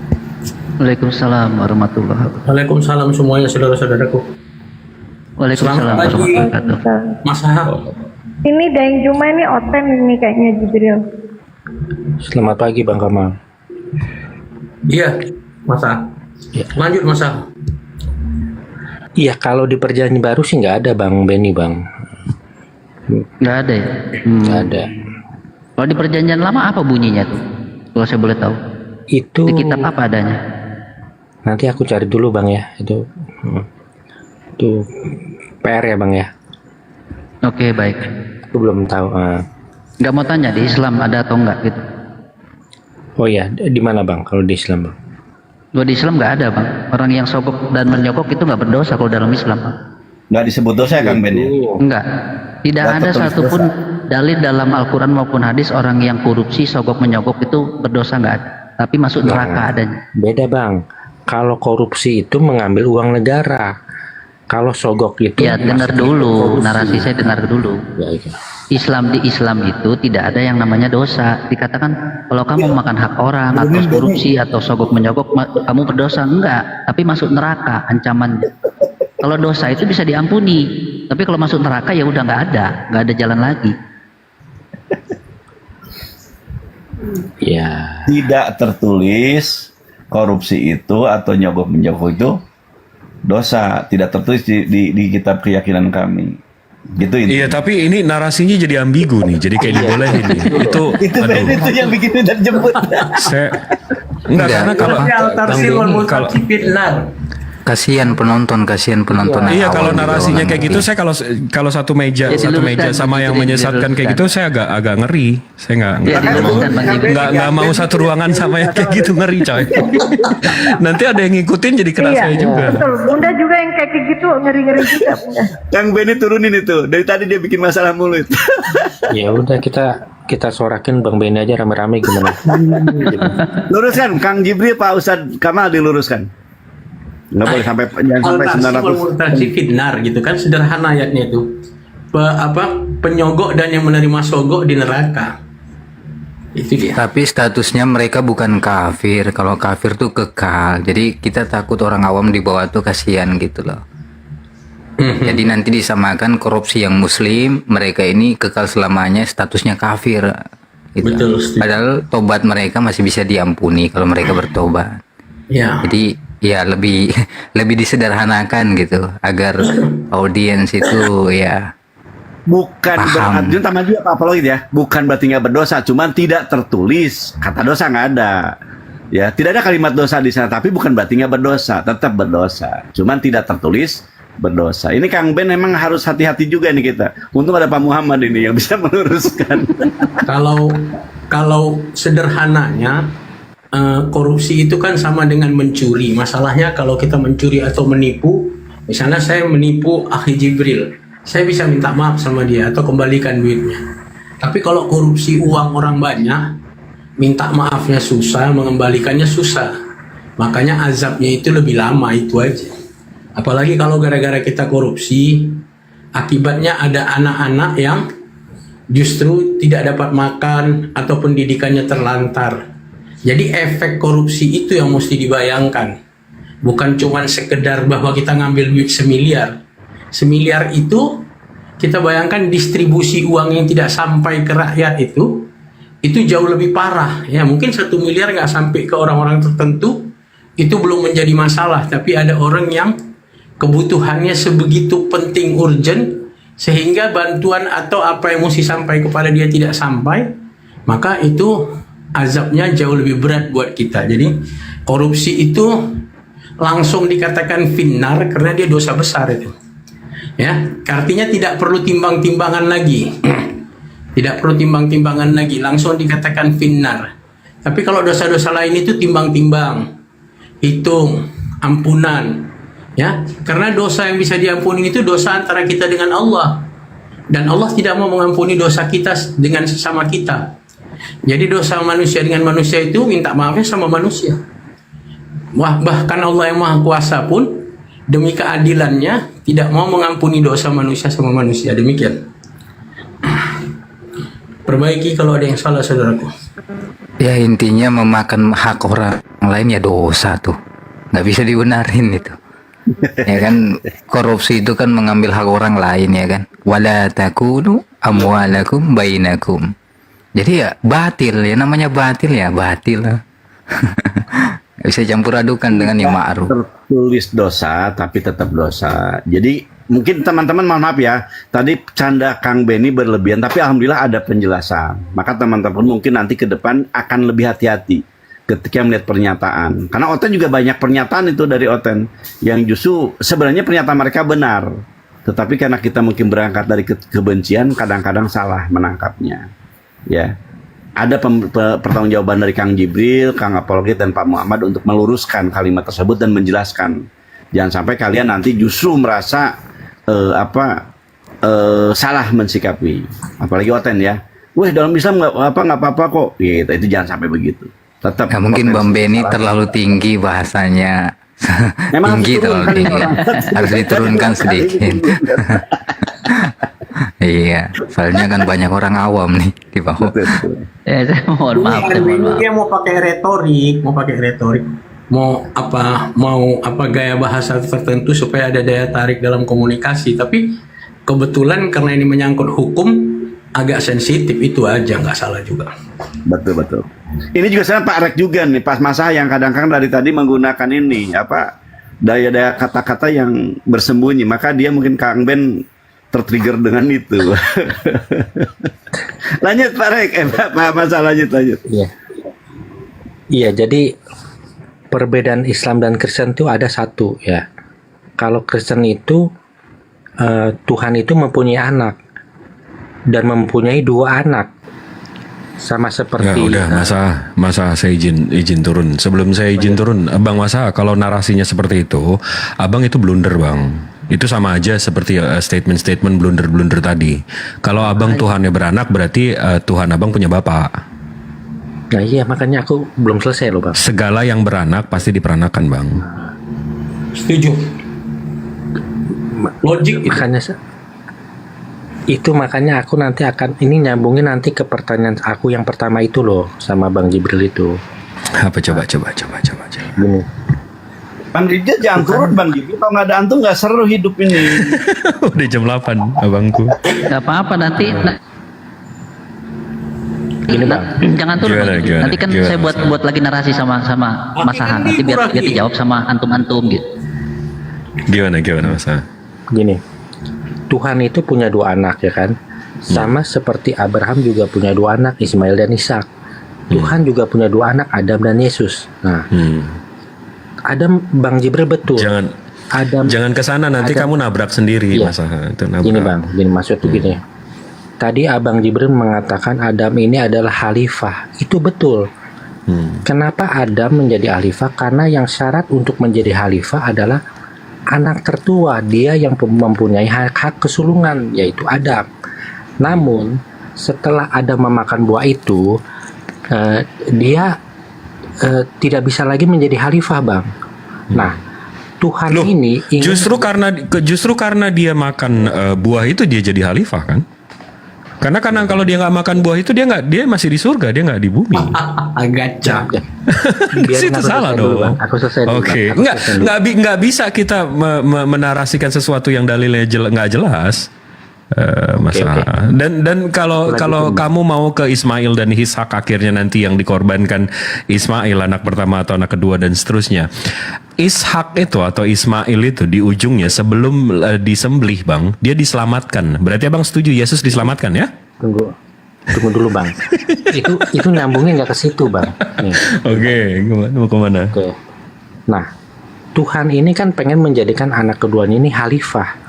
Waalaikumsalam warahmatullahi wabarakatuh. Waalaikumsalam semuanya saudara-saudaraku. Waalaikumsalam Selamat pagi. warahmatullahi wabarakatuh. Mas Ahab. Ini Daeng Juma ini oten ini kayaknya Jibril. Selamat pagi bang Kamal. Iya, Mas Ahab. Ya. Lanjut Mas Ahab. Iya kalau di perjanjian baru sih nggak ada bang Benny bang. Nggak ada ya? Nggak ada. Kalau di perjanjian lama apa bunyinya tuh? Kalau saya boleh tahu. Itu Di kitab apa adanya? nanti aku cari dulu bang ya itu. Itu PR ya bang ya. Oke, baik. Aku belum tahu. Nggak mau tanya di Islam ada atau enggak gitu. Oh ya di mana bang kalau di Islam bang? Kalau di Islam nggak ada bang. Orang yang sogok dan menyogok itu nggak berdosa kalau dalam Islam bang. Nggak disebut dosa ya Kang Ben ya? Enggak. Tidak Nggak ada tertulis satupun dalil dalam Al-Quran maupun hadis orang yang korupsi, sogok, menyogok itu berdosa nggak ada. Tapi masuk neraka adanya. Beda bang. Kalau korupsi itu mengambil uang negara. Kalau sogok itu Ya dengar masuk dulu, korupsi. narasi saya dengar dulu. Ya, iya. Di Islam itu tidak ada yang namanya dosa. Dikatakan kalau kamu makan hak orang atau korupsi atau sogok menyogok kamu berdosa, enggak, tapi masuk neraka ancamannya. Kalau dosa itu bisa diampuni, tapi kalau masuk neraka ya udah nggak ada jalan lagi. Ya. Tidak tertulis korupsi itu atau nyogok menjogok itu dosa, tidak tertulis di kitab keyakinan kami. Gitu ini. Iya, tapi ini narasinya jadi ambigu nih, jadi kayak dibolehin nih. Itu, Itu Ben aduh, itu yang bikin dan jemput. saya enggak karena kalau kalau Kasihan penonton yang iya awal kalau juga narasinya orang kayak gitu, ngerti. saya kalau satu meja Ya, diluruskan, sama yang menyesatkan kayak gitu, saya agak ngeri. Saya nggak Ya, diluruskan, Bang Jibril. nggak mau satu ruangan sama yang kayak gitu, ngeri coy. Nanti ada yang ngikutin jadi kena saya juga. Betul. Bunda juga yang kayak gitu ngeri-ngeri juga Bunda. Kang Benny turunin itu. Dari tadi dia bikin masalah mulut. Ya udah kita sorakin Bang Benny aja rame-rame gimana? Luruskan Kang Jibril, Pak Ustadz Kamal diluruskan. Nggak boleh sampai jangan sampai 900. Multasi fitnar gitu kan, sederhana ayatnya itu. Penyogok dan yang menerima sogok di neraka. Itu dia. Tapi statusnya mereka bukan kafir. Kalau kafir tuh kekal. Jadi kita takut orang awam di bawah tuh kasihan gitu loh. Jadi nanti disamakan korupsi yang muslim, mereka ini kekal selamanya statusnya kafir. Gitu. Betul, setuju. Padahal tobat mereka masih bisa diampuni kalau mereka bertobat. Ya. Jadi ya lebih disederhanakan gitu agar audiens itu ya Bukan Paham. berarti tambah juga Pak Apologi ya. Bukan berarti nggak berdosa, cuman tidak tertulis kata dosa nggak ada. Ya, tidak ada kalimat dosa di sana, tapi bukan berarti nggak berdosa, tetap berdosa. Cuman tidak tertulis berdosa. Ini Kang Ben memang harus hati-hati juga nih kita. Untung ada Pak Muhammad ini yang bisa meluruskan. Kalau sederhananya korupsi itu kan sama dengan mencuri. Masalahnya kalau kita mencuri atau menipu, misalnya saya menipu Akhi Jibril, saya bisa minta maaf sama dia atau kembalikan duitnya. Tapi kalau korupsi uang orang banyak, minta maafnya susah, mengembalikannya susah. Makanya azabnya itu lebih lama, itu aja. Apalagi kalau gara-gara kita korupsi, akibatnya ada anak-anak yang justru tidak dapat makan ataupun pendidikannya terlantar. Jadi efek korupsi itu yang mesti dibayangkan. Bukan cuma sekedar bahwa kita ngambil duit semiliar. Semiliar itu kita bayangkan distribusi uang yang tidak sampai ke rakyat itu jauh lebih parah. Ya mungkin 1 miliar nggak sampai ke orang-orang tertentu, itu belum menjadi masalah. Tapi ada orang yang kebutuhannya sebegitu penting, urgent, sehingga bantuan atau apa yang mesti sampai kepada dia tidak sampai, maka itu azabnya jauh lebih berat buat kita. Jadi korupsi itu langsung dikatakan finnar karena dia dosa besar itu. Ya, artinya tidak perlu timbang-timbangan lagi. Tidak perlu timbang-timbangan lagi, langsung dikatakan finnar. Tapi kalau dosa-dosa lain itu timbang-timbang, hitung, ampunan, ya. Karena dosa yang bisa diampuni itu dosa antara kita dengan Allah. Dan Allah tidak mau mengampuni dosa kita dengan sesama kita. Jadi dosa manusia dengan manusia itu minta maafnya sama manusia. Wah, bahkan Allah yang Maha Kuasa pun demi keadilannya tidak mau mengampuni dosa manusia sama manusia. Demikian. Perbaiki kalau ada yang salah, saudaraku. Ya intinya memakan hak orang lain ya dosa tuh, nggak bisa dibenarin itu. Ya kan, korupsi itu kan mengambil hak orang lain, ya kan. Wala takunu amwalakum bainakum. Jadi ya batil, ya namanya batil ya batil lah. Nggak bisa campur adukan dengan yang ma'ruf. Tertulis dosa tapi tetap dosa. Jadi mungkin teman-teman mohon maaf ya, tadi canda Kang Benny berlebihan, tapi alhamdulillah ada penjelasan. Maka teman-teman mungkin nanti ke depan akan lebih hati-hati ketika melihat pernyataan. Karena Oten juga banyak pernyataan itu dari Oten yang justru sebenarnya pernyataan mereka benar, tetapi karena kita mungkin berangkat dari kebencian, kadang-kadang salah menangkapnya. Ya, ada pertanggungjawaban dari Kang Jibril, Kang Apologet, dan Pak Muhammad untuk meluruskan kalimat tersebut dan menjelaskan. Jangan sampai kalian nanti justru merasa salah mensikapi, apalagi Oten ya. Wah, dalam Islam nggak apa-apa kok. Gitu, itu jangan sampai begitu. Tetap. Ya, mungkin Bang Benny terlalu tinggi bahasanya. Memang tinggi terlalu tinggi. Harus diturunkan sedikit. Iya, soalnya kan banyak orang awam nih di bawah. Saya mohon maaf. Dia mau pakai retorik, mau apa gaya bahasa tertentu supaya ada daya tarik dalam komunikasi. Tapi kebetulan karena ini menyangkut hukum, agak sensitif, itu aja, nggak salah juga. Betul. Ini juga saya Pak Rek juga nih, Pas Masa yang kadang-kadang dari tadi menggunakan ini daya-daya kata-kata yang bersembunyi, maka dia mungkin Kang Ben tertrigger dengan itu. Lanjut Pak Rek, Pak Masa lanjut. Iya. Iya, jadi perbedaan Islam dan Kristen itu ada satu ya. Kalau Kristen itu Tuhan itu mempunyai anak dan mempunyai 2 anak. Sama seperti udah masa saya izin turun. Sebelum saya izin turun, Bang Masa, kalau narasinya seperti itu, Abang itu blunder, Bang. Itu sama aja seperti statement-statement blunder tadi. Kalau Abang Tuhannya beranak, berarti Tuhan Abang punya bapak. Nah iya, makanya aku belum selesai loh Bang. Segala yang beranak pasti diperanakan, Bang. Setuju. Logik itu. Makanya aku nanti akan ini nyambungin nanti ke pertanyaan aku yang pertama itu loh sama Bang Jibril itu. Apa coba. Gini. Bang Rijal jangan turun Bang Jibril, kalau nggak ada antum nggak seru hidup ini. Udah jam 8 abangku. Gak apa-apa nanti. Gini Bang. Jangan turun. Nanti kan saya buat lagi narasi sama Mas Aha. Nanti biar dia dijawab sama antum-antum gitu. Gimana Mas Aha? Gini. Tuhan itu punya 2 anak ya kan. Sama seperti Abraham juga punya 2 anak, Ismail dan Ishak. Tuhan juga punya 2 anak, Adam dan Yesus. Nah, Adam, Bang Jibril betul. Jangan kesana, nanti kamu nabrak sendiri, iya. Mas Aha. Itu nabrak. Gini Bang, gini maksud tuh gini. Tadi Abang Jibril mengatakan Adam ini adalah khalifah. Itu betul. Kenapa Adam menjadi khalifah? Karena yang syarat untuk menjadi khalifah adalah anak tertua, dia yang mempunyai hak kesulungan, yaitu Adam. Namun setelah Adam memakan buah itu, dia tidak bisa lagi menjadi khalifah, Bang. Nah, Tuhan ini ingin justru karena dia makan buah itu dia jadi khalifah kan? Karena kalau dia nggak makan buah itu dia masih di surga, dia nggak di bumi. Gacha. Itu salah dong. Oke. Nggak bisa kita menarasikan sesuatu yang dalilnya nggak jelas. Masalah. Dan kalau kamu mau ke Ismail dan Ishak, akhirnya nanti yang dikorbankan Ismail anak pertama atau anak kedua dan seterusnya. Ishak itu atau Ismail itu di ujungnya sebelum disembelih, Bang, dia diselamatkan. Berarti Abang setuju Yesus diselamatkan ya? Tunggu dulu, Bang. itu nyambungnya nggak ke situ, Bang. Oke, mau kemana? Oke. Nah, Tuhan ini kan pengen menjadikan anak keduanya ini khalifah.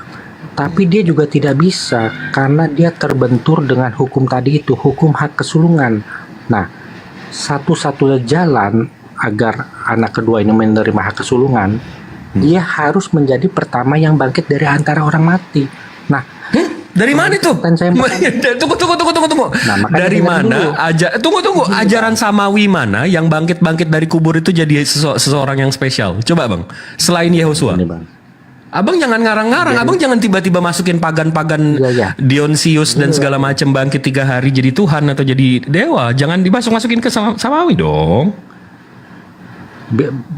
Tapi dia juga tidak bisa karena dia terbentur dengan hukum tadi itu, hukum hak kesulungan. Nah, satu-satunya jalan agar anak kedua ini menerima hak kesulungan, dia harus menjadi pertama yang bangkit dari antara orang mati. Nah, Dari mana itu? Kan saya Tunggu. Nah, makanya Dari dengar mana? dulu. Tunggu. Ajaran samawi mana yang bangkit-bangkit dari kubur itu jadi seseorang yang spesial? Coba bang. Selain Yehosua. Ini, Bang. Abang jangan ngarang-ngarang. Abang jangan tiba-tiba masukin pagan-pagan Iya. Dionisius dan segala macam bangkit 3 hari jadi Tuhan atau jadi dewa. Jangan dimasukin ke samawi dong.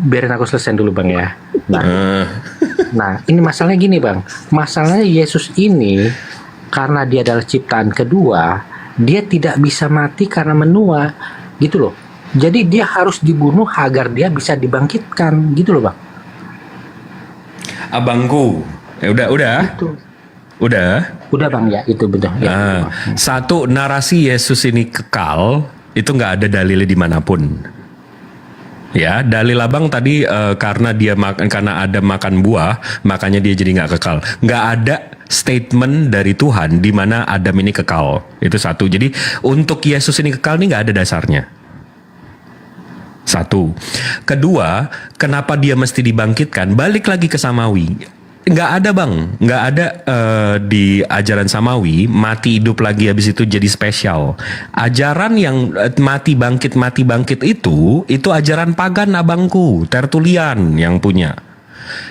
Biarin aku selesai dulu Bang ya. Nah, ini masalahnya gini Bang. Masalahnya Yesus ini karena dia adalah ciptaan kedua, dia tidak bisa mati karena menua, gitu loh. Jadi dia harus dibunuh agar dia bisa dibangkitkan, gitu loh Bang. Abangku. Udah. Itu. Udah Bang ya, itu betul. Ya. Satu, narasi Yesus ini kekal itu nggak ada dalilnya dimanapun. Ya, dalil abang tadi karena Adam makan buah, makanya dia jadi nggak kekal. Nggak ada statement dari Tuhan di mana Adam ini kekal. Itu satu. Jadi untuk Yesus ini kekal ini nggak ada dasarnya. Satu. Kedua, kenapa dia mesti dibangkitkan? Balik lagi ke Samawi. Nggak ada bang, nggak ada di ajaran Samawi mati hidup lagi habis itu jadi spesial. Ajaran yang mati bangkit itu ajaran pagan abangku, Tertullian yang punya.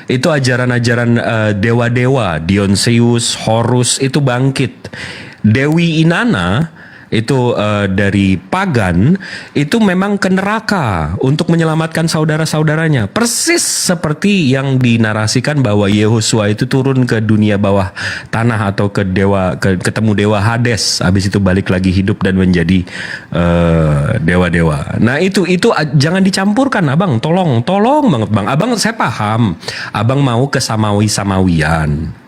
Itu ajaran-ajaran dewa-dewa, Dionysius, Horus itu bangkit. Dewi Inanna itu dari pagan itu memang ke neraka untuk menyelamatkan saudara-saudaranya, persis seperti yang dinarasikan bahwa Yehosua itu turun ke dunia bawah tanah atau ketemu dewa Hades, habis itu balik lagi hidup dan menjadi dewa-dewa. Nah itu jangan dicampurkan abang, tolong banget bang. Abang saya paham, abang mau ke Samawian.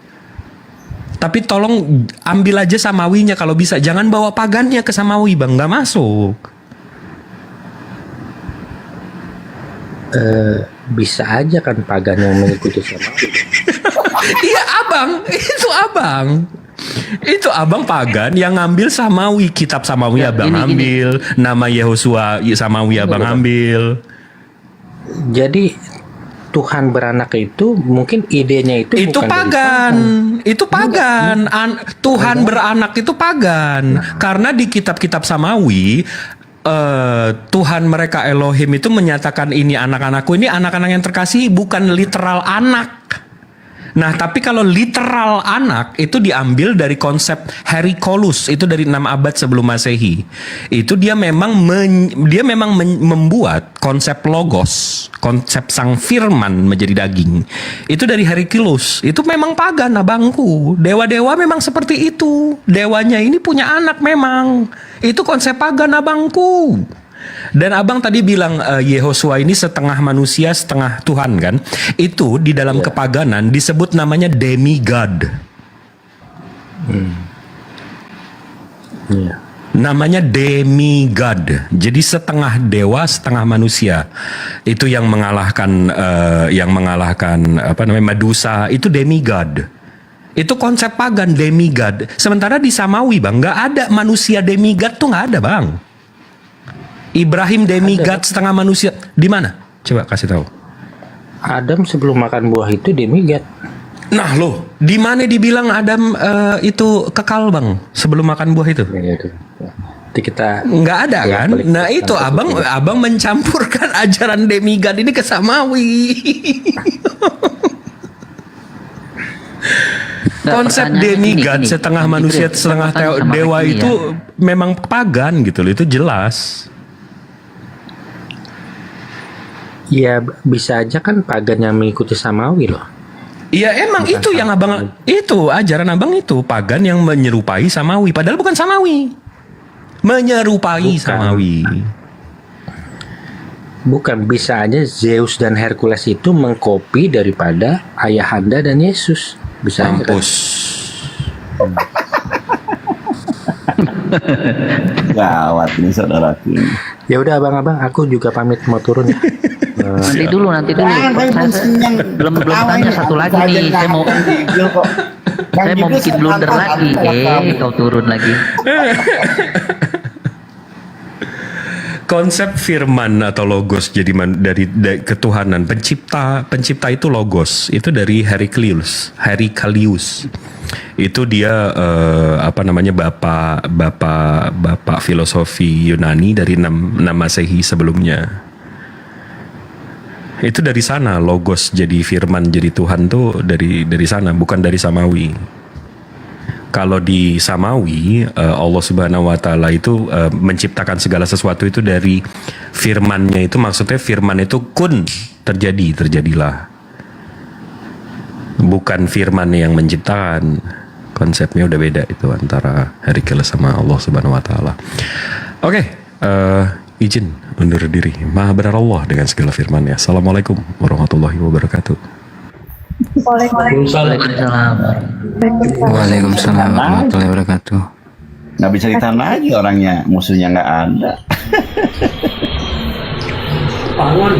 Tapi tolong ambil aja Samawinya kalau bisa. Jangan bawa pagannya ke Samawi bang, nggak masuk. Bisa aja kan pagan yang mengikuti Samawi. Iya Itu abang pagan yang ngambil Samawi, kitab Samawi Ya, abang ambil, nama Yehosua Samawi abang ambil. Jadi Tuhan beranak itu mungkin idenya itu bukan pagan. Itu pagan. Tuhan beranak itu pagan. Karena di kitab-kitab Samawi Tuhan mereka Elohim itu menyatakan ini anak-anakku, ini anak-anak yang terkasih, bukan literal anak. Nah, tapi kalau literal anak itu diambil dari konsep Herikolus, itu dari 6 abad sebelum Masehi. Itu dia memang membuat konsep logos, konsep sang firman menjadi daging. Itu dari Herikolus. Itu memang pagan abangku. Dewa-dewa memang seperti itu. Dewanya ini punya anak memang. Itu konsep pagan abangku. Dan abang tadi bilang Yehosua ini setengah manusia setengah Tuhan kan. Itu di dalam kepaganan disebut namanya demigod. Namanya demigod. Jadi setengah dewa setengah manusia. Itu yang mengalahkan Medusa, itu demigod. Itu konsep pagan demigod. Sementara di Samawi bang nggak ada manusia demigod tuh, nggak ada bang. Ibrahim demigod setengah manusia. Di mana? Coba kasih tahu. Adam sebelum makan buah itu demigod. Nah loh, di mana dibilang Adam itu kekal bang sebelum makan buah itu? Nanti kita nggak ada kan? Nah itu abang mencampurkan ajaran demigod ini ke Samawi. Konsep demigod setengah manusia setengah dewa itu memang pagan gitu loh, itu jelas. Ya bisa aja kan pagan yang mengikuti Samawi loh. Iya emang bukan itu yang abang itu ajaran abang itu pagan yang menyerupai Samawi, padahal bukan Samawi. Menyerupai Samawi. Bukan, bisa aja Zeus dan Hercules itu mengkopi daripada Ayahanda dan Yesus. Bisa aja kan? Gawat ini saudaraku. Ya udah abang-abang, aku juga pamit mau turun ya. Nanti dulu. Saya belum tanya satu lagi nih. Saya mau Saya mau bikin blunder lagi. Kau turun lagi. Konsep firman atau logos jadi dari ketuhanan, pencipta itu logos, itu dari Heraclius. Itu dia bapak filosofi Yunani dari 6 Masehi sebelumnya. Itu dari sana logos jadi firman jadi Tuhan tuh dari sana, bukan dari Samawi. Kalau di Samawi, Allah Subhanahu wa Ta'ala itu menciptakan segala sesuatu itu dari firman-Nya, itu maksudnya firman itu kun, terjadilah. Bukan firman yang menciptakan. Konsepnya udah beda itu antara Heraclius sama Allah Subhanahu wa Ta'ala. Oke, izin undur diri. Maha benar Allah dengan segala firman-Nya. Assalamualaikum warahmatullahi wabarakatuh. Waalaikumsalam. Waalaikumsalam warahmatullahi wabarakatuh. Nggak bisa ditahan lagi orangnya, musuhnya nggak ada. Bangun.